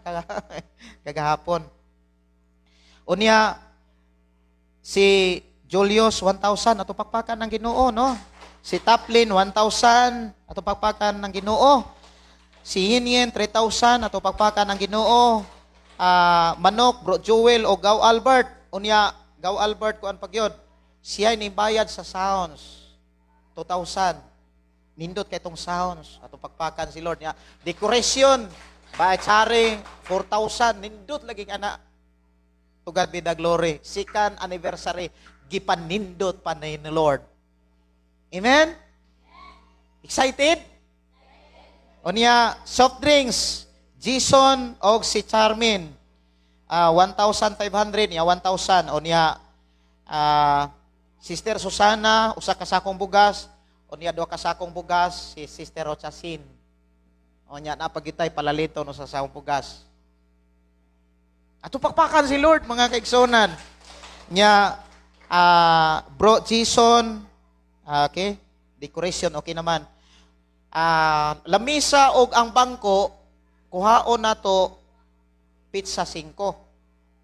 kagahapon. Unya, si Julius, 1,000. Ato pakpakan ng Ginoo, no? Si Taplin, 1,000. Ato pakpakan ng Ginoo. Si Hinien, 3,000. Ato pakpakan ng Ginoo. Manok, Bro Joel, o Gaw Albert. Unya, Gaw Albert, kuan pagyod. Siya ni bayad sa sounds. 2,000. Nindot kay tong sounds. Ato pakpakan si Lord niya. Decoration, bayad 4,000. Nindot laging ana. To God be the glory. Second anniversary, gipanindot pa ni Lord. Amen? Excited? Unya, soft drinks, Jason og si Charmin. 1,500 niya, 1,000. Unya, Sister Susana, usa ka sakong bugas. Unya, 2 ka sakong bugas, si Sister Rochasin. Unya, napagitay palalito no sa sakong bugas. Ato pakpakan si Lord, mga kaigsonan. Nya, Bro Jason, okay, decoration, okay naman. Lamisa og ang bangko, kuhaon na to, pizza 5.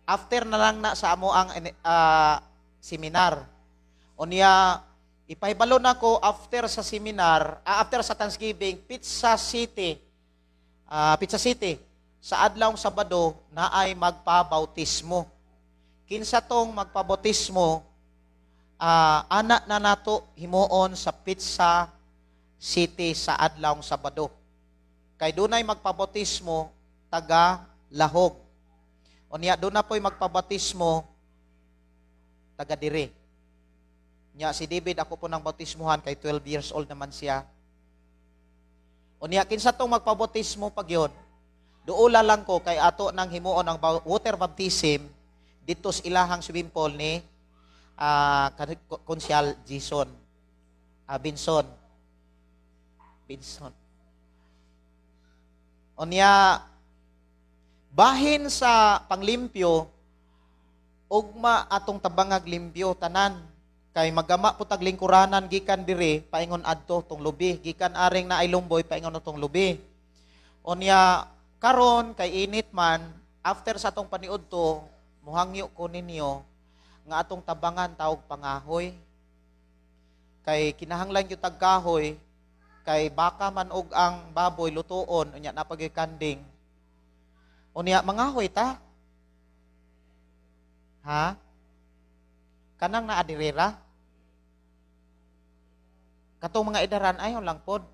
After na lang na sa amo ang seminar. Unya, ipahibalo na ko after sa seminar, after sa Thanksgiving, Pizza City, sa adlawng Sabado na ay magpabautismo. Kinsa tong magpabautismo, anak na nato himuon sa Pizza City sa adlawng Sabado. Kay dunay magpabautismo taga Lahog. Unya doon na po'y magpabautismo taga dire. Nya si David ako po nang bautismuhan kay 12 years old naman siya. Unya kinsa tong magpabautismo pagyod. Duula lang ko kay ato nang himuon ang water baptism dito sa ilahang swimming pool ni Konsyal Jason. Binson. Unya, bahin sa panglimpyo, ugma atong tabangag limpyo tanan. Kay magama po taglingkuranan gikan dire, paingon adto tong lubi. Gikan aring na ay lumboy, paingon tong lubi. Unya, karon kay init man, after sa atong paniudto, muhangyo ko ninyo, nga atong tabangan tawag pangahoy. Kay kinahanglan yung tagkahoy, kay baka man og ang baboy lutuon unya napagikanding. Unya mangahoy ta? Ha? Kanang naadirera? Katong mga edaran ayaw lang pod.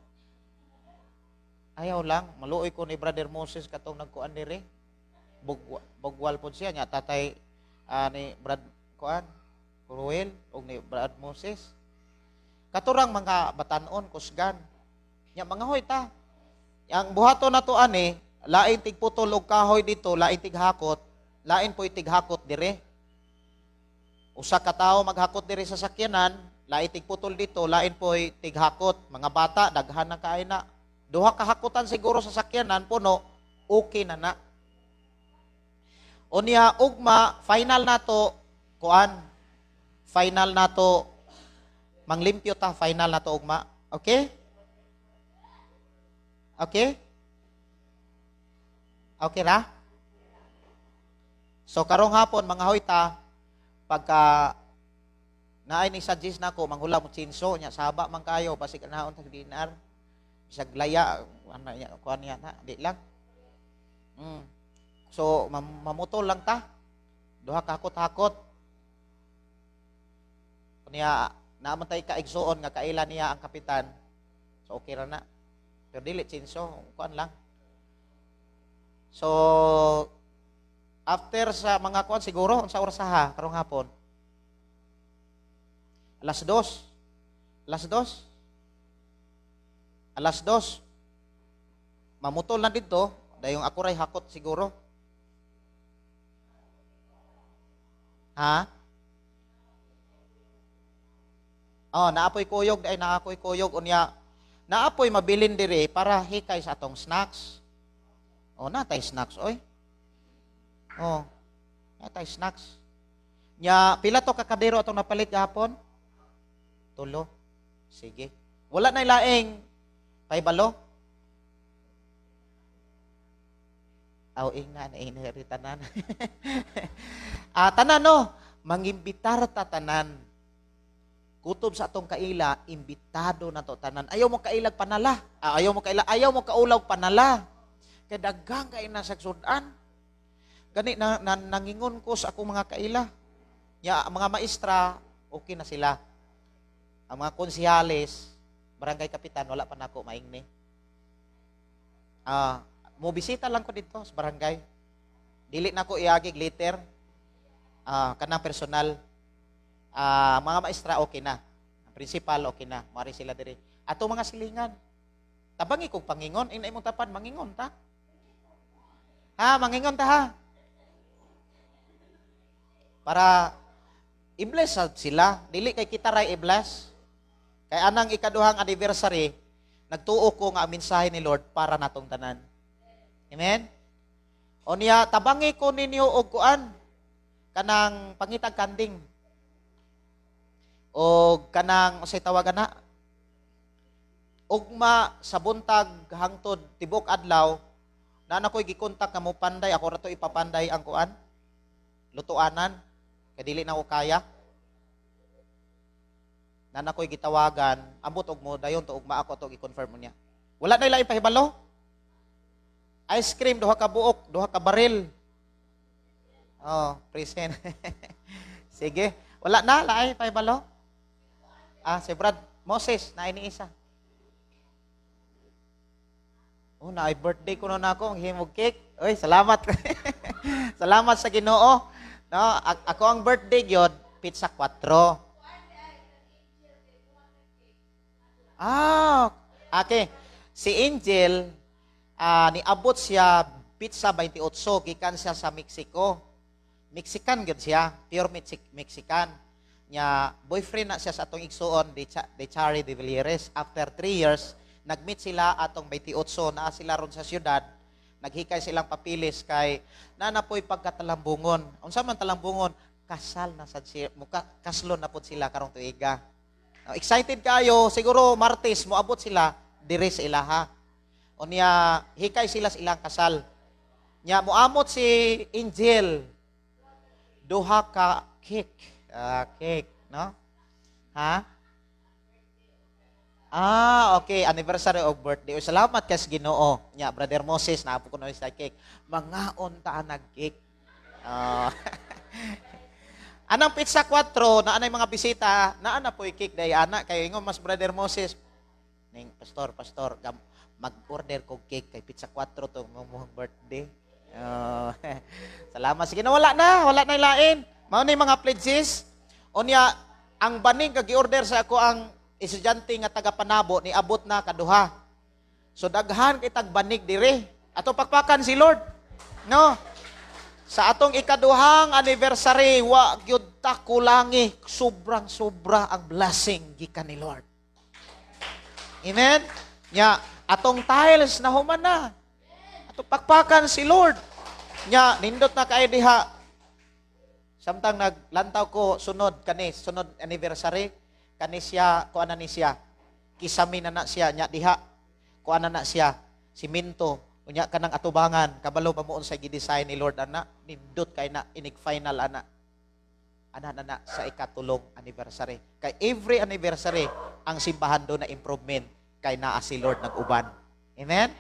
Ayaw lang, maluoy ko ni Brother Moses katong nagkuan dire. Bugwal pod siya nya tatay ni Brad kuan Cruel og ni Brad Moses. Katurang mga batanon kusgan. Nya mga hoy ta. Yang buhaton nato ani, lain tigputol og kahoy dito, lain tighakot, lain po'y tighakot dire. Usa ka tawo maghakot dire sa sakyanan, lain tigputol dito, lain po'y tighakot. Mga bata daghan na kaay na. Duha ka hakutan siguro sa sakyanan puno, okay na na. Unya ugma final nato kuan. Final nato manglimpyo ta, final nato ugma. Okay? Okay? Okay ra? So karong hapon mga hoyta, pagka naay ni suggest nako manghula mo chinso nya saba man kayo basig anaon tag dinar. Bisag laya ano nya kuan niya na di lang. So mamutol lang ta. Duha ka hakot-hakot. Niya naaman tay kaigsuon nga kaila niya ang kapitan. So okay ra na. Pero dili chinso kuan lang. So after sa mga kuan siguro unsa oras ha karong hapon? Alas 2. Alas 2. Alas 2. Mamutol na dito, dayong ako ray hakot siguro. Ha? Oh, naapoy kuyog ay naapoy kuyog unya. Naapoy mabilin dire para hikay sa atong snacks. Oh, natay snacks oy. Oh. Natay snacks. Nya pila to kakadero atong napalit gahapon? 3. Sige. Wala na ilaing paibalo. Aw ingna na inheritanan. Tanan no, mangimbitar ta tanan. Kutob sa atong kaila, imbitado na to tanan. Ayaw mo kailag panala. Ayaw mo kaulaw panala. Kay daghang kay na sagsudan. Gani nangingon ko sa akong mga kaila. Ya mga maestra, okay na sila. Ang mga konsihales, barangay kapitan, wala pa nako maingni. Mo bisita lang ko dito sa barangay. Dili nako iagig later. Kanang personal. Mga maestra okay na. Ang principal okay na. Mari sila diri. Ato mga silingan. Tabangi kog pangingon, inay mong tapan mangingon ta. Mangingon ta ha. Para i-bless sila, dili kay kita ray i-bless. Kay anang ikaduhang anniversary, nagtuo ko nga ang mensahe ni Lord para natong tanan. Amen? O niya, tabangi ko ninyo og kuan, kanang pangitag kanding. O kanang, say tawagan na, ugma sa buntag hangtod tibok adlaw, na ako'y gikontak nga mo panday, ako rato ipapanday ang kuan, lutuanan, kay dili na ko kaya. Na ako'y gitawagan, ambot og mo dayon to ugma ako to i-confirm mo niya. Wala na ilain pahibalo? Ice cream, 2 ka buok, 2 ka baril. Oh, present. Sige. Wala na, laay pahibalo? Si Brad Moses, na iniisa. Oh, na birthday ko na ako, ang himog cake. Oy, salamat. Salamat sa Ginoo. No, ako ang birthday gyud, pizza 4. Okay. Si Angel, niabot siya pizza 28, gikan siya sa Mexico. Mexican gyud siya, pure Mexican. Nya boyfriend na siya sa atong igsuon, de Chari de Villeres. After 3 years, nagmeet sila atong 28, naa sila ron sa syudad. Naghikay silang papilis kay nanapoy pagkatalambungon. Unsa man talambungon? Kasal na sad siya, kaslon na pud sila karong tuiga. Excited kayo, siguro Martes moabot sila dire sa ilaha. O niya hikay sila sa ilang kasal. Nya moamot si Angel 2 ka cake. Cake, no? Ha? Okay, anniversary of birthday. O, salamat kas Ginoo. Nya Brother Moses, naapo ko na sa cake. Mangaon ta nag-cake. Anang pizza 4 na anay mga bisita, na ana po'y cake day ana kayo ingon mas Brother Moses. Ning pastor, mag-order ko cake kay pizza 4 to mong birthday. Salamat sige na wala na ilain. Mao ni mga pledges. Unya ang baning kag gi-order sa ako ang estudyante nga taga Panabo ni abot na kaduha. So daghan kay tag banig dire. Ato pakpakan si Lord. No? Sa atong ikaduhang anniversary, wa gyud ta kulangi, sobrang-sobra ang blessing gikan ni Lord. Amen? Nya, atong tiles na human na. Atong pakpakan si Lord. Nya, nindot na kayo diha. Samtang naglantaw ko sunod anniversary, kani siya, kuana ni siya. Kisami na siya, nya diha. Kuana na siya, simento, Unya kanang atubangan, kabalo pa mo unsay gi-design ni Lord ana, nindot kay na inig final ana. Ana sa ikatulong anniversary. Kay every anniversary ang simbahan do na improvement kay naa si Lord nag-uban. Amen.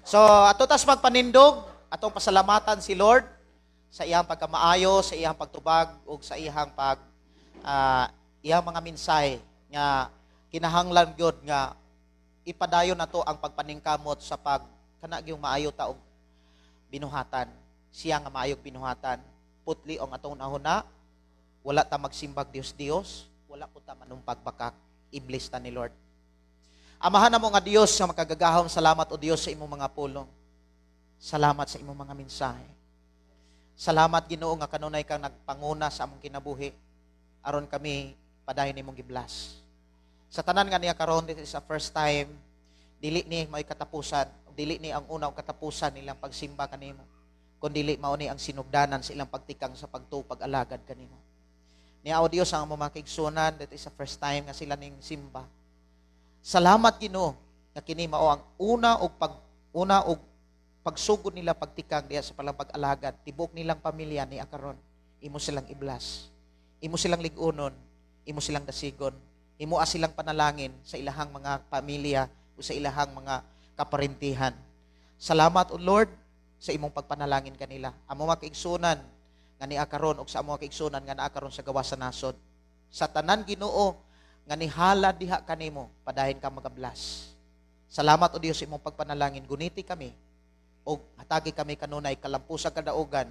So ato tas magpanindog, atong pasalamatan si Lord sa iyang pagkamaayo, sa iyang pagtubag ug sa iyang iyang mga mensahe nga kinahanglan gyud nga ipadayon nato ang pagpaningkamot sa kana gyung maayo ta og binuhatan. Siya nga maayog binuhatan. Putli ang atong nahuna, wala ta magsimbag Dios, wala po ta manumpag bakak, iblis ta ni Lord. Amahan na mo nga Dios nga makagagahom, salamat o Dios sa imong mga pulong. Salamat sa imong mga mensahe. Salamat Ginoo nga kanunay kang nagpanguna sa among kinabuhi. Aron kami padayon nimong giblas. Sa tanan nga niya karon, this is the first time, dili ni may katapusan, dili ni ang unang katapusan nilang pagsimba kanimo. Kundi mao ni ang sinugdanan sa ilang pagtikang sa pag-alagad kanimo. Niya o Dios ang among mga kaigsunan, that is the first time nga sila ning simba. Salamat Ginoo nga kini mao ang una og pagsugod nila pagtikang diha sa palang pag-alagad, tibok nilang pamilya ni akaron. Imo silang iblas. Imo silang lig-unon, imo silang dasigon, imo silang panalangin sa ilahang mga pamilya o sa ilahang mga kaparintihan. Salamat o Lord sa imong pagpanalangin kanila. Amo mga kaigsunan nga ni akaron ug sa amo mga kaigsunan nga naa karon sa gawas sa nasod. Sa tanan Ginoo nga nihala diha kanimo, padahin ka magablas. Salamat o Dios sa imong pagpanalangin. Guniti kami o hatagi kami kanunay kalampusan kadaugan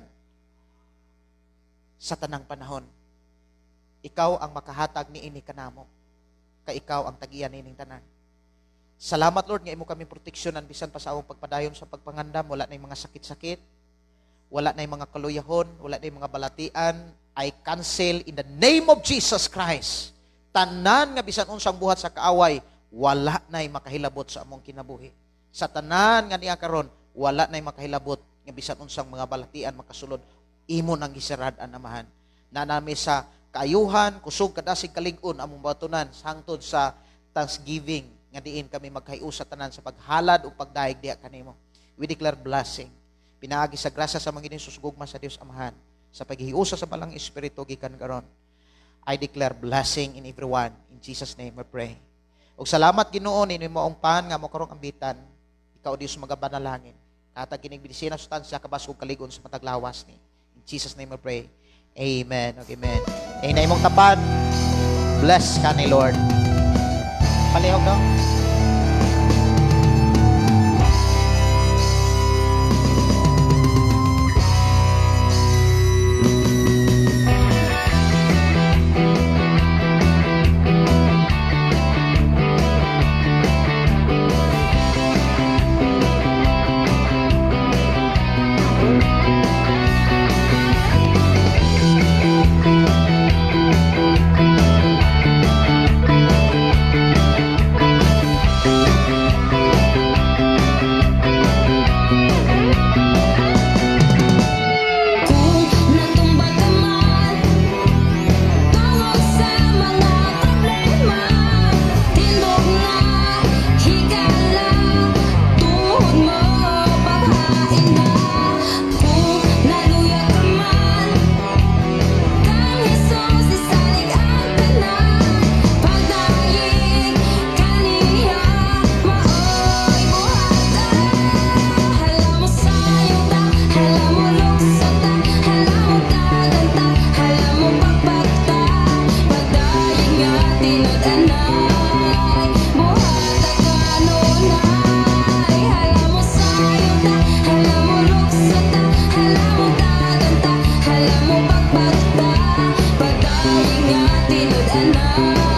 sa tanang panahon. Ikaw ang makahatag niini kanamo. Kay ikaw ang tagiyan nining tanan. Salamat Lord nga imo kami proteksyonan bisan pa sa among pagpadayon sa pagpangandam, wala na mga sakit-sakit, wala na mga kaluyahon, wala na mga balatian. I cancel in the name of Jesus Christ. Tanan nga bisan unsang buhat sa kaaway, wala na makahilabot sa among kinabuhi. Sa tanan nga niya karon, wala na makahilabot nga bisan unsang mga balatian makasulod. Imo nang gisarad-an amahan. Nanami sa kaayuhan, kusog kadasig kalig-on among batunan hangtod sa Thanksgiving nga diin kami magkayusa tanan sa paghalad o pagdaig diha kanimo. We declare blessing. Pinaagi sa grasya sa mga susugugma sa Dios Amahan sa paghiusa sa balang espiritu gikan karon. I declare blessing in everyone. In Jesus name we pray. Ug salamat Ginoo ninyo moong pan nga mo karong ambitan. Ikaw Dios magabanalangin. Katag kining bidisina sustansya kabasog kaligon sa matag lawas ni. In Jesus name we pray. Amen. Okay, amen. Na imong tapat. Bless ka ni Lord. Palihog daw. Pagdaing nga tinod anak